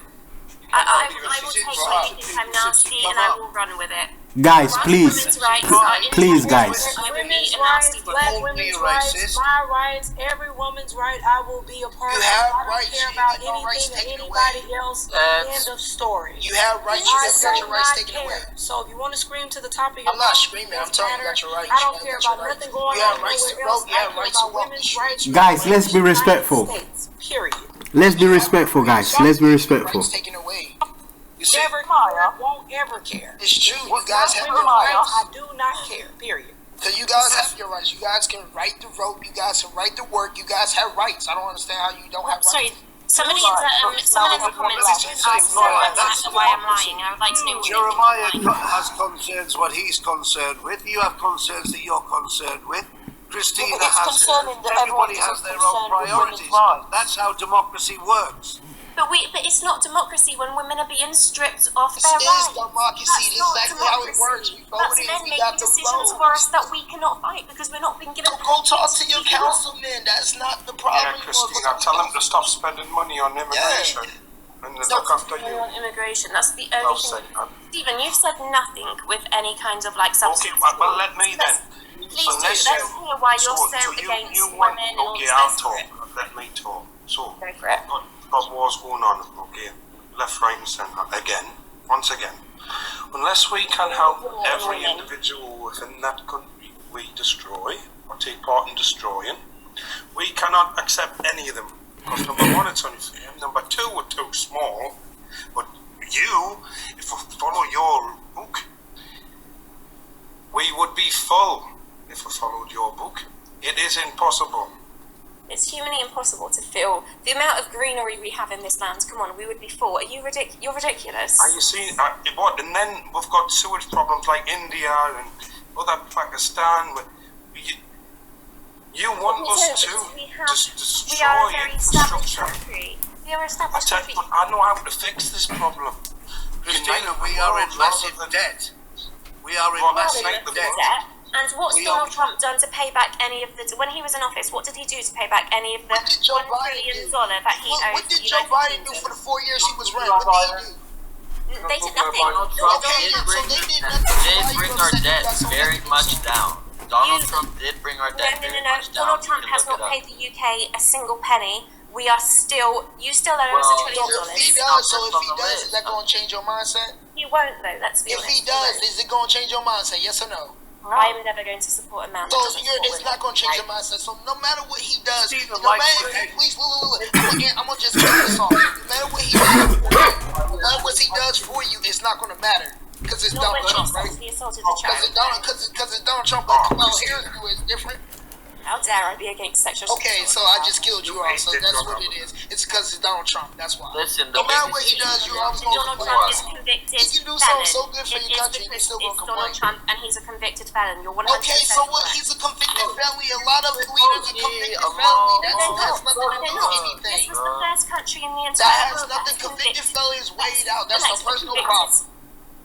I will take anything I'm nasty and I will run with it. Guys, please. Women's rights are in Please, guys. I will be women's a nasty rights, woman. black women's rights, my rights, every woman's right. I will be a part of. You have I don't rights, care you about get no rights anything or taken anybody away. else. That's- End of story. You have rights. You I just got do your rights not taken care. away. So if you want to scream to the top of your I'm not lungs, screaming. I'm doesn't telling you, you got matter. your rights. I don't You care got about your nothing rights. going You have on rights to nowhere vote. else. You I have care rights to about walk women's the rights. Guys, let's be United respectful. States, period. Let's be respectful, guys. Let's be respectful. Rights taken away. Never won't ever care. It's true. You guys have your I rights. do not care. Period. Because you guys have your rights. You guys can write to vote. You guys can write to work. You guys have rights. I don't understand how you don't have rights. Sorry, someone in the comments asked why I'm lying. I would like to know what Jeremiah has concerns what he's concerned with. You have concerns that you're concerned with. Christina It's has concerning that everybody everyone has is their own concerned with women's priorities. rights. That's how democracy works. But it's not democracy when women are being stripped of This their is rights. democracy. That's This is not exactly how it works. democracy. We That's voted. men We making got the decisions vote. for us that we cannot fight because we're not being given. Go talk to your councilman. That's not the problem. Yeah, Christina, tell them to stop spending money on immigration and to look after you. On immigration, that's the I'll only say thing. that. Stephen, you've said nothing with any kind of like substance. Okay, well, let me then. Please So do. let's Let's hear why you're so you against want, women and all okay, this I'll rest of talk. it. Let me talk. So, Go for it. got wars going on, okay? Left, right, and centre. Again, once again. Unless we can help every individual within that country we destroy or take part in destroying, we cannot accept any of them. Because number one, it's unfair. Number two, we're too small. But you, if we follow your book, we would be full if we followed your book. It is impossible. It's humanly impossible to fill the amount of greenery we have in this land. Come on, we would be full. Are you You're ridiculous. Are you seeing what? And then we've got sewage problems like India and other Pakistan. You want us to just destroy we are a very established infrastructure. country. We are an established country. But I know how to fix this problem. Christina, we are in massive debt. We are in Well, massive make the debt. And what's Donald Trump done to pay back any of the... When he was in office, what did he do to pay back any of the $1 trillion that he owes What did the Joe United Biden do Kingdom? for the 4 years he was running? What did he do? They did nothing. Okay, so they did nothing. Did bring our debt very much down. Donald Trump did bring our debt very much down. Donald Trump has not paid the UK a single penny we are still, you still owe us $1 trillion. So if he does, is that going to change your mindset? He won't though, let's be honest. If he does, is it going to change your mindset, yes or no? I'm never going to support a man. So it's not going to change your mindset. So no matter what he does, no matter, please, look. I'm going to just cut this off. No matter what he does, no matter what he does for you, it's not going to matter. Because it's Donald Trump, right? Because it's Donald Trump. But come out here and do it, it's different. How dare I be against sexual Okay, so I just killed you all, so that's what it is. It's because it's Donald Trump, that's why. Listen, no matter what he does, you're always going to Donald Trump is a convicted He can do felon. something so good for your country, and you're still going to complain. Donald Trump, and he's a convicted felon. You're 100% Okay, so what? He's a convicted felon. A lot of leaders are convicted felons. That has nothing to do with anything. This was the first country in the entire world that has nothing. Convicted felon is weighed out. That's a personal problem.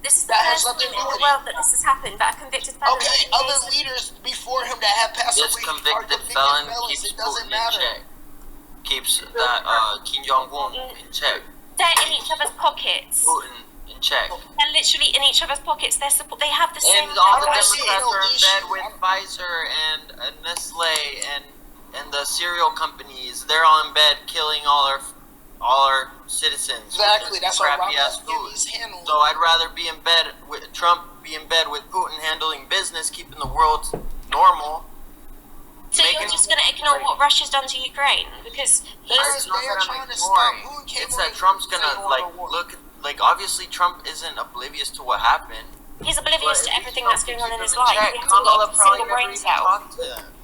This is the first time in the world that this has happened, that a convicted felon. Okay, other leaders before him that have passed away are convicted felon keeps it doesn't matter. In check. Keeps that Kim Jong-un in check. They're in each other's pockets. Putin in check. They're literally in each other's pockets. They have the same. And all the Democrats are in bed with Pfizer and Nestle and the cereal companies. They're all in bed killing all our citizens. Exactly, that's what crappy ass food. So I'd rather be in bed with Trump, be in bed with Putin, handling business, keeping the world normal. So you're just going to ignore what Russia's done to Ukraine because it's not that I'm ignoring. It's that Trump's going to look obviously Trump isn't oblivious to what happened. He's oblivious to everything that's going on in his life. He hasn't Kamala got a single brain cell.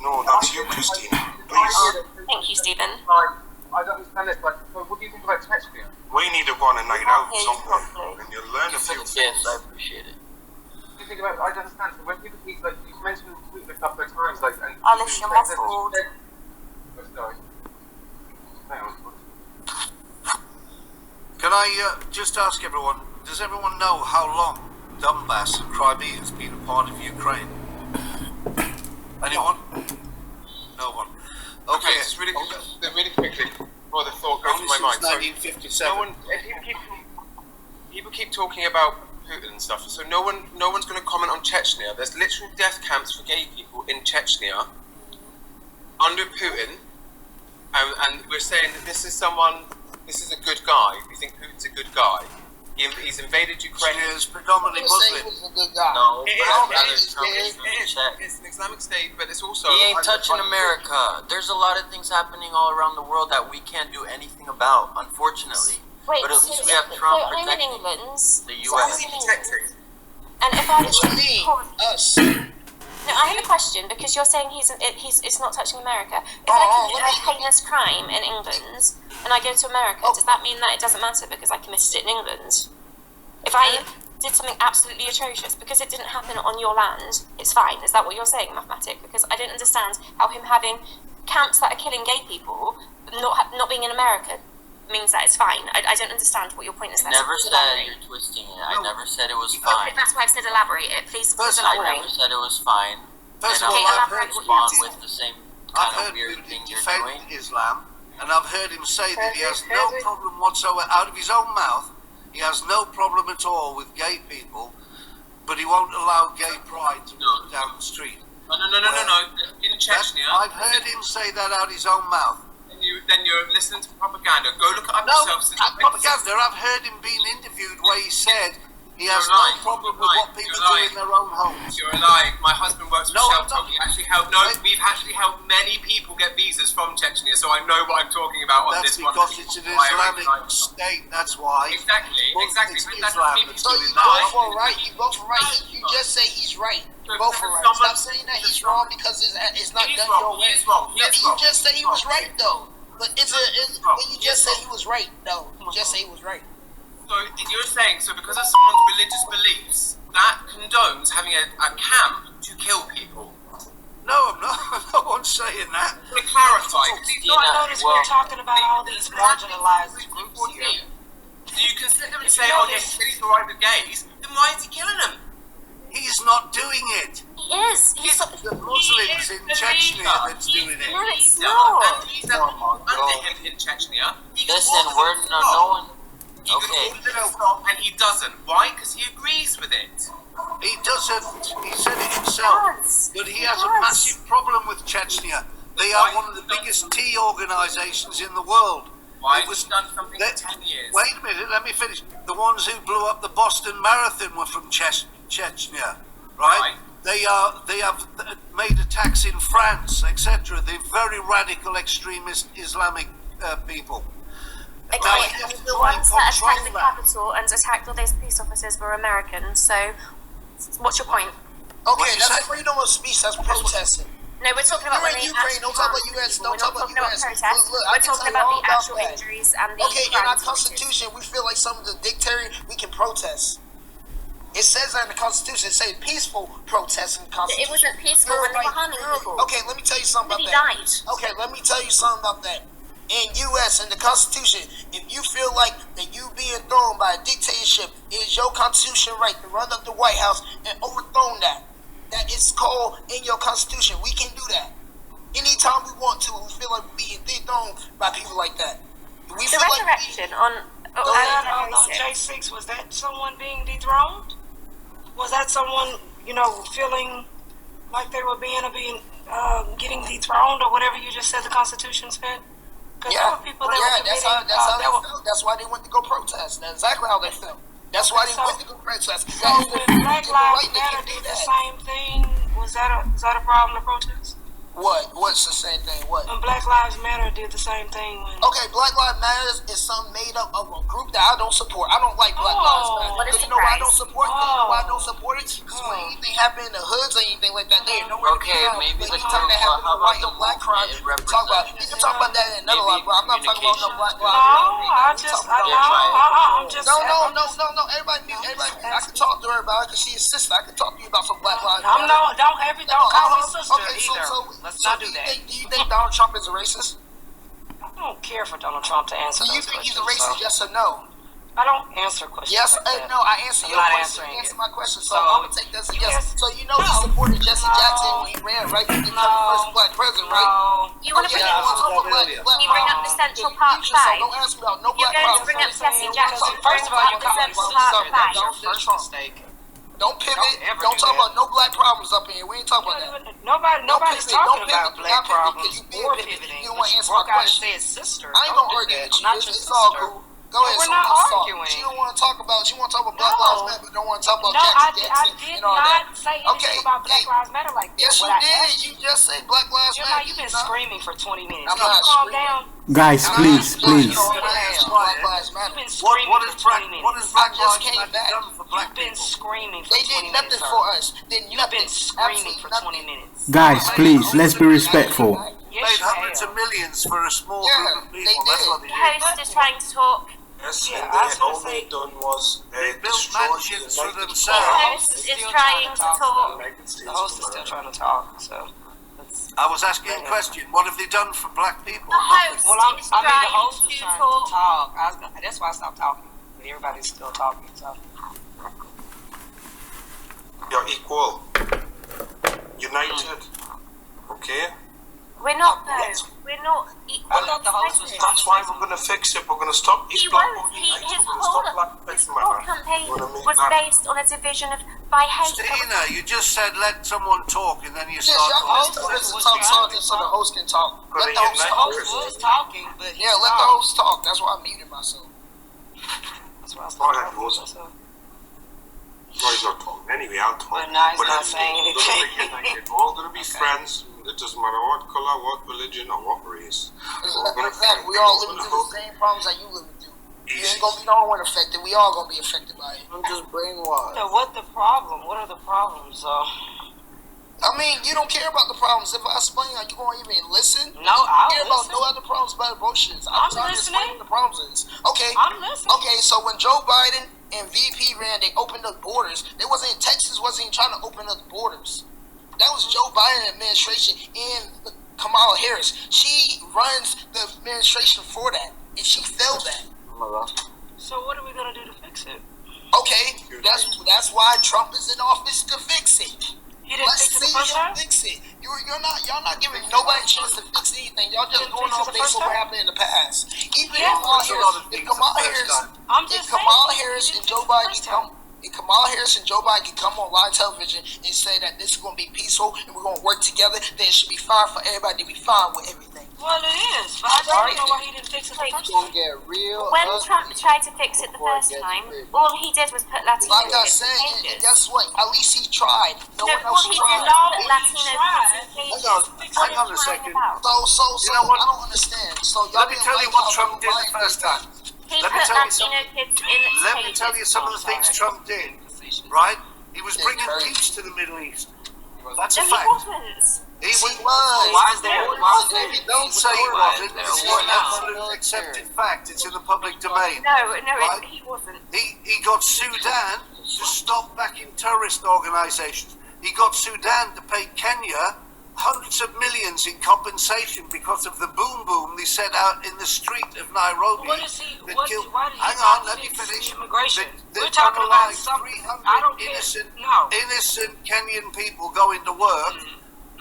No, that's you, Christina. Please. Thank you, Stephen. I don't understand this, but what do you think about Chechnya? We need to go on a night out somewhere, and you'll learn a few things. Yes, I appreciate it. What do you think about? I don't understand. So when people keep you mentioned Putin a couple of times, and Alice, you're muffled. Oh, sorry. Hang on. Can I just ask everyone? Does everyone know how long Donbass and Crimea has been a part of Ukraine? Anyone? No one. Okay, just really quickly, before the thought goes to my mind. 1957. People keep talking about Putin and stuff, so no one's going to comment on Chechnya. There's literal death camps for gay people in Chechnya under Putin, and we're saying that this is a good guy. We think Putin's a good guy. He's invaded Ukraine. He is predominantly Muslim. No, it's an Islamic State, but it's also... He ain't touching America. There's a lot of things happening all around the world that we can't do anything about, unfortunately. Wait, but at least we have Trump I'm in protecting England. the U.S. And if I us. No, I have a question because you're saying it's not touching America. If I commit a heinous crime in England and I go to America, does that mean that it doesn't matter because I committed it in England? If I did something absolutely atrocious because it didn't happen on your land, it's fine. Is that what you're saying, Mathematic? Because I don't understand how him having camps that are killing gay people, not being in America, means that it's fine. I don't understand what your point is there. Never said you're twisting it. I never said it was fine. Okay, that's why I've said elaborate it. Please I elaborate. never said it was fine. First and of all, I've heard respond with the same kind of weird thing you're doing. Islam, and I've heard him say that he has no problem whatsoever, out of his own mouth, he has no problem at all with gay people, but he won't allow gay pride to walk down the street. No. In Chechnya... I've heard him say that out of his own mouth. Then you're listening to propaganda. Go look it up yourself. Propaganda. I've heard him being interviewed where he said he has no problem with what people do in their own homes. You're lying. My husband works for Shelter. We've actually helped many people get visas from Chechnya, so I know what I'm talking about on this one. That's because it's an Islamic state, that's why. Exactly. It's Islam. So you both are right. You both are right. You just say he's right. You both are right. Stop saying that he's wrong because it's not done your way. You just say he was right though. But you just say he was right. No, you just say he was right. So you're saying because of someone's religious beliefs that condones having a camp to kill people? No, I'm not. No one's saying that. To clarify, I notice we're talking about all these marginalized groups here. Do you consider them and say, oh yes, he's alright with gays? Then why is he killing them? He's not doing it. He is. He's the Muslims in Chechnya that's doing it. No, it's not. And he's under him in Chechnya. Listen, we're no one. Okay. And he doesn't. Why? Because he agrees with it. He doesn't. He said it himself. But he has a massive problem with Chechnya. They are one of the biggest tea organisations in the world. Why? It was done something for 10 years. Wait a minute, let me finish. The ones who blew up the Boston Marathon were from Chechnya, right? They have made attacks in France, etc. They're very radical, extremist Islamic people. Okay, and the ones that attacked the Capitol and attacked all those police officers were American. So, what's your point? Okay, that's freedom of speech. That's protesting. No, we're talking about when Ukraine. Don't talk about U.S. Don't talk about U.S. We're talking about the actual injuries and the. Okay, in our Constitution, we feel like some of the dictator, we can protest. It says that in the Constitution. It says peaceful protest in the Constitution. It wasn't peaceful when they were harming people. Okay, let me tell you something about that. Died. Okay, let me tell you something about that. In U.S. in the Constitution, if you feel like that you being thrown by a dictatorship, it is your Constitution right to run up the White House and overthrow that. That is called in your Constitution. We can do that anytime we want to. We feel like we're being dethroned by people like that. We the resurrection on J6, was that someone being dethroned? Was that someone, feeling like they were getting dethroned or whatever you just said the Constitution said? Because there were people that that's how they felt. That's why they went to go protest. That's exactly how they felt. That's why they went to go protest. So when Black Lives Matter did the same thing, was that a problem to protest? What? What's the same thing? What? When Black Lives Matter did the same thing. Okay, Black Lives Matter is something made up of a group that I don't support. I don't like Black Lives Matter. Because you know why I don't support it? You know why I don't support it? Because when anything happened in the hoods or anything like that, there nowhere to be found. But anytime that happened with white and black crime, we can talk about it. You can talk about that in another life, bro. I'm not talking about no Black Lives Matter. No. Everybody mute. I can talk to her about it because she's a sister. I can talk to you about some Black Lives Matter. Don't call me sister either. Let's not do that. Do you think Donald Trump is a racist? I don't care for Donald Trump to answer. Do you think he's a racist? Yes or no? I don't answer questions. Yes, no, I answer your question. Answer my question. So I'm gonna take that as a yes. So you know he supported Jesse Jackson when he ran, right? He became the first black president, right? You want to bring up the Central Park fight? Don't ask me about no black You're going to bring up Jesse Jackson. First of all, you the Central Park fight. First mistake. Don't pivot. Don't talk about no black problems up in here. We ain't talking about that. Nobody's talking about black problems. Or pivoting. You want to answer my question. I ain't gonna argue with you. It's all cool. Go ahead. We're not arguing. She don't want to talk about. She want to talk about Black Lives Matter, but don't want to talk about Jackson and all that. I did not say anything about Black Lives Matter like that. Yes, you did. You just said Black Lives Matter. You've been screaming for 20 minutes. I'm not calm down. Guys, please. You've been screaming for 20 minutes. What is Black Lives Matter done for black You've people? been screaming for 20 minutes. They did nothing for us. You've been screaming for 20 minutes. Guys, please, let's be respectful. Paid hundreds of millions for a small group of people. That's what they The host is trying to talk. Yes, and all they done was they built mansions for The themselves. host is trying to talk. The host is still trying to talk, so. I was asking a question. What have they done for black people? The host is the trying host was to trying talk. to talk. That's why I stopped talking. But everybody's still talking, so. you're equal, united, okay? We're not though. We're not equal. That's why we're going to fix it. We're going to stop these black united. His We're going to stop black lives matter. campaign We're going to make was that. based on a division by hate. Stina, you just said let someone talk and then you Yes, start your host was talking so the host can talk. Let the host was talking, but yeah, let the host talk. That's why I muted myself. That's why I Go ahead, stopped Rose. myself. No, he's not talking. Anyway, I'll talk. But now he's not anyway, saying we're gonna be anything. united. We're all going to be friends. It doesn't matter what color, what religion, or what race. Exactly. We all living through the same problems that you living through. You ain't gonna be the only one affected. We all gonna be affected by it. I'm just brainwashed. So what the problem? What are the problems? I mean, you don't care about the problems. If I explain, are you gonna even listen? No, I'll care about listen. no other problems but emotions. I'm trying to explain listening. what the problems is. Okay. I'm listening. Okay, so when Joe Biden and VP ran, they opened up borders. Texas wasn't even trying to open up borders. That was Joe Biden administration and Kamala Harris. She runs the administration for that, and she failed that. So what are we gonna do to fix it? Okay, that's why Trump is in office to fix it. He didn't fix it the first time? Fix it. Y'all not giving nobody a chance to fix anything. Y'all just going off based on what happened in the past. Even if Kamala Harris and Joe Biden come, If Kamala Harris and Joe Biden can come on live television and say that this is going to be peaceful and we're going to work together, then it should be fine for everybody to be fine with everything. Well, it is. But I don't know why he didn't fix it the first time. When Trump tried to fix it the first time, all he did was put Latino like I kids in said, cages. guess what? At least he tried. No one all else he tried. did was put Latino kids in cages. Hang on a second. So, You know what? I don't understand. So y'all Let me tell you what Trump did the first time. He Let me put tell you Latino kids in Let me tell you some of the things Trump did. Right? He was bringing peace to the Middle East. That's a fact. He was. Why is there? Don't say he wasn't. It's an accepted fact. It's in the public domain. No, right? he wasn't. He got Sudan to stop backing terrorist organizations. He got Sudan to pay Kenya hundreds of millions in compensation because of the boom boom they set out in the street of Nairobi. What is he? That Why killed, did he hang on, let not me fix finish. immigration? That We're talking about something. 300 I don't care. innocent Kenyan people going to work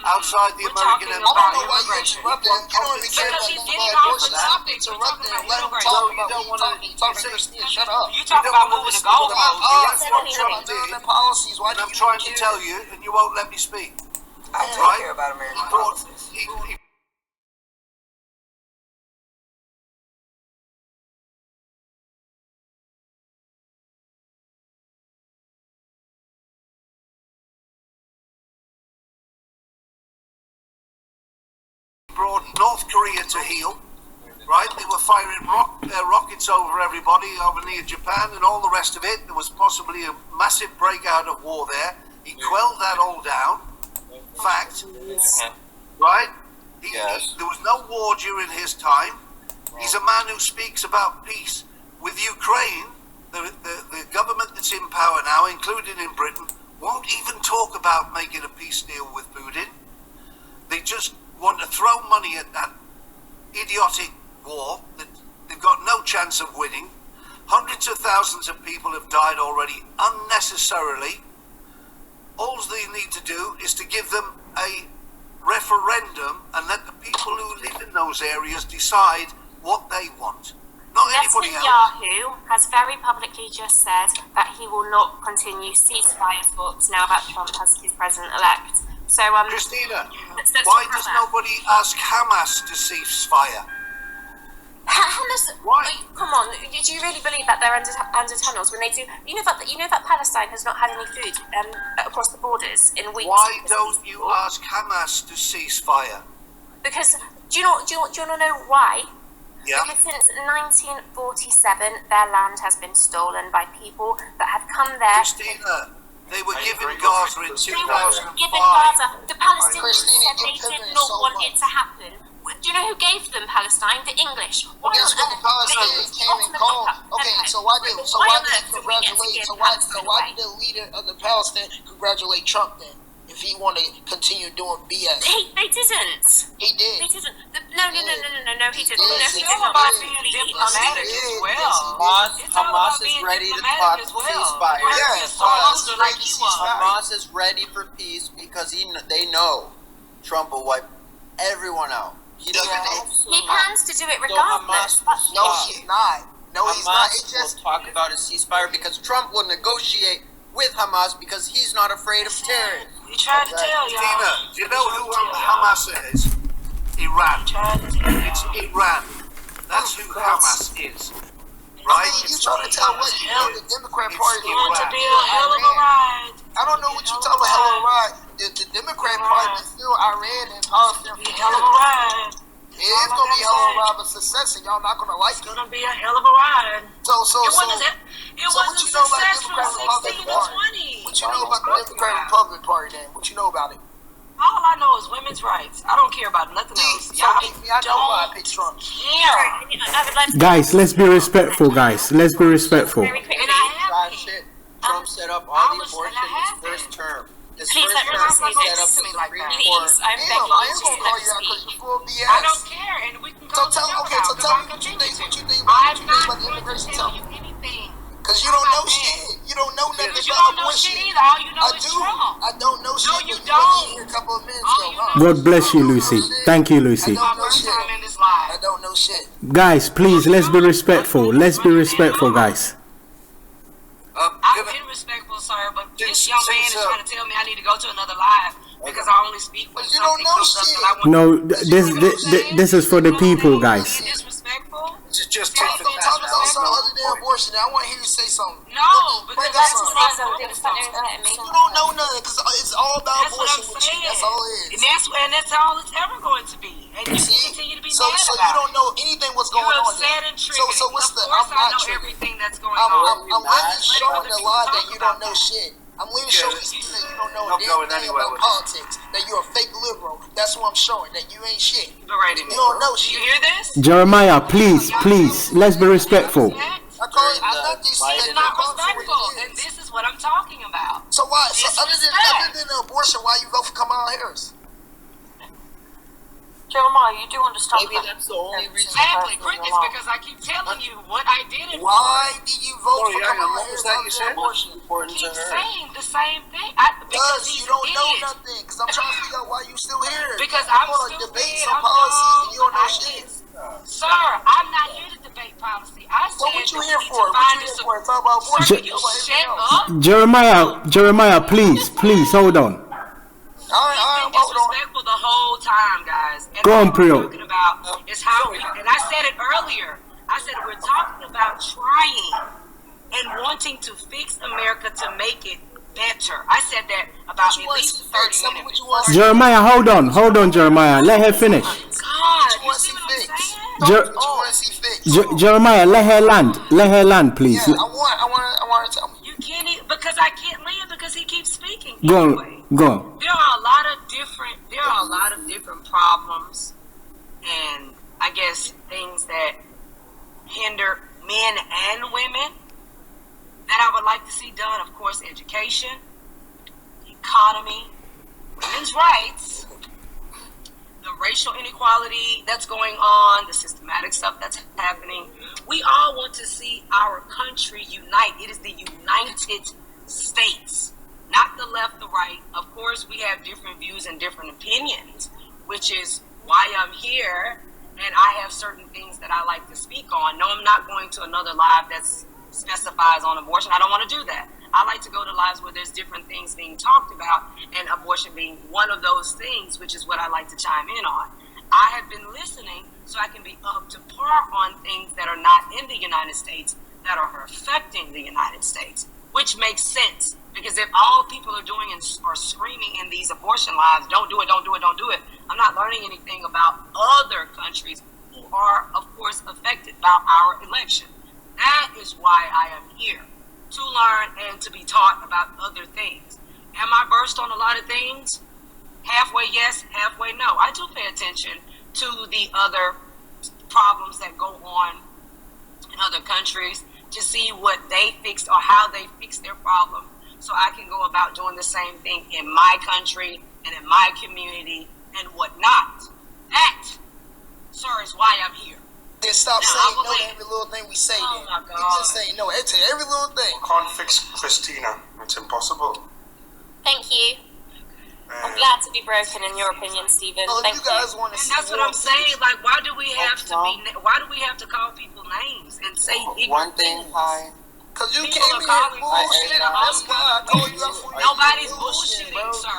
outside the American I Empire. don't know why you interrupted him. You don't even care about nobody abortion. Stop interrupting and let him talk about what you talking to Christina. Shut up. You talk about moving the goalposts. The policies. Why do I'm you trying to tell you, and you won't let me speak. I don't care about American policies. He brought North Korea to heel, right? They were firing rockets over everybody, over near Japan and all the rest of it. There was possibly a massive breakout of war there. He quelled that all down. Fact. Right? There was no war during his time. He's a man who speaks about peace. With Ukraine, the government that's in power now, including in Britain, won't even talk about making a peace deal with Putin. They just want to throw money at that idiotic war that they've got no chance of winning. Hundreds of thousands of people have died already unnecessarily. All they need to do is to give them a referendum and let the people who live in those areas decide what they want. Not anybody else. Netanyahu has very publicly just said that he will not continue ceasefire talks now that Trump has his president-elect. So, Christina, why does nobody ask Hamas to cease fire? Hamas, come on, do you really believe that they're under tunnels when they do? You know that Palestine has not had any food across the borders in weeks. Why don't you ask Hamas to cease fire? Because do you want to know why? Yeah. Because since 1947, their land has been stolen by people that have come there. Christina, they were given Gaza in 2005. Given Gaza, the Palestinians said they did not want it to happen. Do you know who gave them Palestine? The English. Why Guess what? The Palestinians came and called. Okay, so why did the leader of the Palestine congratulate Trump then? If he wanted to continue doing BS, they didn't. He did. They didn't. No, he didn't. No, he did not. It's diplomatic as well. Hamas is ready to talk ceasefire. Yes, Hamas is ready for peace because they know Trump will wipe everyone out. He plans to do it regardless. No, he's not. No, he's not. It just will talk about a ceasefire because Trump will negotiate with Hamas because he's not afraid of terror. He tried to tell y'all. Tina, do you know who Hamas is? Iran. It's Iran. That's who Hamas is. Right? I mean, you trying to tell what the Democrat Party going to be a hell of a ride. I don't know what you talking about, hell of a ride. The Democrat Party is still Iran and Palestine. Hell of a ride. It is going to be a hell of a ride of success, and y'all not going to like it. It's going to be a hell of a ride. It wasn't successful in 16 or 20. What you know about the Democrat Republican Party, then? What you know about it? All I know is women's rights. I don't care about nothing else. Y'all don't pick Trump. Guys, let's be respectful, guys. Let's be respectful. Trump set up all the abortion in his first term. Please let me set up the Supreme Court. Please, I'm begging you to let me speak. I don't care, and we can go tell me what you think about the immigration. Tell you anything. Because you don't know shit. You don't know nothing about you don't know shit either. All you know is Trump. I don't know shit. No, you don't. A couple of minutes ago. God bless you, Lucy. Thank you, Lucy. I don't know shit. Guys, please, let's be respectful. Let's be respectful, guys. I've been respectful. this young man is trying to tell me I need to go to another live because I only speak when you don't something know comes up shit. that I want. No, this is for the people, guys. Disrespectful. This is just tit for tat. Talk about something other than abortion. I want to hear you say something. No, because that's what I'm something. You don't know nothing because it's all about abortion with you. That's all it is. And that's all it's ever going to be. And you continue to be so mad you about don't know anything what's going You're on. upset and triggered. So what's of the? course I'm not I know triggered. everything that's going on. I'm literally showing the lie that you don't know shit. I'm literally showing you that you don't know a damn thing about politics. That you're a fake liberal. That's what I'm showing. That you ain't shit. You don't know shit. You hear this? Jeremiah, please, let's be respectful. I'm not It's not respectful, and this is what I'm talking about. So why? So other than the abortion, why you vote for Kamala Harris? Jeremiah, you do understand. Maybe that's the only reason. Exactly, it's because I keep telling you what I did. Why do you vote for Kamala what was Harris? that you said? Important Keep saying the same thing. Because you don't know nothing. Because I'm trying to figure out why you still here. Because I'm still debate here. some policies and you don't know shit. Sir, I'm not here to debate policy. I said what you here we for? need to find What you here for? Talk about abortion. Sir, you shut up. Jeremiah, please, hold on. He's been disrespectful the whole time, guys. And Go on, what we're Priyo. talking about is how we, and I said it earlier. I said we're talking about trying and wanting to fix America to make it better. I said that about at least 30 minutes before. Jeremiah, hold on, Jeremiah. Let her finish. God, you see what I'm saying? Jeremiah, let her land, please. Yeah, I want to tell me. You can't even, because I can't land because he keeps speaking. Go Anyway, on. there are a lot of different problems and I guess things that hinder men and women that I would like to see done. Of course, education, economy, women's rights, the racial inequality that's going on, the systematic stuff that's happening. We all want to see our country unite. It is the United States, not the left, the right. Of course, we have different views and different opinions, which is why I'm here, and I have certain things that I like to speak on. No, I'm not going to another live that specifies on abortion. I don't want to do that. I like to go to lives where there's different things being talked about, and abortion being one of those things, which is what I like to chime in on. I have been listening so I can be up to par on things that are not in the United States that are affecting the United States, which makes sense. Because if all people are doing are screaming in these abortion lives, don't do it, don't do it, don't do it, I'm not learning anything about other countries who are, of course, affected by our election. That is why I am here, to learn and to be taught about other things. Am I versed on a lot of things? Halfway yes, halfway no. I do pay attention to the other problems that go on in other countries to see what they fixed or how they fix their problem, so I can go about doing the same thing in my country and in my community and whatnot. That, sir, is why I'm here. Then stop saying no to every little thing we say. Oh my God. You just saying no to every little thing. We can't fix Christina. It's impossible. Thank you. I'm glad to be broken in your opinion, Stephen. Thank you. Guys want to and that's what I'm saying. Like, why do we have to Why do we have to call people names and say ignorant things? Because you People came are here calling bullshitting. That's why I told you Nobody's bullshitting, sir.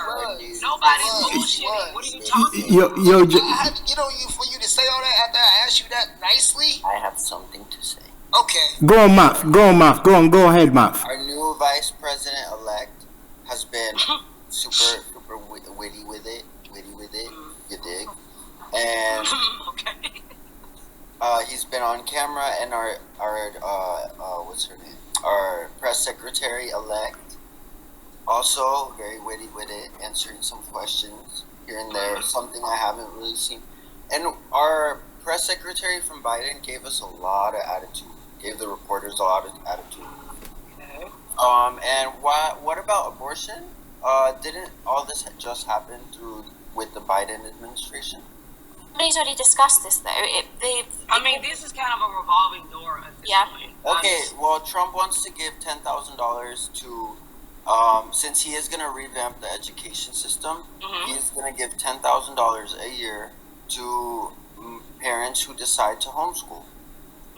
Nobody's bullshitting. What are you talking about? I had to get on you for you to say all that after I asked you that nicely. I have something to say. Okay. Go on, Math. Go ahead, Math. Our new vice president-elect has been super witty with it, you dig? And he's been on camera, and our what's her name? Our press secretary-elect also very witty with it, answering some questions here and there, something I haven't really seen. And our press secretary from Biden gave us a lot of attitude, gave the reporters a lot of attitude. And what about abortion? Didn't all this just happen with the Biden administration? Nobody's already discussed this, though. This is kind of a revolving door at this point. Okay, well, Trump wants to give $10,000 to, since he is going to revamp the education system, he's going to give $10,000 a year to parents who decide to homeschool.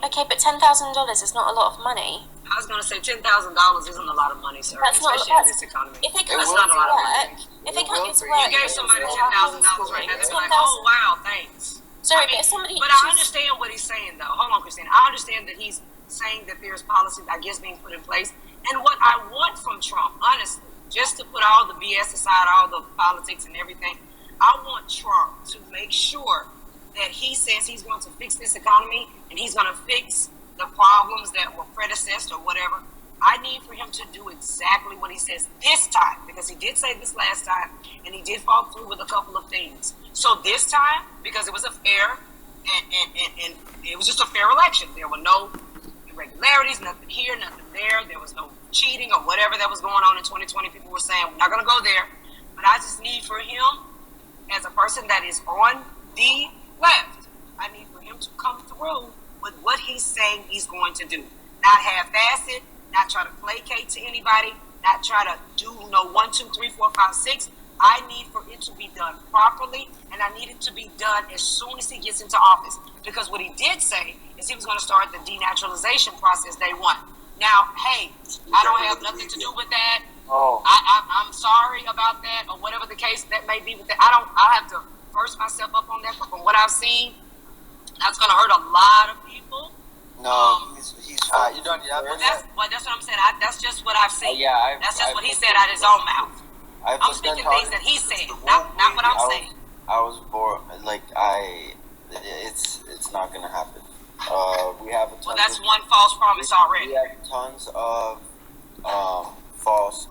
Okay, but $10,000 is not a lot of money. I was gonna say $10,000 isn't a lot of money, sir, That's not- especially in this economy. If they can't That's get not a to lot of work, money. if they can't get to You work, gave somebody $10,000 right now, they'd be like, oh wow, thanks. Sorry, but if somebody But I understand what he's saying, though. Hold on, Christine. I understand that he's saying that there's policy, I guess, being put in place. And what I want from Trump, honestly, just to put all the BS aside, all the politics and everything, I want Trump to make sure that he says he's going to fix this economy and he's going to fix the problems that were predecessed or whatever. I need for him to do exactly what he says this time, because he did say this last time and he did fall through with a couple of things. So this time, because it was a fair and it was just a fair election, there were no irregularities, nothing here, nothing there, there was no cheating or whatever that was going on in 2020. People were saying, we're not going to go there. But I just need for him, as a person that is on the left, I need for him to come through with what he's saying he's going to do. Not half-ass it, not try to placate to anybody, not try to do 1, 2, 3, 4, 5, 6. I need for it to be done properly, and I need it to be done as soon as he gets into office. Because what he did say is he was going to start the denaturalization process day one. Now, hey, I don't have nothing to do with that. I'm sorry about that, or whatever the case that may be with that. I have to first myself up on that, but from what I've seen, that's going to hurt a lot of people. No, he's you don't. Yeah, that's what I'm saying. That's just what I've seen. Yeah, that's just what he said out of his own mouth. I'm speaking things that he said, not what I'm saying. I was bored. Like it's not gonna happen. We have a ton. Well, that's one false promise already. We have tons of false,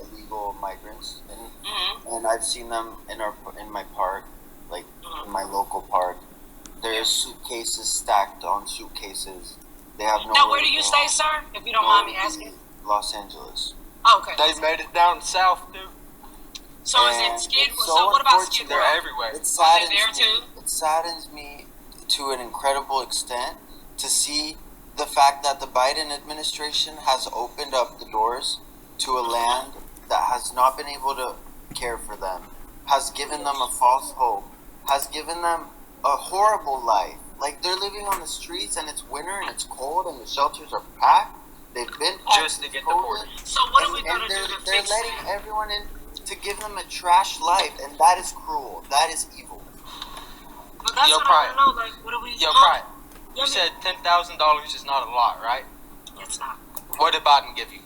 illegal migrants, and I've seen them in my park, in my local park. There's suitcases stacked on suitcases. They have no. Now, where do you stay, sir? If you don't mind me asking. Los Angeles. Okay. They've made it down south too. So is it Skid? So what about Skid Row? They're everywhere. It saddens me to an incredible extent to see the fact that the Biden administration has opened up the doors to a land that has not been able to care for them, has given them a false hope, has given them a horrible life. Like, they're living on the streets and it's winter and it's cold and the shelters are packed. They've been just to get deported. So what are we going to do to they're fix letting that? everyone in to give them a trash life, and that is cruel. That is evil. But that's what I want to know. Like, what are we doing? Brian, you said $10,000 is not a lot, right? It's not. What did Biden give you?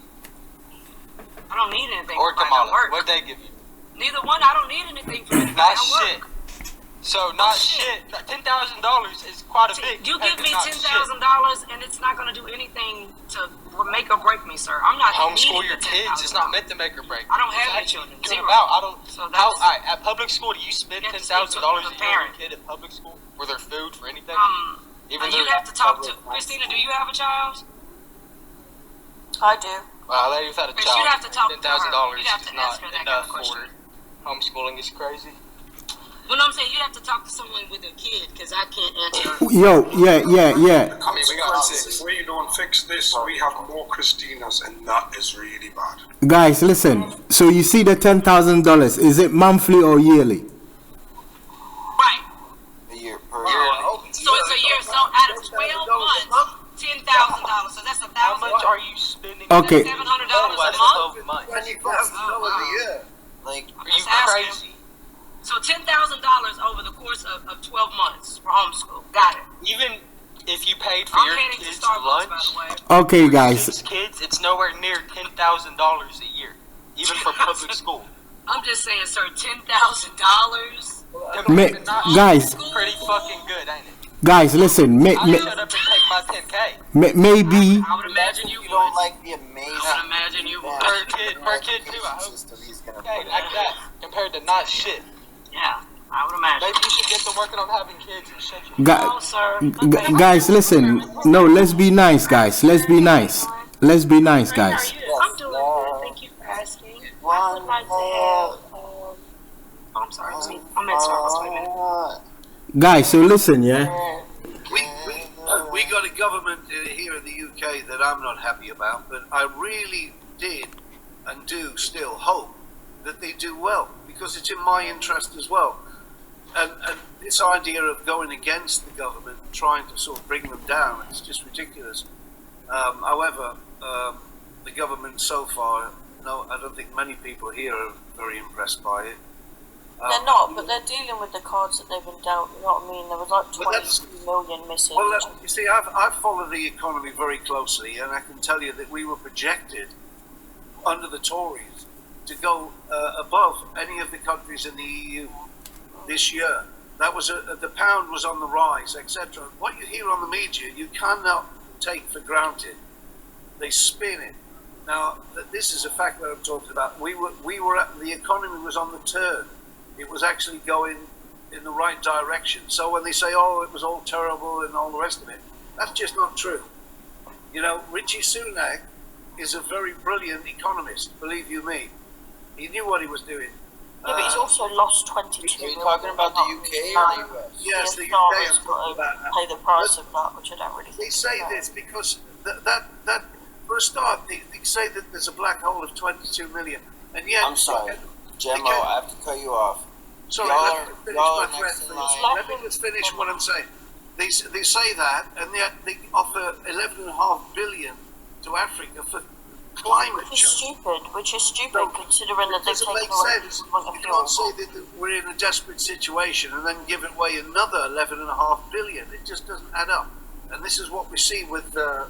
I don't need anything. Or for Kamala? work. What did they give you? Neither one. I don't need anything for it. Not shit. So not shit. $10,000 is quite a big. You give me $10,000 and it's not going to do anything to make or break me, sir. I'm not homeschool needing your kids. It's not meant to make or break. I don't have any children. Zero. I don't. So at public school, do you spend $10,000 a year on a kid at public school for their food, for anything? You'd have to talk to Christina. Do you have a child? I do. Well, a lady without a child. You'd have to talk to her. $10,000 You'd have to is not ask her that enough kind of for homeschooling. Is crazy. Well, no, I'm saying you'd have to talk to someone with a kid because I can't answer. Yo, yeah. I mean, if we don't fix this, we have more Christinas, and that is really bad. Guys, listen. So you see the $10,000? Is it monthly or yearly? Right. A year per year. So it's a year. So out of 12 months, $10,000. So that's $1,000. How much are you spending? Okay. $700 a month. $20,000 a year. Like, are you crazy? So $10,000 over the course of 12 months for homeschool. Got it. Even if you paid for your kids' lunch, Okay, guys. Kids, it's nowhere near $10,000 a year, even for public school. I'm just saying, sir, $10,000. Guys. Pretty fucking good, ain't it? Guys, listen. I'll shut up and take my 10K. Maybe. I would imagine you don't like the amazing. I would imagine you would. Per kid too. I hope. Okay, like that compared to not shit. Yeah, I would imagine. Maybe you should get to working on having kids and shit. Guys, listen. No, let's be nice, guys. Let's be nice. Let's be nice, guys. I'm doing good. Thank you for asking. I would like to have. I'm sorry. I'm at Starbucks. Wait a minute. Guys, so listen, yeah. We got a government here in the UK that I'm not happy about, but I really did and do still hope that they do well, because it's in my interest as well. And this idea of going against the government and trying to sort of bring them down, it's just ridiculous. However, the government so far, no, I don't think many people here are very impressed by it. They're not, but they're dealing with the cards that they've been dealt. You know what I mean? There was like 22 million missing. Well, you see, I've followed the economy very closely, and I can tell you that we were projected under the Tories to go above any of the countries in the EU this year. That was the pound was on the rise, etc. What you hear on the media, you cannot take for granted. They spin it. Now, this is a fact that I'm talking about. The economy was on the turn. It was actually going in the right direction. So when they say, oh, it was all terrible and all the rest of it, that's just not true. You know, Richie Sunak is a very brilliant economist, believe you me. He knew what he was doing. Yeah, but he's also lost 22 Are you million. talking about the UK or the US? Yes, the UK. has got to pay the price of that, which I don't really think. They say this because that for a start, they say that there's a black hole of 22 million, and yet. I'm sorry, Gemmo, I have to cut you off. Sorry, let me just finish what I'm saying. They say that, and yet they offer 11.5 billion to Africa for climate change. Which is stupid considering that they've taken away. You can't say that we're in a desperate situation and then give away another 11.5 billion. It just doesn't add up. And this is what we see with. But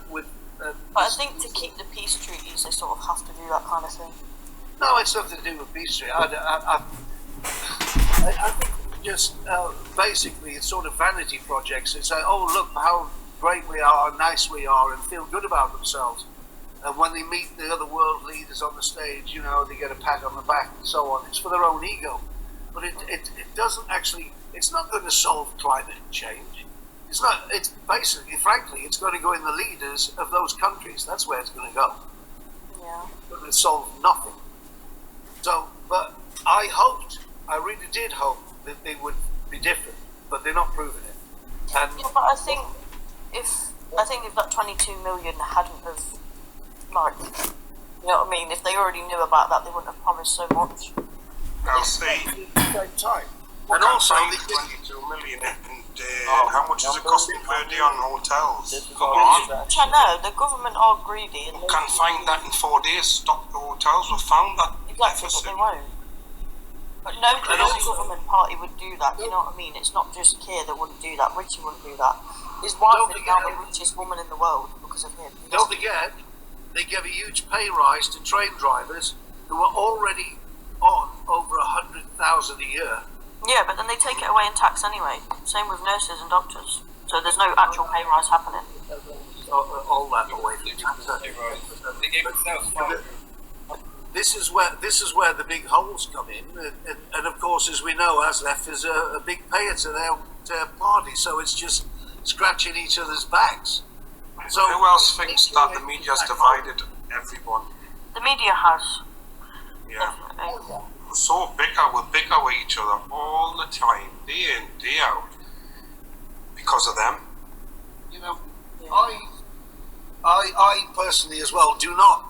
I think to keep the peace treaties, they sort of have to do that kind of thing. No, it's nothing to do with peace treaty. I think just basically it's sort of vanity projects. They say, oh, look how great we are, nice we are, and feel good about themselves. And when they meet the other world leaders on the stage, you know, they get a pat on the back and so on. It's for their own ego. But it doesn't actually, it's not going to solve climate change. It's not, it's basically, frankly, it's going to go in the leaders of those countries. That's where it's going to go. Yeah. But it solved nothing. So, but I really did hope that they would be different, but they're not proving it. And yeah, but I think if that 22 million hadn't have, like, you know what I mean, if they already knew about that, they wouldn't have promised so much. Now, see, at the same time. we can find 22 million, and how much is it costing per day on hotels? Come on. Which I know, the government are greedy. And We can find that in 4 days. Stop the hotels. We found that. exactly, but they won't. But no government party would do that, you know what I mean? It's not just Keir that wouldn't do that, Richie wouldn't do that. His wife is now the richest woman in the world because of him. Don't forget, they gave a huge pay rise to train drivers who were already on over 100,000 a year. Yeah, but then they take it away in tax anyway. Same with nurses and doctors. So there's no actual pay rise happening. All that away from tax. This is where the big holes come in, and of course, as we know, ASLEF is a big payer to their party, so it's just scratching each other's backs. So who else thinks that the media has divided everyone? The media has. Yeah. We're so bitter. We're bitter with each other all the time, day in, day out, because of them. You know, I personally as well do not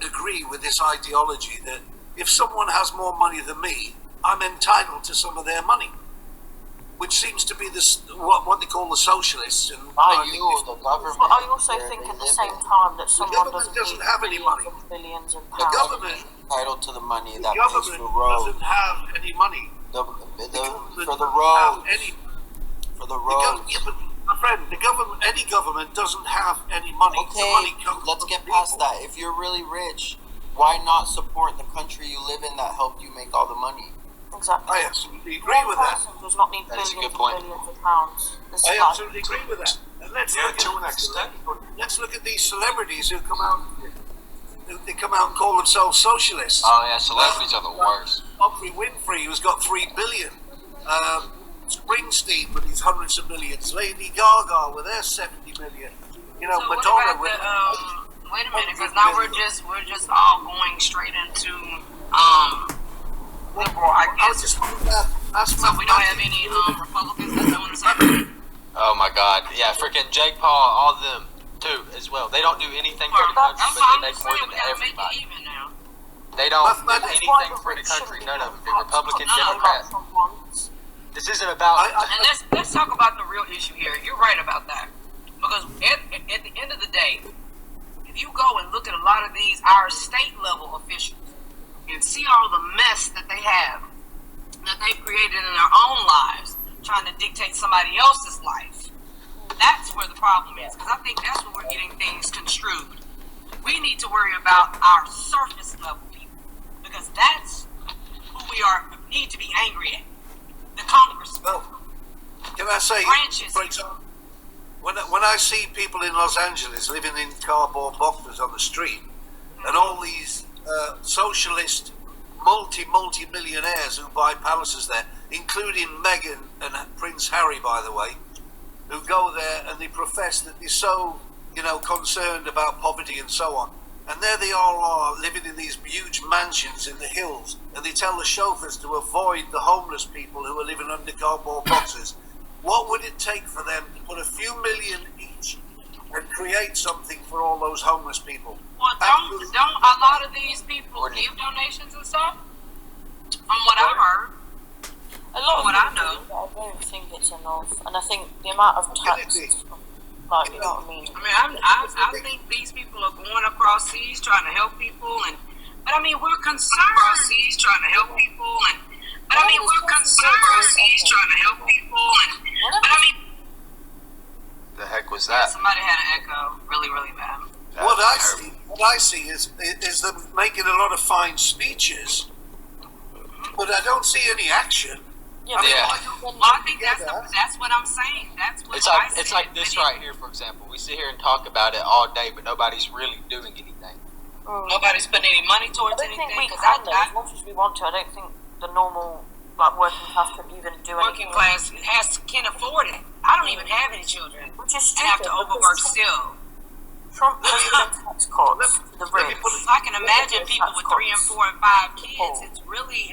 agree with this ideology that if someone has more money than me, I'm entitled to some of their money, which seems to be what they call the socialists. And the government. But I also think at the same time that someone doesn't have any money. Billions of The pounds. government Entitled to the money The that pays government for roads. doesn't have any money. For the Have roads. any, For the roads. yeah, but my friend, any government doesn't have any money. The money Okay, comes let's from get the past people. that. If you're really rich, why not support the country you live in that helped you make all the money? Exactly. I absolutely agree with that. Does not need That's a billions good point. and billions of pounds. I absolutely agree with that. And let's look at these celebrities who come out. They come out and call themselves socialists. Oh yeah, celebrities are the worst. Oprah Winfrey, who's got 3 billion. Springsteen with his hundreds of millions. Lady Gaga with their 70 million. You know, So Madonna what with. about wait a minute, because now we're just all going straight into liberal, I guess. So we don't have any Republicans that's doing the same. Oh my God, yeah, freaking Jake Paul, all of them too as well. They don't do anything for the country, but they make more than everybody. They don't do anything for the country. None of them. They're Republican, Democrat. This isn't about. And let's talk about the real issue here. You're right about that, because at the end of the day, our state level officials and see all the mess that they have, that they've created in their own lives, trying to dictate somebody else's life. That's where the problem is, because I think that's where we're getting things construed. We need to worry about our surface level people, because that's who we need to be angry at. The Congress. Well, can I say, branches. For example, when I see people in Los Angeles living in cardboard boxes on the street, and all these socialist multi-millionaires who buy palaces there, including Meghan and Prince Harry, by the way, who go there and they profess that they're so, concerned about poverty and so on. And there they all are living in these huge mansions in the hills, and they tell the chauffeurs to avoid the homeless people who are living under cardboard boxes. What would it take for them to put a few million each and create something for all those homeless people? Well, don't a lot of these people give donations and stuff? From what I've heard. A lot of what I people know. I don't think it's enough, and I think the amount of taxes, like, you know what I mean? I think these people are going across seas trying to help people, but I mean, we're concerned. Across seas trying to help people, but I mean, we're concerned. Across seas trying to help people, but I mean, The heck was that? somebody had an echo, really, really bad. What I see is them making a lot of fine speeches, but I don't see any action. Well, I think that's what I'm saying. That's what It's like this right here, for example. We sit here and talk about it all day, but nobody's really doing anything. Nobody's putting any money towards anything. I don't think we can, though, as much as we want to. I don't think the normal, working class can even do anything. Working class can afford it. I don't even have any children. Which is and have to overwork still. Trump tax cuts the rich. I can imagine people with 3 and 4 and 5 kids. It's really,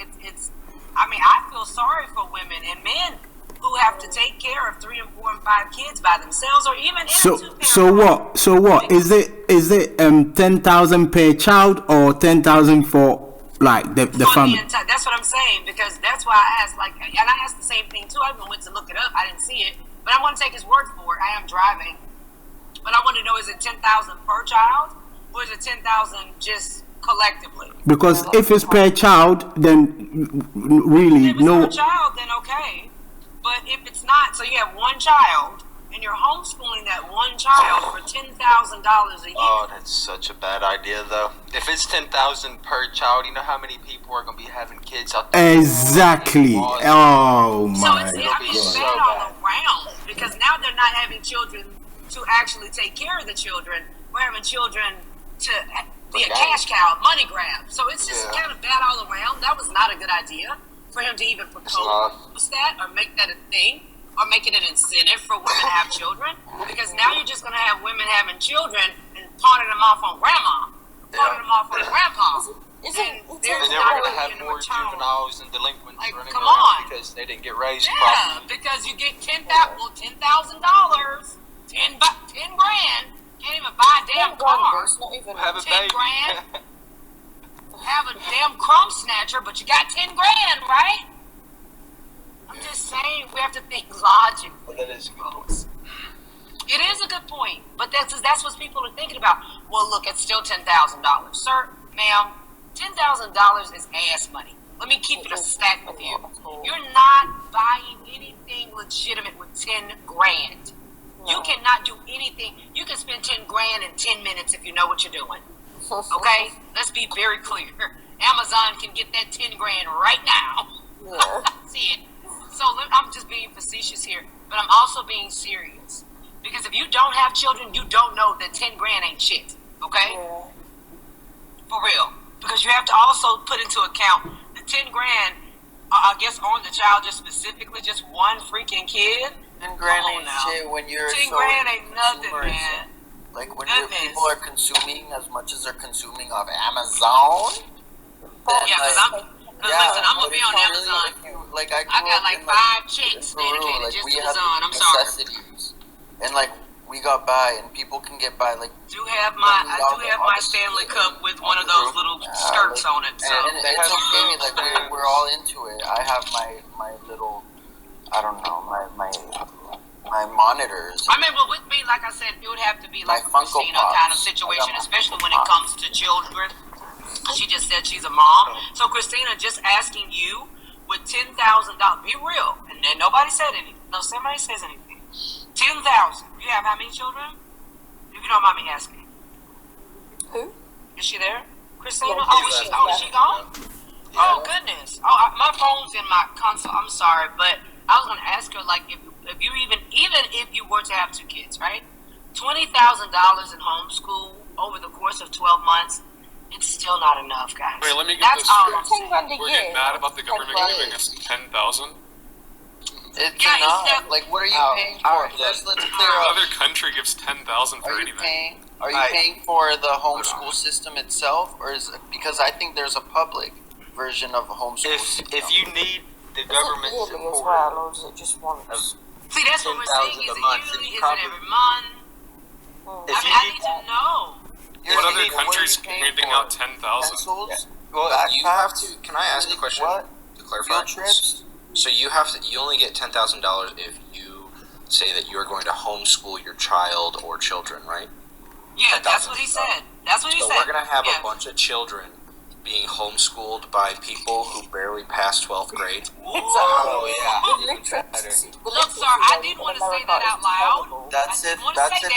I mean, I feel sorry for women and men who have to take care of 3 and 4 and 5 kids by themselves, or even in a two-parent. So what is it 10,000 per child or 10,000 for the family? That's what I'm saying, because that's why I asked, and I asked the same thing too. I even went to look it up. I didn't see it, but I want to take his word for it. I am driving, but I want to know, is it 10,000 per child, or is it 10,000 just collectively? Because if it's per child, then really if it's per child, then okay. But if it's not, so you have one child and you're homeschooling that one child for $10,000 a year. Oh, that's such a bad idea, though. If it's 10,000 per child, you know how many people are gonna be having kids out there? Exactly. Oh my It's bad all around, because now they're not having children to actually take care of the children. We're having children to be a cash cow, money grab. So it's just kind of bad all around. That was not a good idea for him to even propose that or make that a thing or make it an incentive for women to have children. Because now you're just going to have women having children and pawning them off on grandma, pawning them off on grandpa. And then we're going to have more juveniles and delinquents running around because they didn't get raised properly. Yeah, because you get $10,000, $10,000, 10 grand. Can't even buy a damn car. Not even have a 10 baby. grand. Have a damn crumb snatcher, but you got 10 grand, right? I'm just saying, we have to think logically. Well, that is a good point. It is a good point, but that's what people are thinking about. Well, look, it's still $10,000. Sir, ma'am, $10,000 is ass money. Let me keep it a stack with you. You're not buying anything legitimate with 10 grand. You cannot do anything. You can spend 10 grand in 10 minutes if you know what you're doing. Okay? Let's be very clear. Amazon can get that 10 grand right now. See it. So I'm just being facetious here, but I'm also being serious. Because if you don't have children, you don't know that 10 grand ain't shit. Okay? For real. Because you have to also put into account the 10 grand, I guess, on the child just specifically, just one freaking kid. 10 grand ain't shit when you're 10 grand ain't nothing, man. Like when your people are consuming as much as they're consuming off Amazon. Listen, I'm gonna be on Amazon. I got like 5 chicks dedicated just to Amazon. I'm sorry. And we got by, and people can get by. I do have my Stanley Cup with one of those little skirts on it. So and it's okay. We're all into it. I have my little, I don't know, my my monitors. I mean, well, with me, like I said, it would have to be like a Christina kind of situation, especially when it comes to children. She just said she's a mom. So, Christina, just asking you with $10,000, be real. And then nobody said anything. No, somebody says anything. 10,000. You have how many children? If you don't mind me asking. Who? Is she there? Christina? Yeah, is she gone? Yeah. Oh, goodness. My phone's in my console. I'm sorry, but I was going to ask her, like, if you even if you were to have 2 kids, right? $20,000 in homeschool over the course of 12 months, it's still not enough, guys. Wait, let me get That's this all straight. I'm saying. We're getting mad about the government giving us 10,000. It's not. Like, what are you paying for? Let's clear up. Another country gives 10,000 for anything. Are you paying for the homeschool system itself, or is it, because I think there's a public version of a homeschool system. If you need the government support, as well, or is it just once? See, that's what we're saying. Is it yearly? Is it every month? I need to know. What other countries handing out 10,000? Well, you have to. Can I ask a question to clarify? So you have to. You only get $10,000 if you say that you are going to homeschool your child or children, right? Yeah, that's what he said. That's what he said. So we're gonna have a bunch of children being homeschooled by people who barely passed 12th grade. Oh yeah. Look, sir, I didn't want to say that out loud. That's if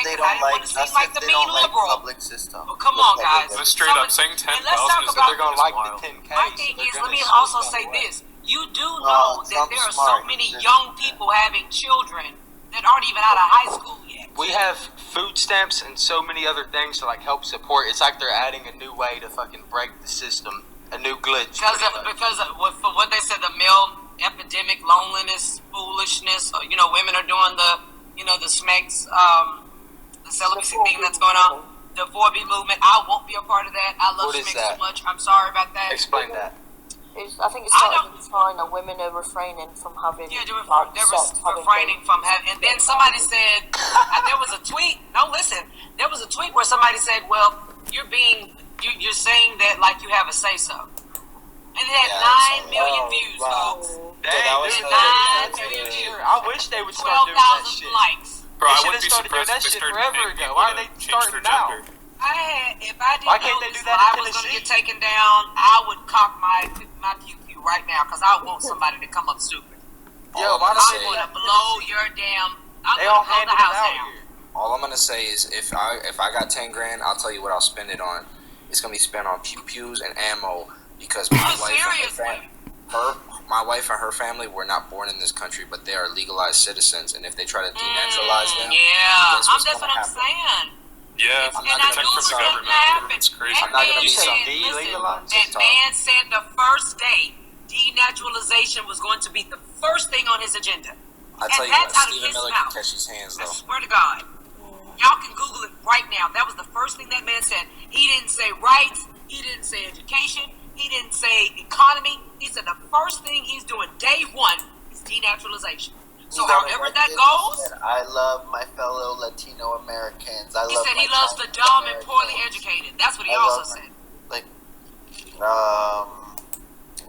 they don't like. That's if they don't like public system. Well, come on, guys. But straight up saying 10,000 is that they're gonna like the 10K. My thing is, let me also say this. You do know that there are so many young people having children that aren't even out of high school yet. we have food stamps and so many other things to like help support. It's like they're adding a new way to fucking break the system, a new glitch. Because for what they said, the male epidemic, loneliness, foolishness. You know, women are doing the SMEX, the celibacy thing that's going on. The 4B movement. I won't be a part of that. I love SMEX so much. I'm sorry about that. Explain that. I think it's starting in China. Women are refraining from having. Yeah, they're refraining from having. And then somebody said, there was a tweet. No, listen. There was a tweet where somebody said, "Well, you're saying that like you have a say so." And it had 9 million views, folks. Dang, 9 million views. I wish they would start doing that shit. Likes. Bro, they should have started doing that shit forever ago. Why are they starting now? If I didn't know this live was going to get taken down, I would cock my pew right now because I want somebody to come up stupid. Yo, I'm going to blow your damn. I'm going to blow the house down. All I'm gonna say is if I got 10 grand, I'll tell you what I'll spend it on. It's gonna be spent on pews and ammo because my wife and her family were not born in this country, but they are legalized citizens, and if they try to denaturalize them, that's what I'm saying. Yeah, and I knew it was going to happen. It's crazy. That man said the first day denaturalization was going to be the first thing on his agenda. I tell you what, Stephen Miller can catch his hands though. I swear to God. Y'all can Google it right now. That was the first thing that man said. He didn't say rights. He didn't say education. He didn't say economy. He said the first thing he's doing day one is denaturalization. So however that goes, I love my fellow Latino Americans. He said he loves the dumb and poorly educated. That's what he also said.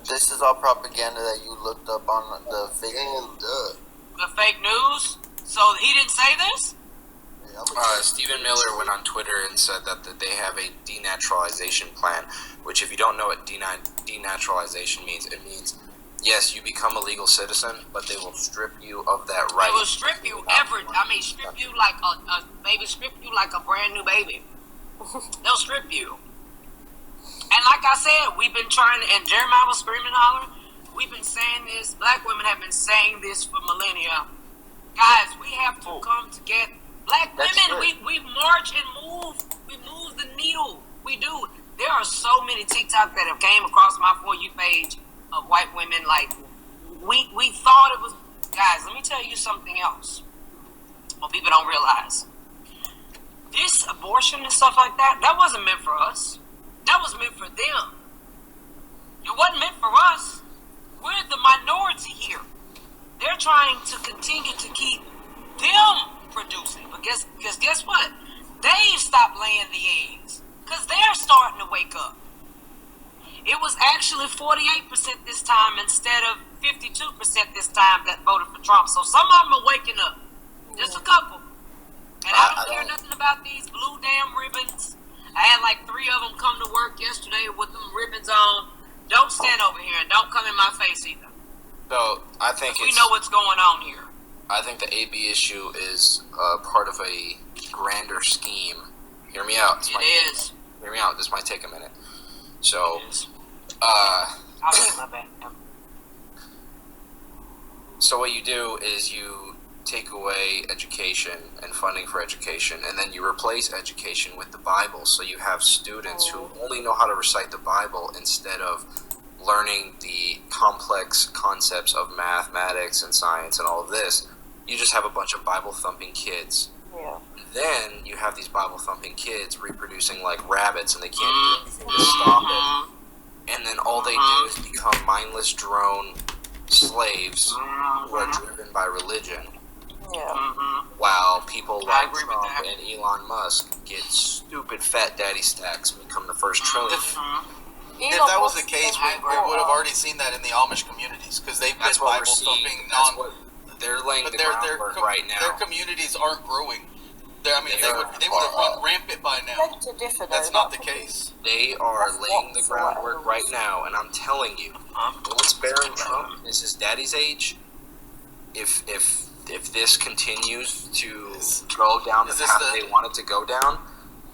This is all propaganda that you looked up on the fake news. The fake news? So he didn't say this? Stephen Miller went on Twitter and said that they have a denaturalization plan, which if you don't know what denaturalization means, it means, yes, you become a legal citizen, but they will strip you of that right. They will strip you strip you like strip you like a brand new baby. They'll strip you. And like I said, we've been trying to, and Jeremiah was screaming hollering, we've been saying this, black women have been saying this for millennia. Guys, we have to come together. Black women, we march and move. We move the needle. We do. There are so many TikTok that have came across my For You page of white women. Like, we thought it was, guys, let me tell you something else. What people don't realize. This abortion and stuff like that, that wasn't meant for us. That was meant for them. It wasn't meant for us. We're the minority here. They're trying to continue to keep them producing. But guess what? They've stopped laying the eggs because they're starting to wake up. It was actually 48% this time instead of 52% this time that voted for Trump. So some of them are waking up. Just a couple. And I don't care nothing about these blue damn ribbons. I had like 3 of them come to work yesterday with them ribbons on. Don't stand over here and don't come in my face either. So I think we know what's going on here. I think the AB issue is part of a grander scheme. Hear me out. It is. Hear me out. This might take a minute. So, my bad. So what you do is you take away education and funding for education, and then you replace education with the Bible. So you have students who only know how to recite the Bible instead of learning the complex concepts of mathematics and science and all of this. You just have a bunch of Bible thumping kids. Yeah. Then you have these Bible thumping kids reproducing like rabbits, and they can't do anything to stop it. And then all they do is become mindless drone slaves who are driven by religion. Yeah. While people like Trump and Elon Musk get stupid fat daddy stacks and become the first trillion. If that was the case, we would have already seen that in the Amish communities, because they've been Bible thumping they're laying the groundwork right now. Their communities aren't growing. They would have run rampant by now. That's not the case. They are laying the groundwork right now, and I'm telling you, once Barron Trump is his daddy's age, if this continues to go down the path they want it to go down,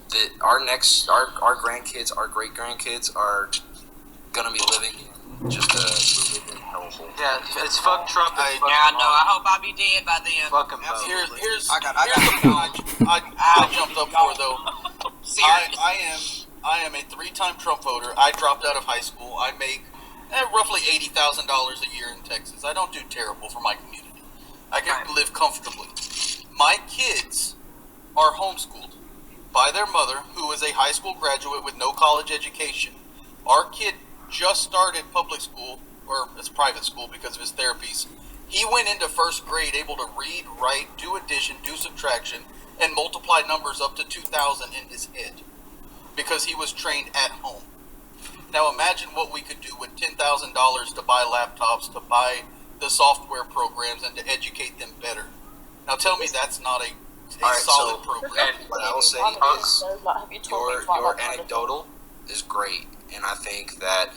that our grandkids, our great grandkids are gonna be living in just a religion hellhole. Yeah, it's fuck Trump. I hope I'll be dead by then. Fuck him both. Here's I jumped up for though. I am a 3-time Trump voter. I dropped out of high school. I make roughly $80,000 a year in Texas. I don't do terrible for my community. I can live comfortably. My kids are homeschooled by their mother, who is a high school graduate with no college education. Our kid just started public school, or it's private school because of his therapies. He went into 1st grade able to read, write, do addition, do subtraction, and multiply numbers up to 2,000 in his head because he was trained at home. Now imagine what we could do with $10,000 to buy laptops, to buy the software programs, and to educate them better. Now tell me that's not a solid program. And what I will say is your anecdotal is great, and I think that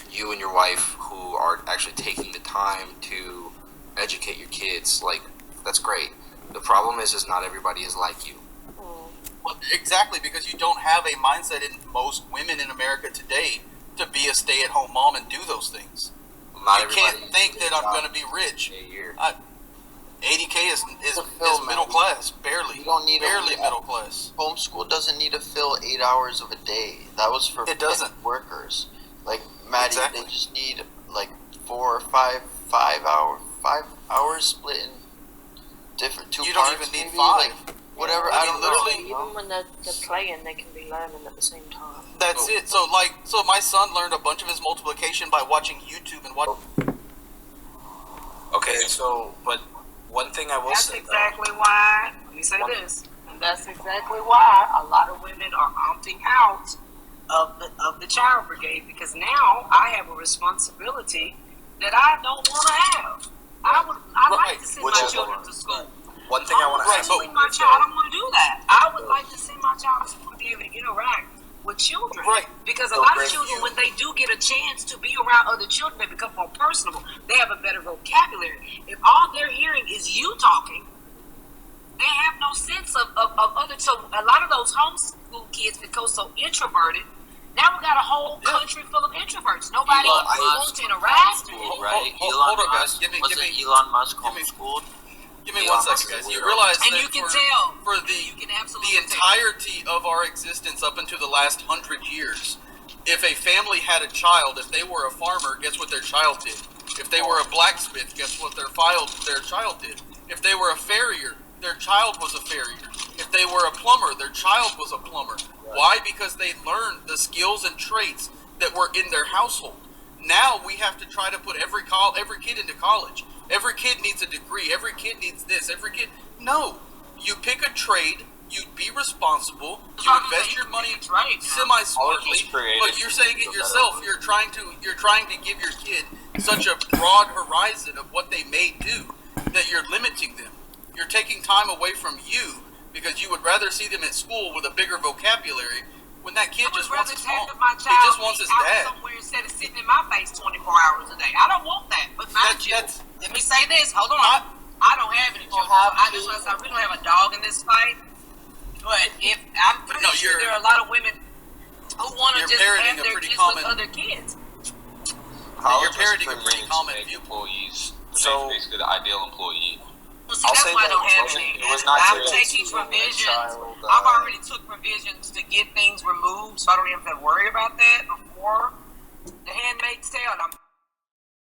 you and your wife who are actually taking the time to educate your kids, like, that's great. The problem is not everybody is like you. Well, exactly, because you don't have a mindset in most women in America today to be a stay-at-home mom and do those things. You can't think that I'm going to be rich. 80K is middle class, barely. You don't need barely middle class. Homeschool doesn't need to fill 8 hours of a day. That was for workers. Like Maddie, they just need like 4 or 5 hours split in different 2 parts. You don't even need 5. Whatever. I don't know. Even when they're playing, they can be learning at the same time. That's it. So my son learned a bunch of his multiplication by watching YouTube and watching. Okay, but one thing I will say. That's exactly why. Let me say this. And that's exactly why a lot of women are opting out of the child brigade, because now I have a responsibility that I don't want to have. I like to send my children to school. One thing I want to ask. I don't want to do that. I would like to send my child to school to be able to interact with children. Right. Because a lot of children, when they do get a chance to be around other children, they become more personable. They have a better vocabulary. If all they're hearing is you talking, they have no sense of other. So a lot of those homeschool kids become so introverted. Now we got a whole country full of introverts. Nobody wants to interact. Right. Elon Musk homeschooled? Give me 1 second, guys. You realize that for the entirety of our existence up into the last 100 years, if a family had a child, if they were a farmer, guess what their child did? If they were a blacksmith, guess what their child did? If they were a farrier, their child was a farrier. If they were a plumber, their child was a plumber. Why? Because they learned the skills and traits that were in their household. Now we have to try to put every kid into college. Every kid needs a degree. Every kid needs this. No. You pick a trade. You be responsible. You invest your money semi-smartly. But you're saying it yourself. You're trying to give your kid such a broad horizon of what they may do that you're limiting them. You're taking time away from you because you would rather see them at school with a bigger vocabulary when that kid just wants his mom. He just wants his dad. Somewhere instead of sitting in my face 24 hours a day. I don't want that. But mind you, let me say this. Hold on. I don't have any children. We don't have a dog in this fight. But if I'm pretty sure there are a lot of women who want to just have their kids with other kids. You're parroting a pretty common view. Employees. So basically, the ideal employee. Well, see, that's why I don't have any. I'm taking provisions. I've already took provisions to get things removed, so I don't even have to worry about that before The Handmaid's Tale.